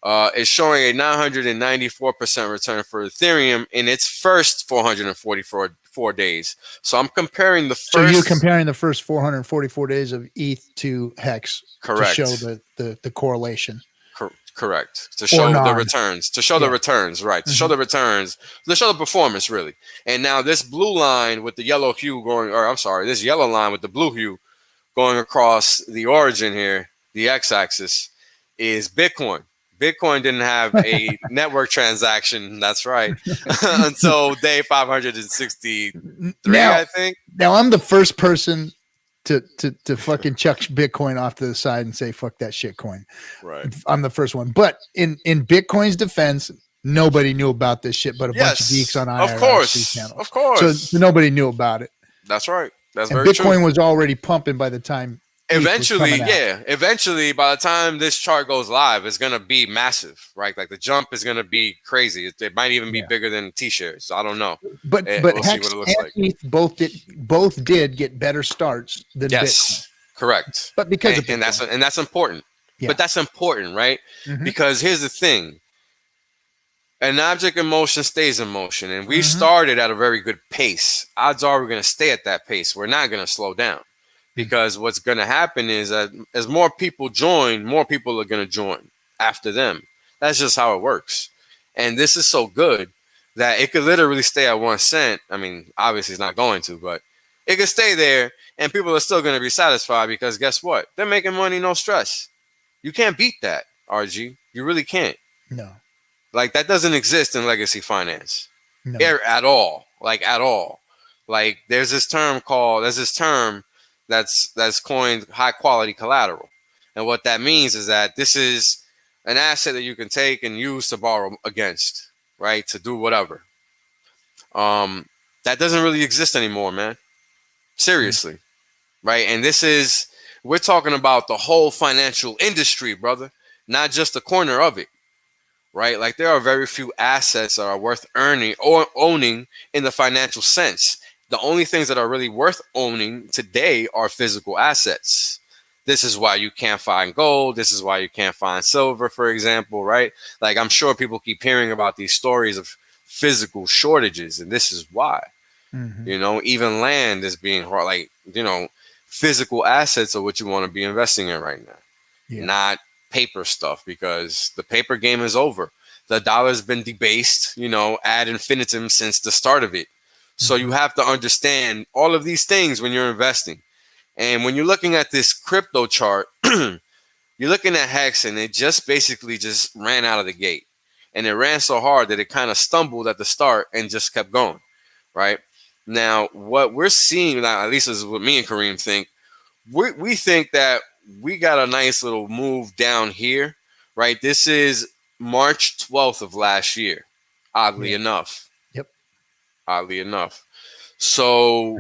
It's showing a 994% return for Ethereum in its first 444 days. So I'm comparing the first. So you're comparing the first 444 days of ETH to Hex. Correct. To show the correlation. Correct. To show the returns. To show the returns, right. To show the returns. To show the performance, really. And now this blue line with the yellow hue going, or I'm sorry, this yellow line with the blue hue going across the origin here, the x-axis, is Bitcoin. Bitcoin didn't have a network transaction, that's right, until day 563, I think. Now, I'm the first person to fucking chuck Bitcoin off to the side and say, fuck that shit coin. Right. I'm the first one. But in Bitcoin's defense, nobody knew about this shit but a bunch of geeks on IRC channels. Of course. So nobody knew about it. That's right. That's and very Bitcoin true. was already pumping by the time Eventually, by the time this chart goes live, it's gonna be massive, right? Like the jump is gonna be crazy. It might even be bigger than T-shares. I don't know. But we'll see Hex what it looks and ETH both did get better starts than Bitcoin. Correct. But because of and that's important. Yeah. But that's important, right? Because here's the thing. An object in motion stays in motion, and we started at a very good pace. Odds are we're gonna stay at that pace. We're not gonna slow down. Because what's going to happen is that as more people join, more people are going to join after them. That's just how it works. And this is so good that it could literally stay at 1 cent. I mean, obviously it's not going to, but it could stay there and people are still going to be satisfied because guess what? They're making money, no stress. You can't beat that, RG. You really can't. No. Like that doesn't exist in legacy finance. No. At all. Like at all. Like there's this term that's coined high quality collateral. And what that means is that this is an asset that you can take and use to borrow against, right? To do whatever. That doesn't really exist anymore, man. Seriously. Right? And we're talking about the whole financial industry, brother, not just a corner of it. Right? Like there are very few assets that are worth earning or owning in the financial sense. The only things that are really worth owning today are physical assets. This is why you can't find gold. This is why you can't find silver, for example, right? Like I'm sure people keep hearing about these stories of physical shortages, and this is why. You know, even land is being hard. Like, you know, physical assets are what you want to be investing in right now, not paper stuff, because the paper game is over. The dollar's been debased, you know, ad infinitum since the start of it. So you have to understand all of these things when you're investing. And when you're looking at this crypto chart, you're looking at Hex and it just basically just ran out of the gate. And it ran so hard that it kind of stumbled at the start and just kept going, right? Now, what we're seeing now, at least this is what me and Kareem think, we think that we got a nice little move down here, right? This is March 12th of last year, oddly enough. Yep. Oddly enough. So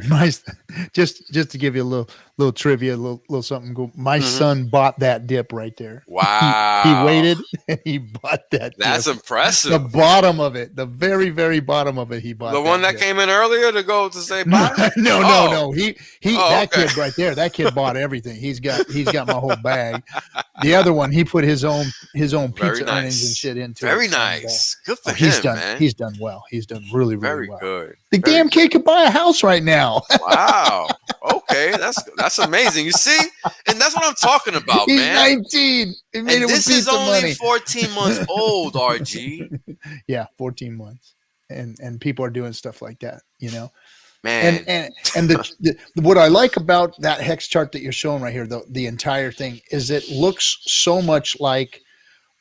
just to give you a little trivia, a little something. My son bought that dip right there. Wow. He waited and he bought that. That's dip. impressive. The bottom of it, the very, very bottom of it, he bought. The one that came in earlier to go to say bye? No. He that okay. kid right there, that kid bought everything. He's got my whole bag. The other one, he put his own pizza earnings and shit into Very it. nice. Good for him, man. He's done well. He's done really, really well. Very good. The damn kid could buy a house right now. Wow. Okay, that's amazing. You see, and that's what I'm talking about, He's man. 19. He made And it this with is pizza only money. 14 months old, RG. Yeah, 14 months, and people are doing stuff like that, you know. Man, and the what I like about that hex chart that you're showing right here, the entire thing, is it looks so much like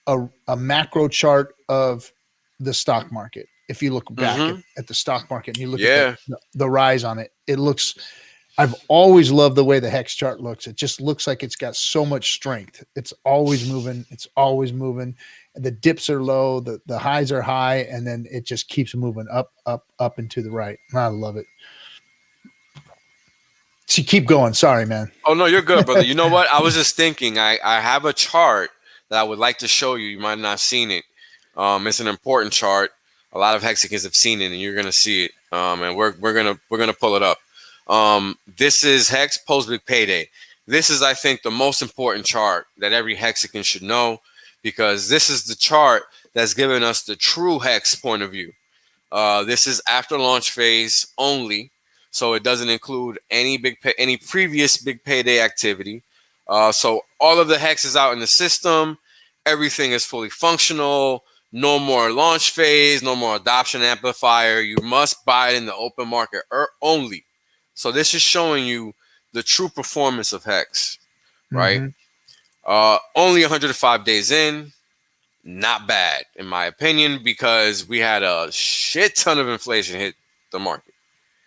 a macro chart of the stock market. If you look back at the stock market and you look at the rise on it, it looks. I've always loved the way the hex chart looks. It just looks like it's got so much strength. It's always moving. It's always moving. The dips are low, the highs are high, and then it just keeps moving up and to the right. I love it. So keep going. Sorry, man. Oh no, you're good, brother. You know what? I was just thinking. I have a chart that I would like to show you. You might not have seen it. It's an important chart. A lot of hexagons have seen it, and you're gonna see it. And we're gonna pull it up. This is Hex post big payday. This is, I think, the most important chart that every hexagon should know, because this is the chart that's giving us the true hex point of view. This is after launch phase only, so it doesn't include any previous big payday activity. So all of the hex is out in the system. Everything is fully functional. No more launch phase. No more adoption amplifier. You must buy it in the open market only. So this is showing you the true performance of hex, right? Only 105 days in, not bad in my opinion, because we had a shit ton of inflation hit the market.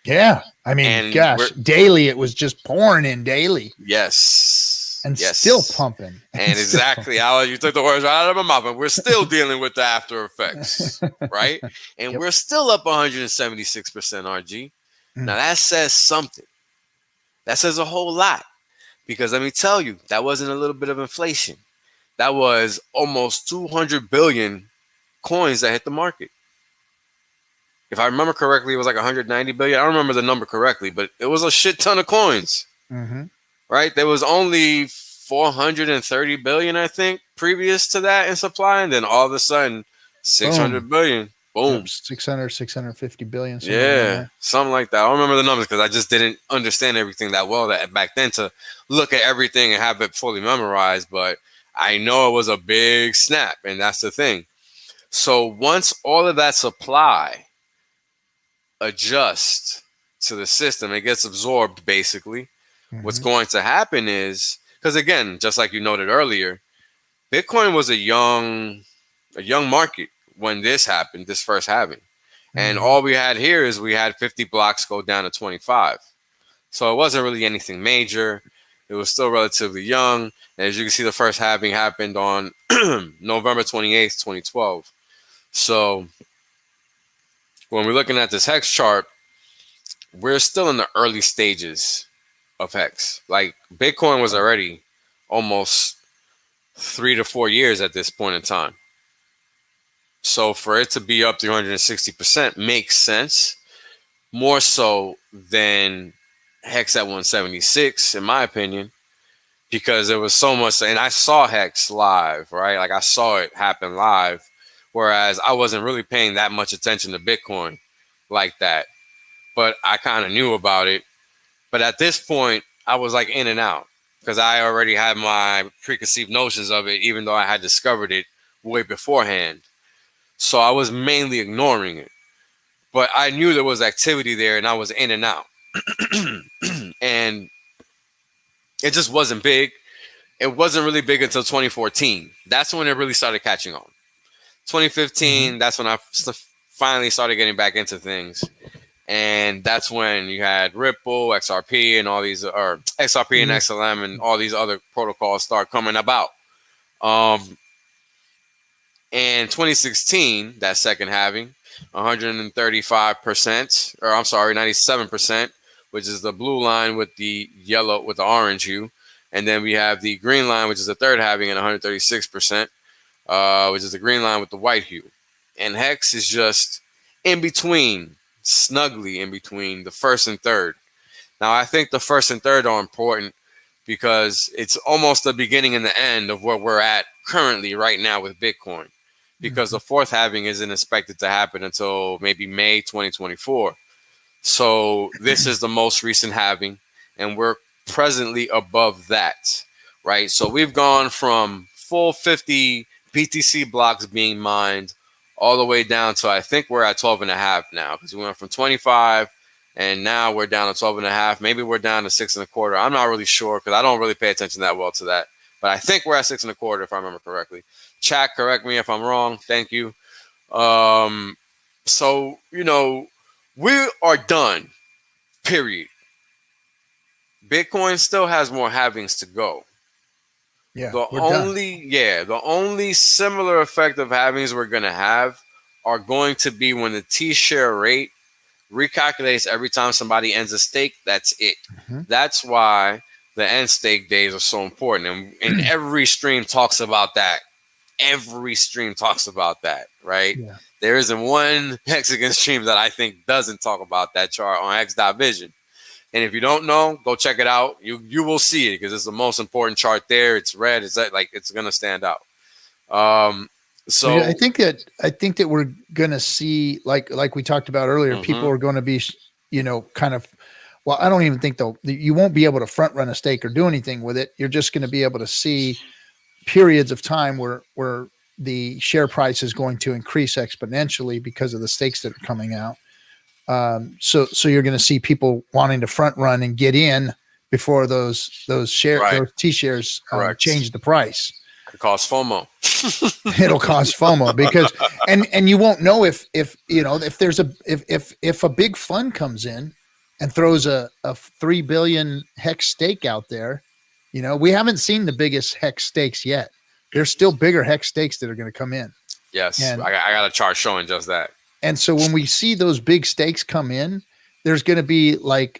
Yeah, I mean, gosh, daily it was just pouring in daily. Yes, and still pumping. And exactly, you took the words right out of my mouth. And we're still dealing with the after effects, right? And we're still up 176%, RG. Now that says something. That says a whole lot, because let me tell you, that wasn't a little bit of inflation. That was almost 200 billion coins that hit the market. If I remember correctly, it was like 190 billion. I don't remember the number correctly, but it was a shit ton of coins, right? There was only 430 billion, I think, previous to that in supply. And then all of a sudden, 600 billion. Boom. 650 billion. Something like that. I don't remember the numbers because I just didn't understand everything that well back then to look at everything and have it fully memorized. But I know it was a big snap, and that's the thing. So once all of that supply adjusts to the system, it gets absorbed basically. What's going to happen is, because again, just like you noted earlier, Bitcoin was a young market when this happened, this first halving. And all we had here is we had 50 blocks go down to 25. So it wasn't really anything major. It was still relatively young. And as you can see, the first halving happened on November 28th, 2012. So when we're looking at this hex chart, we're still in the early stages of hex. Like Bitcoin was already almost 3 to 4 years at this point in time. So for it to be up 360% makes sense, more so than Hex at 176, in my opinion, because there was so much. And I saw Hex live, right? Like I saw it happen live, whereas I wasn't really paying that much attention to Bitcoin like that. But I kind of knew about it. But at this point, I was like in and out because I already had my preconceived notions of it, even though I had discovered it way beforehand. So I was mainly ignoring it, but I knew there was activity there and I was in and out. And it just wasn't big. It wasn't really big until 2014. That's when it really started catching on. 2015, that's when I finally started getting back into things. And that's when you had Ripple, XRP, and all these, or XRP and XLM, and all these other protocols start coming about. In 2016, that second halving, 135%, or I'm sorry, 97%, which is the blue line with the yellow, with the orange hue. And then we have the green line, which is the third halving, at 136%, which is the green line with the white hue. And Hex is just in between, snugly in between the first and third. Now, I think the first and third are important because it's almost the beginning and the end of where we're at currently right now with Bitcoin, because the fourth halving isn't expected to happen until maybe May 2024. So this is the most recent halving, and we're presently above that, right? So we've gone from full 50 BTC blocks being mined all the way down to, I think we're at 12 and a half now, because we went from 25 and now we're down to 12 and a half. Maybe we're down to 6 and a quarter. I'm not really sure because I don't really pay attention that well to that, but I think we're at 6 and a quarter if I remember correctly. Chat, correct me if I'm wrong. Thank you. So, you know, we are done, period. Bitcoin still has more halvings to go. Yeah, the only similar effect of halvings we're going to have are going to be when the T-share rate recalculates every time somebody ends a stake. That's it. That's why the end stake days are so important. And every stream talks about that. Every stream talks about that, right? Yeah. There isn't one Mexican stream that I think doesn't talk about that chart on X.Vision. And if you don't know, go check it out. You will see it because it's the most important chart there. It's red. It's like it's gonna stand out. So I think that we're gonna see, like we talked about earlier, people are going to be, you know, kind of. Well, I don't even think you won't be able to front run a stake or do anything with it. You're just going to be able to see periods of time where the share price is going to increase exponentially because of the stakes that are coming out. So you're going to see people wanting to front run and get in before those T-shares change the price. It causes FOMO. It'll cause FOMO because, and you won't know if you know, if there's if a big fund comes in and throws a 3 billion hex stake out there, you know, we haven't seen the biggest hex stakes yet. There's still bigger hex stakes that are going to come in. Yes. And I got a chart showing just that. And so when we see those big stakes come in, there's going to be like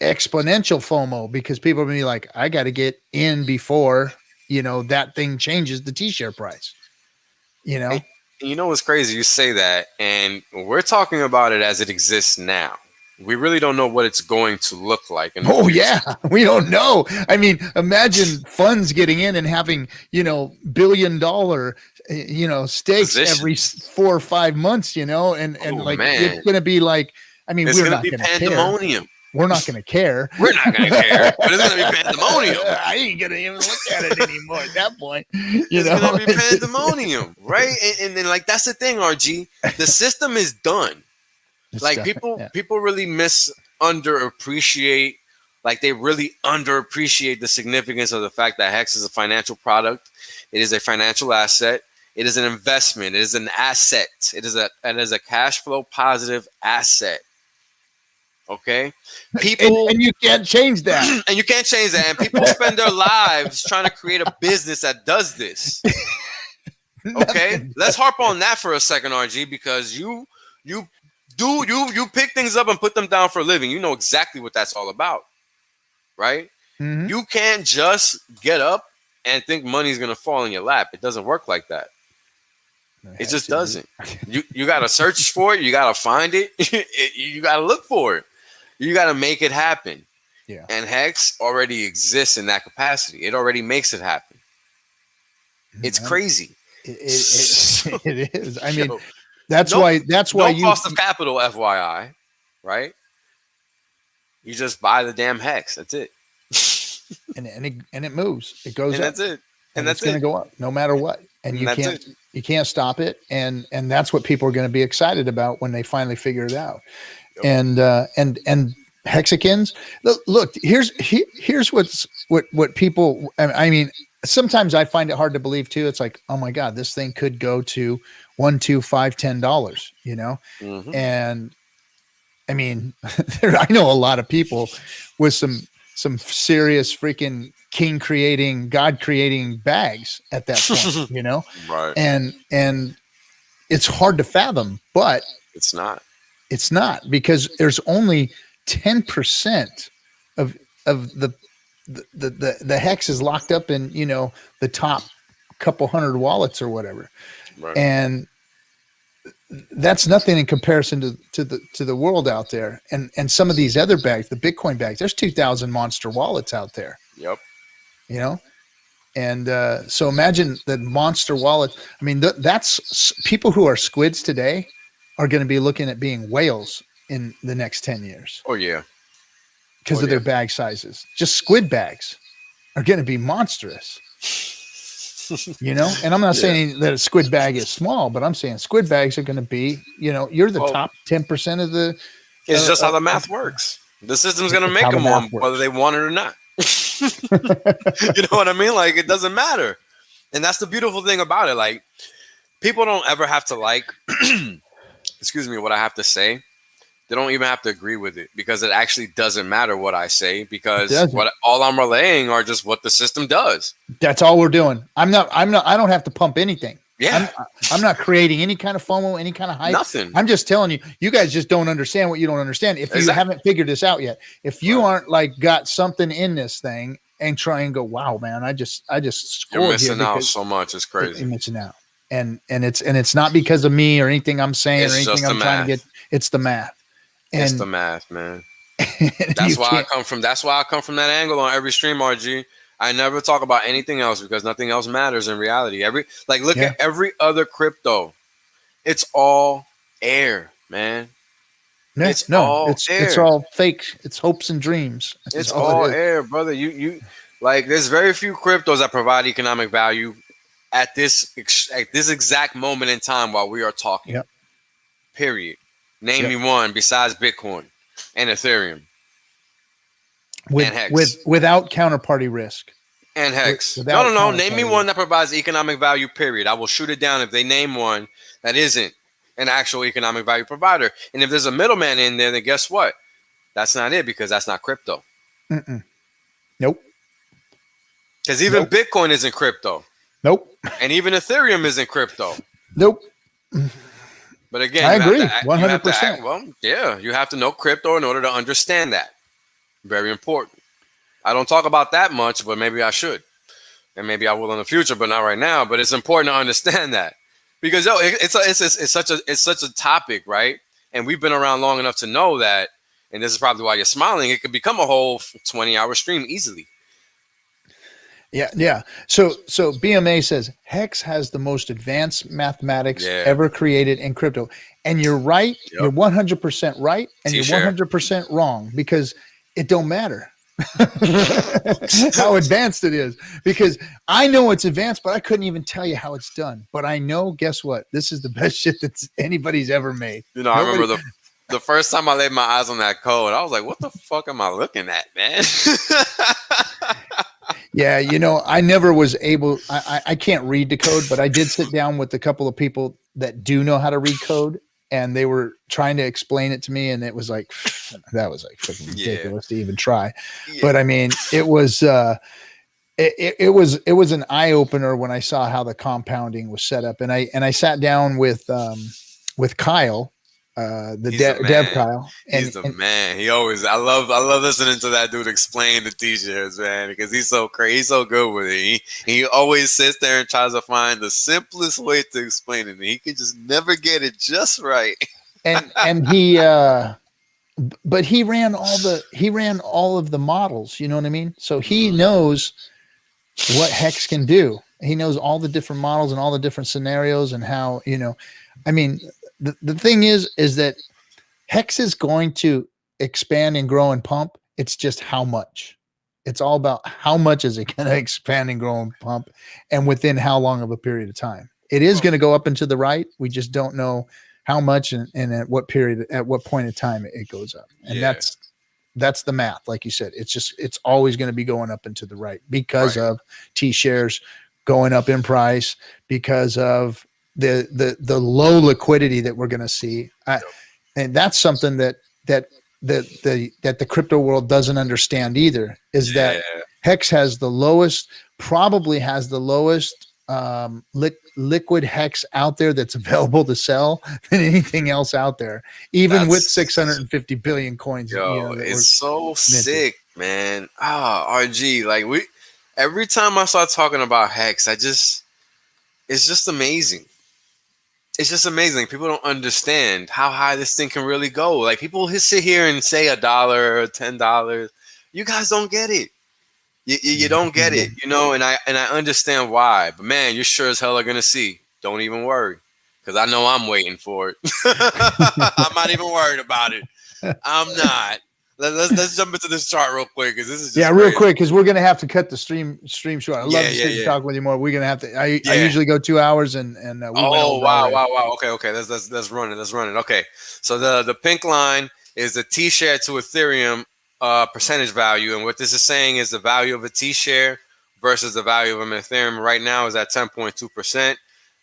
exponential FOMO because people are going to be like, I got to get in before, you know, that thing changes the T-share price, you know? And you know, what's crazy? You say that, and we're talking about it as it exists now. We really don't know what it's going to look like. Yeah, we don't know. I mean, imagine funds getting in and having, you know, $1 billion, you know, stakes every 4 or 5 months, you know, and it's going to be like, I mean, we're not going to pandemonium. Care. We're not going to care. We're not going to care, but it's going to be pandemonium. I ain't going to even look at it anymore at that point. It's going to be pandemonium, right? And then, like, that's the thing, RG. The system is done. Like people really underappreciate, like they really underappreciate the significance of the fact that Hex is a financial product. It is a financial asset. It is an investment. It is an asset. It is a cash flow positive asset. Okay, people and you can't change that. And you can't change that. And people spend their lives trying to create a business that does this. Okay, let's harp on that for a second, RG, because you pick things up and put them down for a living. You know exactly what that's all about, right? Mm-hmm. You can't just get up and think money's gonna fall in your lap. It doesn't work like that. It just doesn't. You gotta search for it. You gotta find it. You gotta look for it. You gotta make it happen. Yeah. And Hex already exists in that capacity. It already makes it happen. It's crazy. It is. I mean. That's why no cost of capital, FYI, right? You just buy the damn Hex. That's it. and it moves. It goes and up. That's it. And that's going to go up no matter what. And you can't stop it. And that's what people are going to be excited about when they finally figure it out. Yep. And Hexicans, look, here's what people, I mean, sometimes I find it hard to believe too. It's like, oh my God, this thing could go to $1, $2, $5, $10, you know? Mm-hmm. And I mean, I know a lot of people with some serious freaking king creating, God creating bags at that point, you know? Right. And it's hard to fathom, but It's not because there's only 10% of the hex is locked up in, you know, the top couple hundred wallets or whatever. right. And that's nothing in comparison to the world out there. And some of these other bags, the Bitcoin bags, there's 2,000 monster wallets out there, Yep. you know? And so imagine that monster wallet. I mean, that's people who are squids today are going to be looking at being whales in the next 10 years. Oh yeah. Because of their bag sizes. Just squid bags are going to be monstrous, you know? And I'm not saying that a squid bag is small, but I'm saying squid bags are going to be, you know, you're the top 10% of the. It's just how the math works. The system's going to make them one, whether they want it or not. You know what I mean? Like, it doesn't matter. And that's the beautiful thing about it. Like, people don't ever have to like, excuse me, what I have to say. They don't even have to agree with it because it actually doesn't matter what I say because all I'm relaying are just what the system does. That's all we're doing. I don't have to pump anything. Yeah. I'm not creating any kind of FOMO, any kind of hype. Nothing. I'm just telling you, you guys just don't understand what you don't understand. If you haven't figured this out yet, if you aren't like got something in this thing and try and go, wow, man, I just scored. You're missing out so much. It's crazy. You're missing out. And it's not because of me or anything I'm saying or anything I'm trying to get. It's the math. It's the math, man. That's why I come from that angle on every stream, RG. I never talk about anything else because nothing else matters in reality. Look at every other crypto. It's all air, man. It's all fake. It's hopes and dreams. It's all air, brother. You like there's very few cryptos that provide economic value at this exact moment in time while we are talking. Yep. Period. Name me one besides Bitcoin and Ethereum. Without counterparty risk. And Hex. No. Name me one that provides economic value, period. I will shoot it down if they name one that isn't an actual economic value provider. And if there's a middleman in there, then guess what? That's not it because that's not crypto. Nope. Because even Bitcoin isn't crypto. Nope. And even Ethereum isn't crypto. Nope. But again, I agree 100%. Well, yeah, you have to know crypto in order to understand that. Very important. I don't talk about that much, but maybe I should. And maybe I will in the future, but not right now. But it's important to understand that. Because it's such a topic, right? And we've been around long enough to know that, and this is probably why you're smiling, it could become a whole 20-hour stream easily. Yeah. So BMA says Hex has the most advanced mathematics ever created in crypto. And you're right. Yep. You're 100% right. And you're 100% wrong because it don't matter how advanced it is. Because I know it's advanced, but I couldn't even tell you how it's done. But I know, guess what? This is the best shit that anybody's ever made. You know, I remember the first time I laid my eyes on that code, I was like, what the fuck am I looking at, man? Yeah, you know, I never was able, I can't read the code, but I did sit down with a couple of people that do know how to read code, and they were trying to explain it to me, and it was like, that was like freaking ridiculous to even try. Yeah. But I mean, it was an eye opener when I saw how the compounding was set up, and I sat down with Kyle, the dev Kyle. He's the man. He always, I love listening to that dude explain the t-shirts, man, because he's so crazy. He's so good with it. He always sits there and tries to find the simplest way to explain it. And he can just never get it just right. and he, but he ran all of the models, you know what I mean? So he knows what Hex can do. He knows all the different models and all the different scenarios and how, you know, I mean, the thing is that Hex is going to expand and grow and pump. It's just how much. It's all about how much is it going to expand and grow and pump, and within how long of a period of time. It is going to go up and to the right. We just don't know how much and at what period, at what point in time it goes up. And that's the math. Like you said, it's always going to be going up and to the right because of T-shares going up in price, because of the low liquidity that we're going to see. And that's something that that the crypto world doesn't understand either is that Hex has the lowest, probably has the lowest liquid Hex out there that's available to sell than anything else out there, even with 650 billion coins. Yo, it's so sick, man. RG, like every time I start talking about Hex, it's just amazing. It's just amazing. People don't understand how high this thing can really go. Like people sit here and say $1 or $10. You guys don't get it. You don't get it, you know, and I understand why. But man, you sure as hell are gonna see. Don't even worry, because I know I'm waiting for it. I'm not even worried about it. I'm not. Let's jump into this chart real quick, because this is just real quick, because we're gonna have to cut the stream short. I'd love to sit and talk with you more. We're gonna have to. I usually go 2 hours, and we wow. Okay. Let's run it. Okay, so the pink line is the T-share to Ethereum percentage value, and what this is saying is the value of a T-share versus the value of an Ethereum right now is at 10.2%.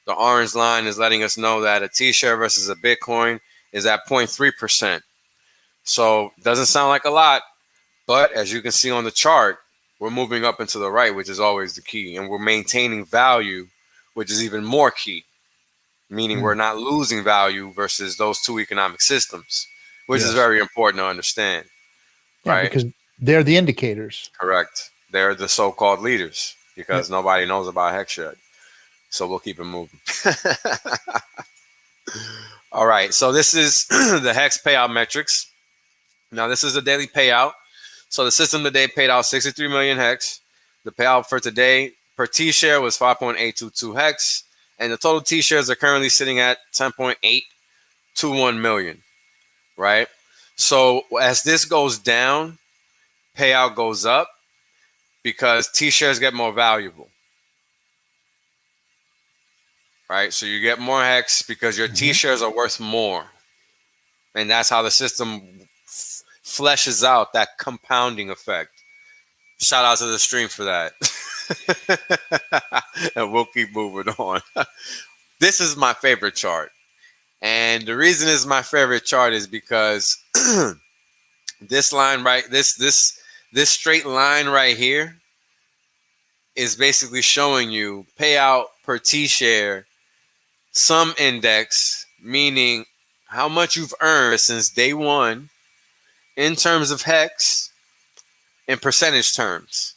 The orange line is letting us know that a T-share versus a Bitcoin is at 0.3%. So doesn't sound like a lot, but as you can see on the chart, we're moving up and to the right, which is always the key, and we're maintaining value, which is even more key, meaning we're not losing value versus those two economic systems, which is very important to understand. Right, because they're the indicators. Correct. They're the so-called leaders, because nobody knows about Hex yet. So we'll keep it moving. All right. So this is the Hex payout metrics. Now this is a daily payout. So the system today paid out 63 million Hex. The payout for today per T-share was 5.822 Hex, and the total T-shares are currently sitting at 10.821 million. Right. So as this goes down, payout goes up because T-shares get more valuable. Right? So you get more Hex because your T-shares are worth more. And that's how the system fleshes out that compounding effect. Shout out to the stream for that. And we'll keep moving on. This is my favorite chart. And the reason it's my favorite chart is because this line this straight line right here is basically showing you payout per T-share, sum index, meaning how much you've earned since day one in terms of Hex in percentage terms.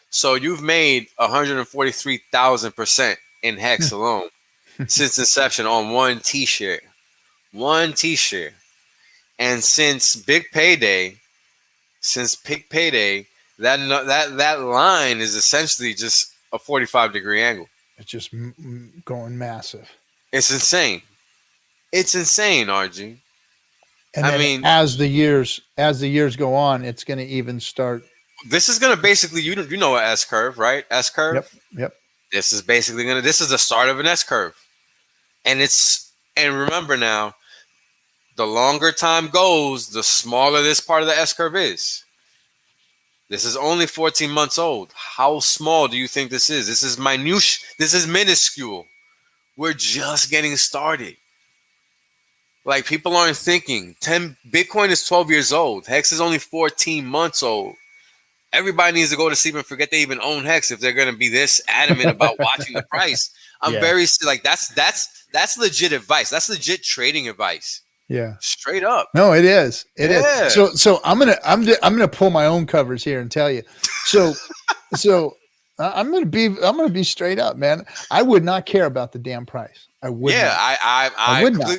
So you've made 143,000% in Hex alone. Since inception on one T-share. And since Big Payday, that line is essentially just a 45-degree angle. It's just going massive. It's insane. It's insane, RG. And I mean, as the years go on, it's going to even start. This is going to basically, you know, an S curve, right? S curve. Yep. This is basically this is the start of an S curve. And remember now, the longer time goes, the smaller this part of the S curve is. This is only 14 months old. How small do you think this is? This is minute. This is minuscule. We're just getting started. Like, people aren't thinking. Bitcoin is 12 years old. Hex is only 14 months old. Everybody needs to go to sleep and forget they even own Hex if they're going to be this adamant about watching the price. I'm very like that's legit advice. That's legit trading advice. Yeah, straight up. No, it is. It is. So I'm gonna pull my own covers here and tell you. So I'm gonna be straight up, man. I would not care about the damn price. I would. Yeah, not. I would not.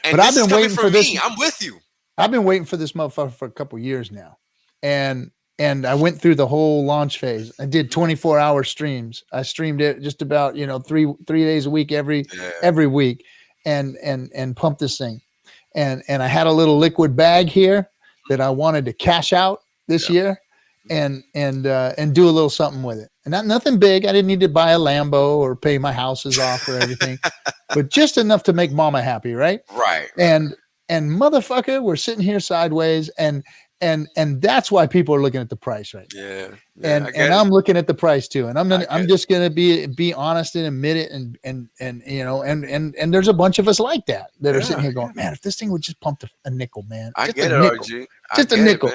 But I've been waiting for this. I'm with you. I've been waiting for this motherfucker for a couple years now, and I went through the whole launch phase. I did 24-hour streams. I streamed it just about 3 days a week every week, and pumped this thing. And I had a little liquid bag here that I wanted to cash out this year, and do a little something with it. And nothing big. I didn't need to buy a Lambo or pay my houses off or everything, but just enough to make mama happy, right? Right. And motherfucker, we're sitting here sideways, and and that's why people are looking at the price right now. Yeah, and I'm looking at the price too, and I'm just gonna be honest and admit it, and you know, and there's a bunch of us like that are sitting here going, man, if this thing would just pump a nickel, man, I just get a it, nickel, RG. just a nickel,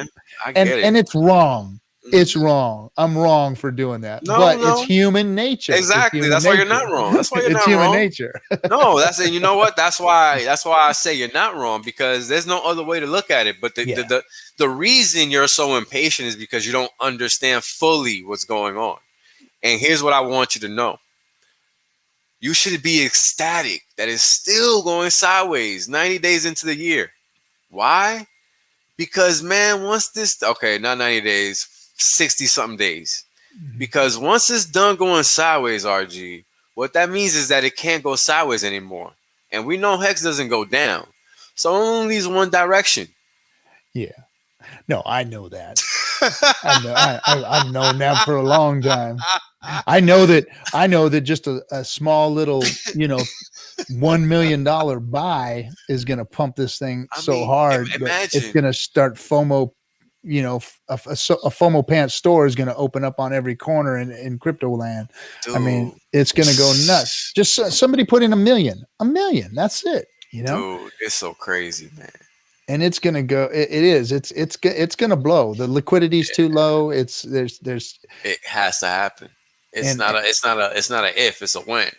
and it's wrong. Mm-hmm. It's wrong. I'm wrong for doing that, No, but no. it's human nature. Exactly. That's why you're not wrong. That's why you're it's not human wrong. nature. No, that's it. You know what? That's why I say you're not wrong, because there's no other way to look at it. But the reason you're so impatient is because you don't understand fully what's going on. And here's what I want you to know. You should be ecstatic that it's still going sideways 90 days into the year. Why? Because, man, once this, okay, not 90 days, 60 something days. Because once it's done going sideways, RG, what that means is that it can't go sideways anymore. And we know Hex doesn't go down. So it only leaves one direction. Yeah. No, I know that. I've known that for a long time. I know that just a small little, you know, $1 million buy is going to pump this thing so hard that it's going to start FOMO. You know, a FOMO pants store is going to open up on every corner in crypto land. Dude. I mean, it's going to go nuts. Just somebody put in $1 million. That's it. You know, dude, it's so crazy, man. And it's going to go. It's going to blow. The liquidity's too low. It has to happen. It's not a if, it's a when.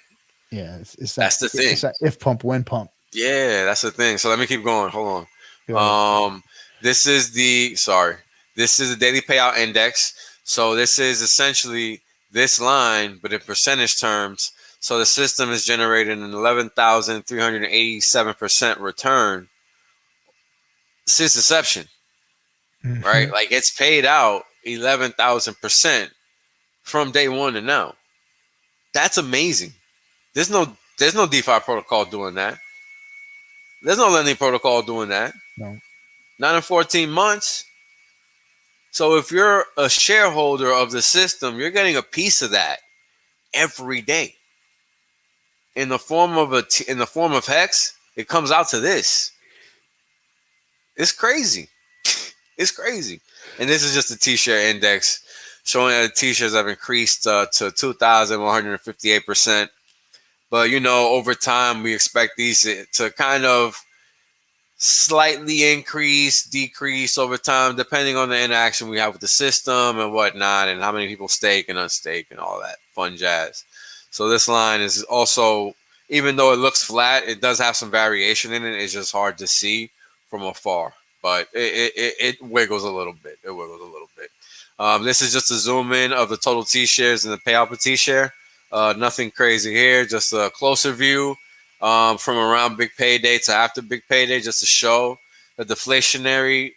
Yeah, that's the thing. It's a if pump, when pump. Yeah, that's the thing. So let me keep going. Hold on. This is the daily payout index. So this is essentially this line, but in percentage terms. So the system is generating an 11,387% return since inception, right? Like it's paid out 11,000% from day one to now. That's amazing. There's no DeFi protocol doing that. There's no lending protocol doing that. No. Not in 14 months. So if you're a shareholder of the system, you're getting a piece of that every day. In the form of Hex, it comes out to this. It's crazy. It's crazy. And this is just the T-share index showing that the T-shares have increased to 2,158%. But, you know, over time, we expect these to kind of slightly increase, decrease over time, depending on the interaction we have with the system and whatnot, and how many people stake and unstake and all that fun jazz. So this line is also, even though it looks flat, it does have some variation in it. It's just hard to see from afar, but it wiggles a little bit. This is just a zoom in of the total T-shares and the payout per T-share. Nothing crazy here, just a closer view. From around big payday to after big payday, just to show the deflationary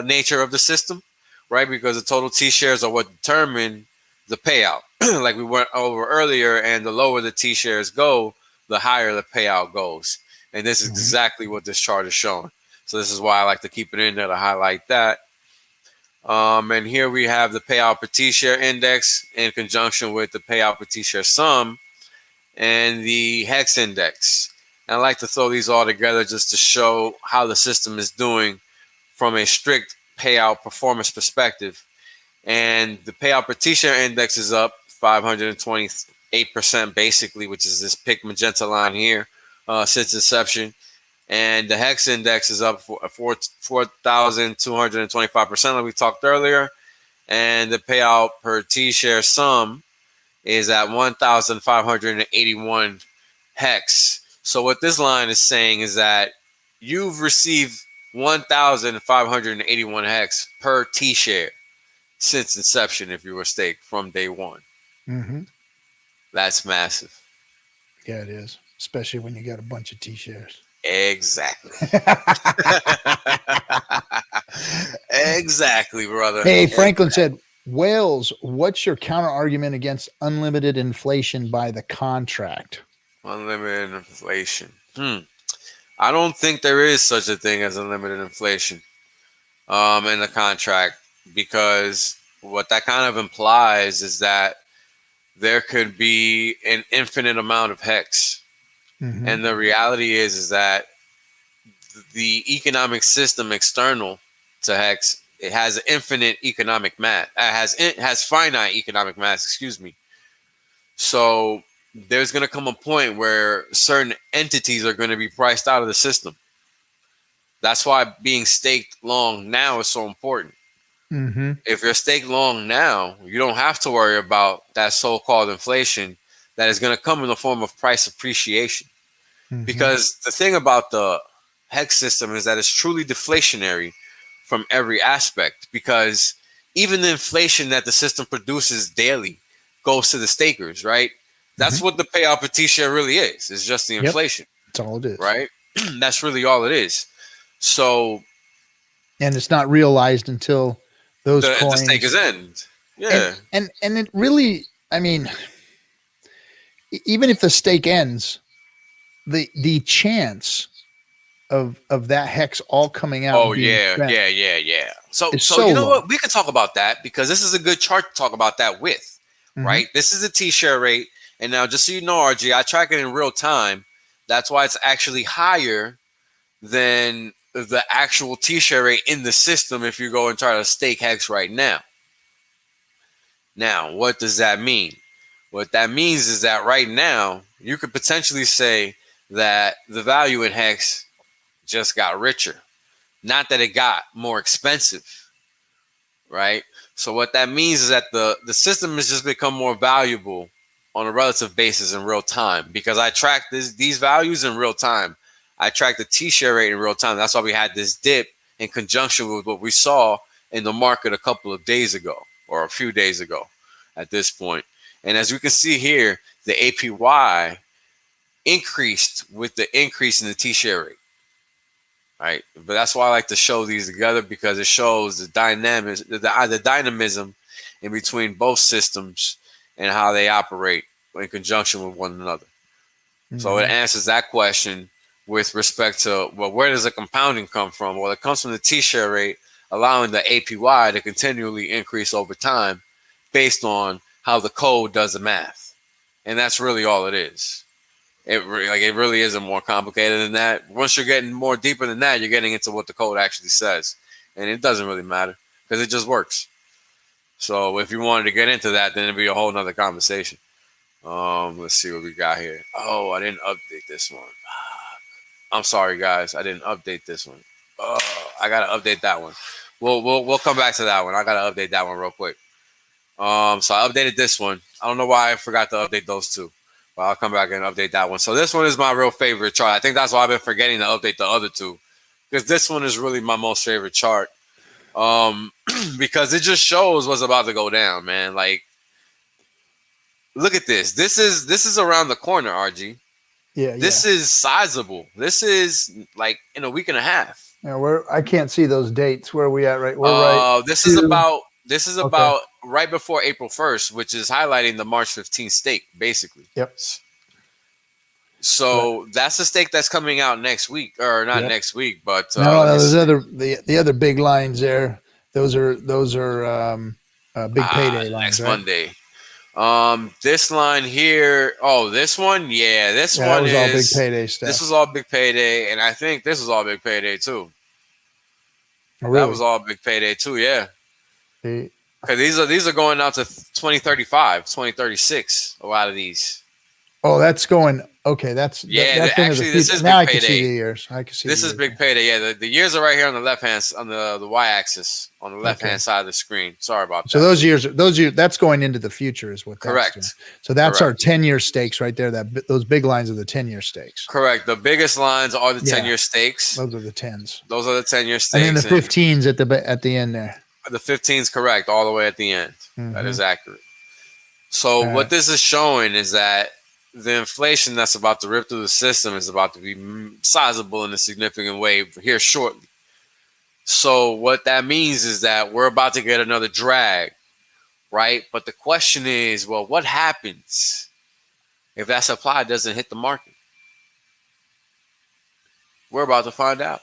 nature of the system, right? Because the total T-shares are what determine the payout, like we went over earlier, and the lower the T-shares go, the higher the payout goes. And this is exactly what this chart is showing. So this is why I like to keep it in there to highlight that. And here we have the payout per T-share index in conjunction with the payout per T-share sum and the Hex index. And I like to throw these all together just to show how the system is doing from a strict payout performance perspective. And the payout per T-share index is up 528% basically, which is this pick magenta line here since inception. And the Hex index is up 4,225% like we talked earlier. And the payout per T-share sum is at 1,581 Hex. So what this line is saying is that you've received 1,581 Hex per T-share since inception if you were staked from day one. That's massive. Yeah, it is. Especially when you got a bunch of T-shares. Exactly. Exactly, brother. Hey, Franklin said, Wales, what's your counter argument against unlimited inflation by the contract? Unlimited inflation. I don't think there is such a thing as unlimited inflation in the contract, because what that kind of implies is that there could be an infinite amount of Hex. And the reality is that the economic system external to Hex It has infinite economic mass. It has finite economic mass. Excuse me. So there's going to come a point where certain entities are going to be priced out of the system. That's why being staked long now is so important. Mm-hmm. If you're staked long now, you don't have to worry about that so-called inflation that is going to come in the form of price appreciation. Mm-hmm. Because the thing about the hex system is that it's truly deflationary from every aspect, because even the inflation that the system produces daily goes to the stakers, right? That's what the payout per T-share really is. It's just the inflation. That's all it is. Right? That's really all it is. So, and it's not realized until those coins, the stake is end. Yeah. And it really, I mean, even if the stake ends, the chance of that hex all coming out. Oh yeah. So you know what? We could talk about that, because this is a good chart to talk about that with, right? This is the T-share rate. And now, just so you know, RG, I track it in real time. That's why it's actually higher than the actual T-share rate in the system if you go and try to stake hex right now. Now, what does that mean? What that means is that right now, you could potentially say that the value in hex just got richer. Not that it got more expensive, right? So what that means is that the system has just become more valuable on a relative basis in real time, because I track these values in real time. I track the T-share rate in real time. That's why we had this dip in conjunction with what we saw in the market a couple of days ago, or a few days ago at this point. And as we can see here, the APY increased with the increase in the T-share rate. Right, but that's why I like to show these together, because it shows the dynamism in between both systems and how they operate in conjunction with one another. So it answers that question with respect to, well, where does the compounding come from? Well, it comes from the T-share rate, allowing the APY to continually increase over time based on how the code does the math, and that's really all it is. It really isn't more complicated than that. Once you're getting more deeper than that, you're getting into what the code actually says. And it doesn't really matter, because it just works. So if you wanted to get into that, then it'd be a whole nother conversation. Let's see what we got here. Oh, I didn't update this one. I'm sorry, guys. I didn't update this one. Oh, I got to update that one. We'll come back to that one. I got to update that one real quick. So I updated this one. I don't know why I forgot to update those two. But I'll come back and update that one. So this one is my real favorite chart. I think that's why I've been forgetting to update the other two, because this one is really my most favorite chart. Because it just shows what's about to go down, man. Like, look at this. This is around the corner, RG. Yeah. This is sizable. This is like in a week and a half. Yeah, I can't see those dates. Where are we at? Right. We're right. This is about right before April 1st, which is highlighting the March 15th stake, basically. Yep. So that's the stake that's coming out next week, or not next week, but no, those the other big lines there. Those are big payday lines. Next right? Monday. This line here. Oh, this one. Yeah, this one was is all big payday stuff. This was all big payday, and I think this was all big payday too. Oh, really? That was all big payday too. Yeah. Okay, these are going out to 2035, 2036. A lot of these. Oh, that's going. Okay, that's actually this is now big I can payday. see the years. I can see This is big payday. Yeah, the years are right here on the left hand, on the y-axis, on the left hand side of the screen. Sorry about that. So those years, that's going into the future, is what. Correct. That's doing. So that's our 10-year stakes right there. Those big lines are the 10-year stakes. Correct. The biggest lines are the 10-year stakes. Those are the 10s. Those are the 10-year stakes. And then the 15s at the end there. The 15's correct, all the way at the end. That is accurate. So what this is showing is that the inflation that's about to rip through the system is about to be sizable in a significant way here shortly. So what that means is that we're about to get another drag, right? But the question is, well, what happens if that supply doesn't hit the market? We're about to find out.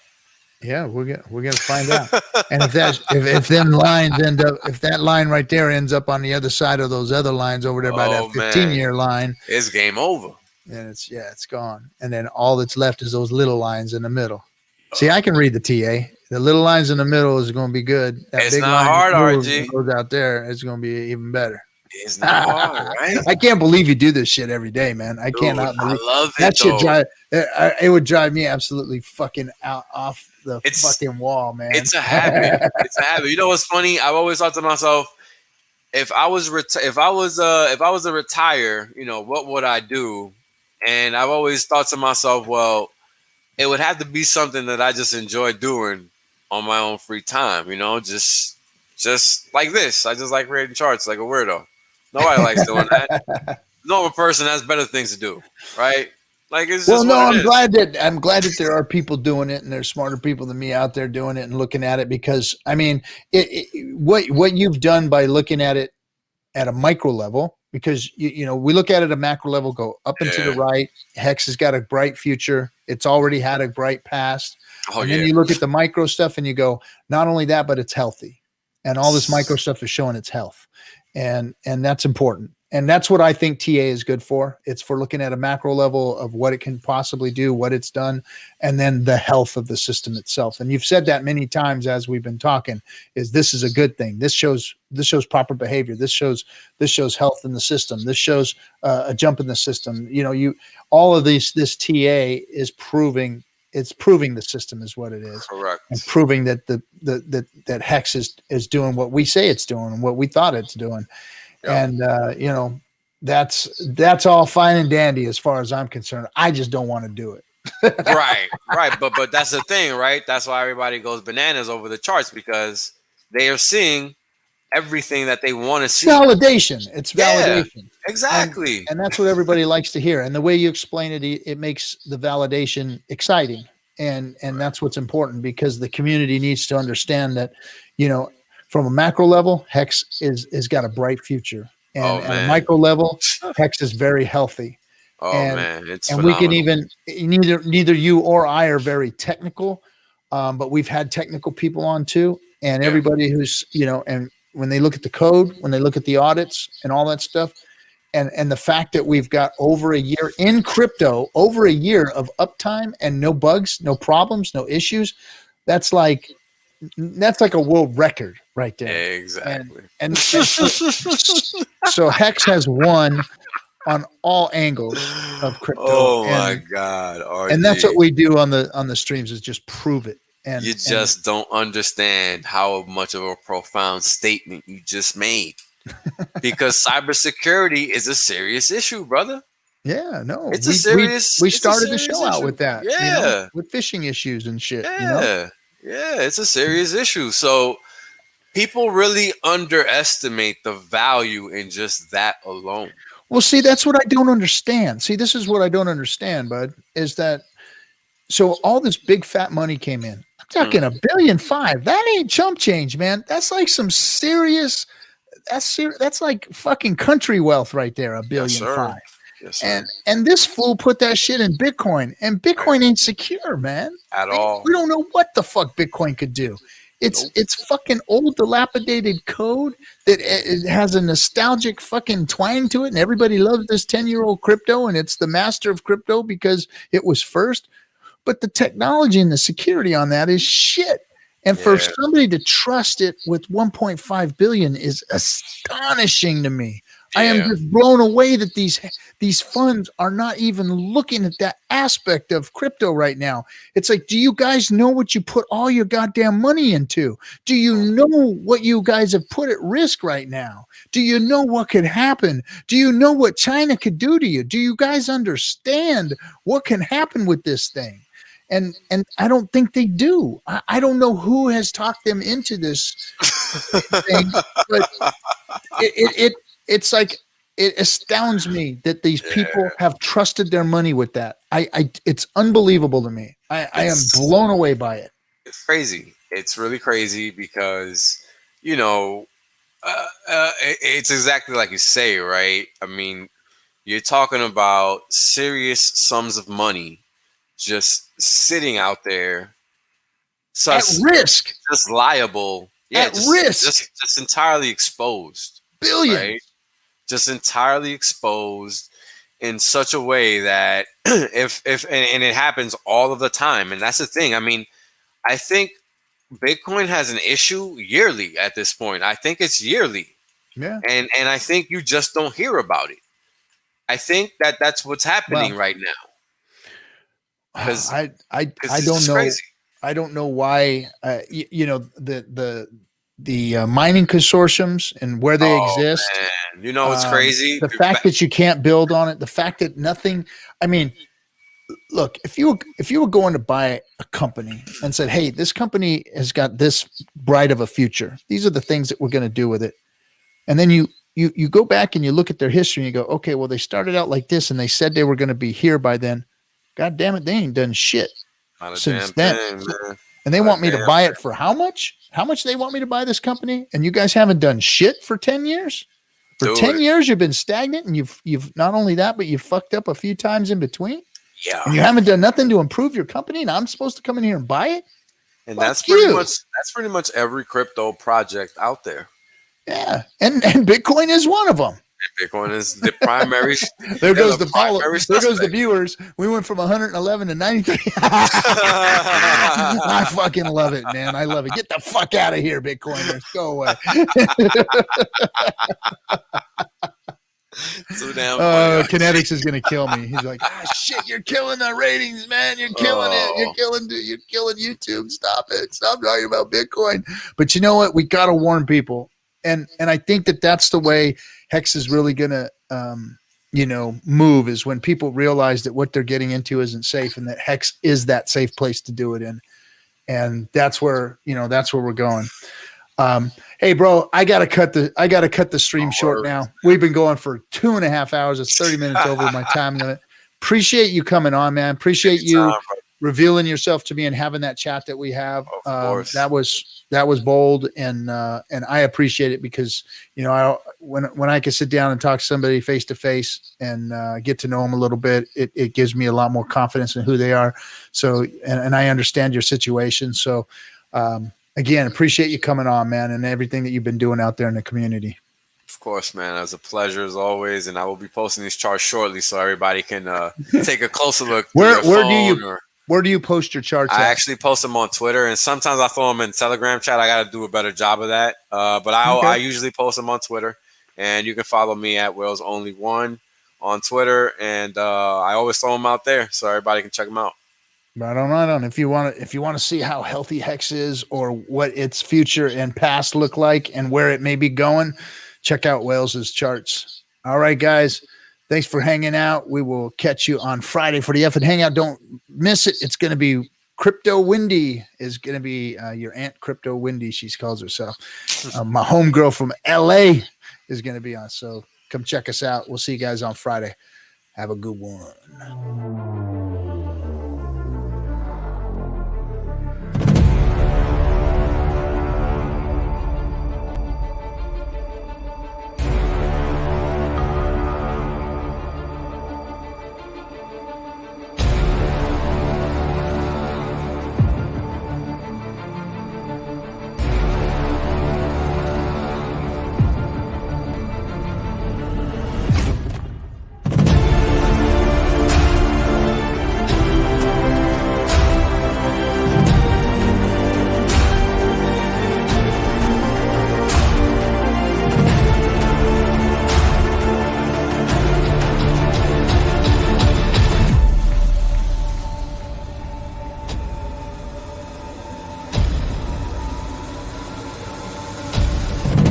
Yeah, we're gonna find out. And if them lines end up, if that line right there ends up on the other side of those other lines over there by that 15-year line, it's game over. And it's gone. And then all that's left is those little lines in the middle. See, I can read the TA. The little lines in the middle is going to be good. That It's big not line hard, that RG. goes out there is going to be even better. It's not hard, right? I can't believe you do this shit every day, man. I Dude, cannot believe I love it. that shit. Though. It would drive me absolutely fucking off the fucking wall, man. It's a habit. It's a habit. You know what's funny? I've always thought to myself, if I was to retire, you know, what would I do? And I've always thought to myself, well, it would have to be something that I just enjoy doing on my own free time. You know, just like this. I just like reading charts like a weirdo. Nobody likes doing that. Normal person has better things to do, right? Like it's just I'm glad that there are people doing it, and there's smarter people than me out there doing it and looking at it, because I mean, what you've done by looking at it at a micro level, because you know, we look at it at a macro level, go up and to the right. Hex has got a bright future. It's already had a bright past. And then you look at the micro stuff and you go, not only that, but it's healthy. And all this micro stuff is showing its health. And that's important. And that's what I think TA is good for. It's for looking at a macro level of what it can possibly do, what it's done, and then the health of the system itself. And you've said that many times as we've been talking, is this is a good thing. This shows proper behavior. This shows health in the system. This shows a jump in the system. You know, all of this TA is proving the system is what it is. Correct. And proving that that Hex is doing what we say it's doing and what we thought it's doing. And you know, that's all fine and dandy as far as I'm concerned. I just don't want to do it. right. But that's the thing, right? That's why everybody goes bananas over the charts, because they are seeing everything that they want to see. Validation. It's validation. Exactly. And that's what everybody likes to hear. And the way you explain it, it makes the validation exciting. And that's what's important, because the community needs to understand that, you know, from a macro level, Hex is got a bright future, and at a micro level, Hex is very healthy. It's and phenomenal. we can even neither you or I are very technical, but we've had technical people on too, and everybody who's, you know, and when they look at the code, when they look at the audits and all that stuff, and the fact that we've got over a year in crypto, over a year of uptime and no bugs, no problems, no issues, that's like a world record right there. Exactly. And so Hex has won on all angles of crypto. Oh my God. RG. And that's what we do on the streams, is just prove it. And you just don't understand how much of a profound statement you just made. Because cybersecurity is a serious issue, brother. Yeah, no, it's a serious. We started the show out with that, yeah, you know, with phishing issues and shit. Yeah, you know? Yeah, it's a serious issue. So people really underestimate the value in just that alone. Well, see, that's what I don't understand. See, this is what I don't understand, bud, is that so all this big fat money came in. I'm talking $1.5 billion. That ain't chump change, man. That's like some serious. That's like fucking country wealth right there. $1.5 billion. Yes, sir. And this fool put that shit in Bitcoin, and Bitcoin ain't secure, man. At all. We don't know what the fuck Bitcoin could do. It's fucking old, dilapidated code that it has a nostalgic fucking twang to it, and everybody loves this 10-year-old crypto, and it's the master of crypto because it was first. But the technology and the security on that is shit. And for somebody to trust it with 1.5 billion is astonishing to me. I am just blown away that these funds are not even looking at that aspect of crypto right now. It's like, do you guys know what you put all your goddamn money into? Do you know what you guys have put at risk right now? Do you know what could happen? Do you know what China could do to you? Do you guys understand what can happen with this thing? And I don't think they do. I don't know who has talked them into this thing, but it's like, it astounds me that these people have trusted their money with that. It's unbelievable to me. I am blown away by it. It's crazy. It's really crazy because, you know, it's exactly like you say, right? I mean, you're talking about serious sums of money just sitting out there, at risk, just liable, risk, just entirely exposed, billions, right? Just entirely exposed in such a way that and it happens all of the time, and that's the thing. I mean, I think Bitcoin has an issue yearly at this point. I think it's yearly. Yeah. And I think you just don't hear about it. I think that's what's happening right now. Because I don't know. Crazy. I don't know why. The mining consortiums and where they exist. Man. You know, it's crazy. The fact that you can't build on it. The fact that nothing. I mean, look, if you were going to buy a company and said, "Hey, this company has got this bright of a future. These are the things that we're going to do with it," and then you go back and you look at their history and you go, "Okay, well, they started out like this and they said they were going to be here by then. God damn it, they ain't done shit since then." And they want me to buy it for how much? How much they want me to buy this company? And you guys haven't done shit for 10 years? For 10 years, you've been stagnant, and you've not only that, but you've fucked up a few times in between. Yeah. And you haven't done nothing to improve your company, and I'm supposed to come in here and buy it? And that's pretty much every crypto project out there. Yeah. And Bitcoin is one of them. Bitcoin is the primary. There goes the viewers. We went from 111 to 93. I fucking love it, man. I love it. Get the fuck out of here, Bitcoiners. Go away. So damn funny. Kinetics is gonna kill me. He's like, shit, you're killing the ratings, man. You're killing it. You're killing YouTube. Stop it. Stop talking about Bitcoin. But you know what? We gotta warn people. And I think that's the way Hex is really gonna move, is when people realize that what they're getting into isn't safe, and that Hex is that safe place to do it in. And that's where we're going. Hey bro, I gotta cut the stream short now. We've been going for 2.5 hours. It's 30 minutes over my time limit. Appreciate you coming on, man. Appreciate you revealing yourself to me and having that chat that we have. That was bold, and I appreciate it, because when I can sit down and talk to somebody face to face and get to know them a little bit, it gives me a lot more confidence in who they are. So and I understand your situation. So again, appreciate you coming on, man, and everything that you've been doing out there in the community. Of course, man. It was a pleasure as always, and I will be posting these charts shortly so everybody can take a closer look. Where do you post your charts? I actually post them on Twitter, and sometimes I throw them in Telegram chat. I got to do a better job of that. But I usually post them on Twitter, and you can follow me at Will's Only One on Twitter, and I always throw them out there so everybody can check them out. Right on. If you want to see how healthy Hex is, or what its future and past look like, and where it may be going, check out Wales's charts. All right, guys. Thanks for hanging out. We will catch you on Friday for the FN Hangout. Don't miss it. It's going to be Crypto Windy is going to be your Aunt Crypto Windy, she calls herself. My homegirl from LA is going to be on. So come check us out. We'll see you guys on Friday. Have a good one.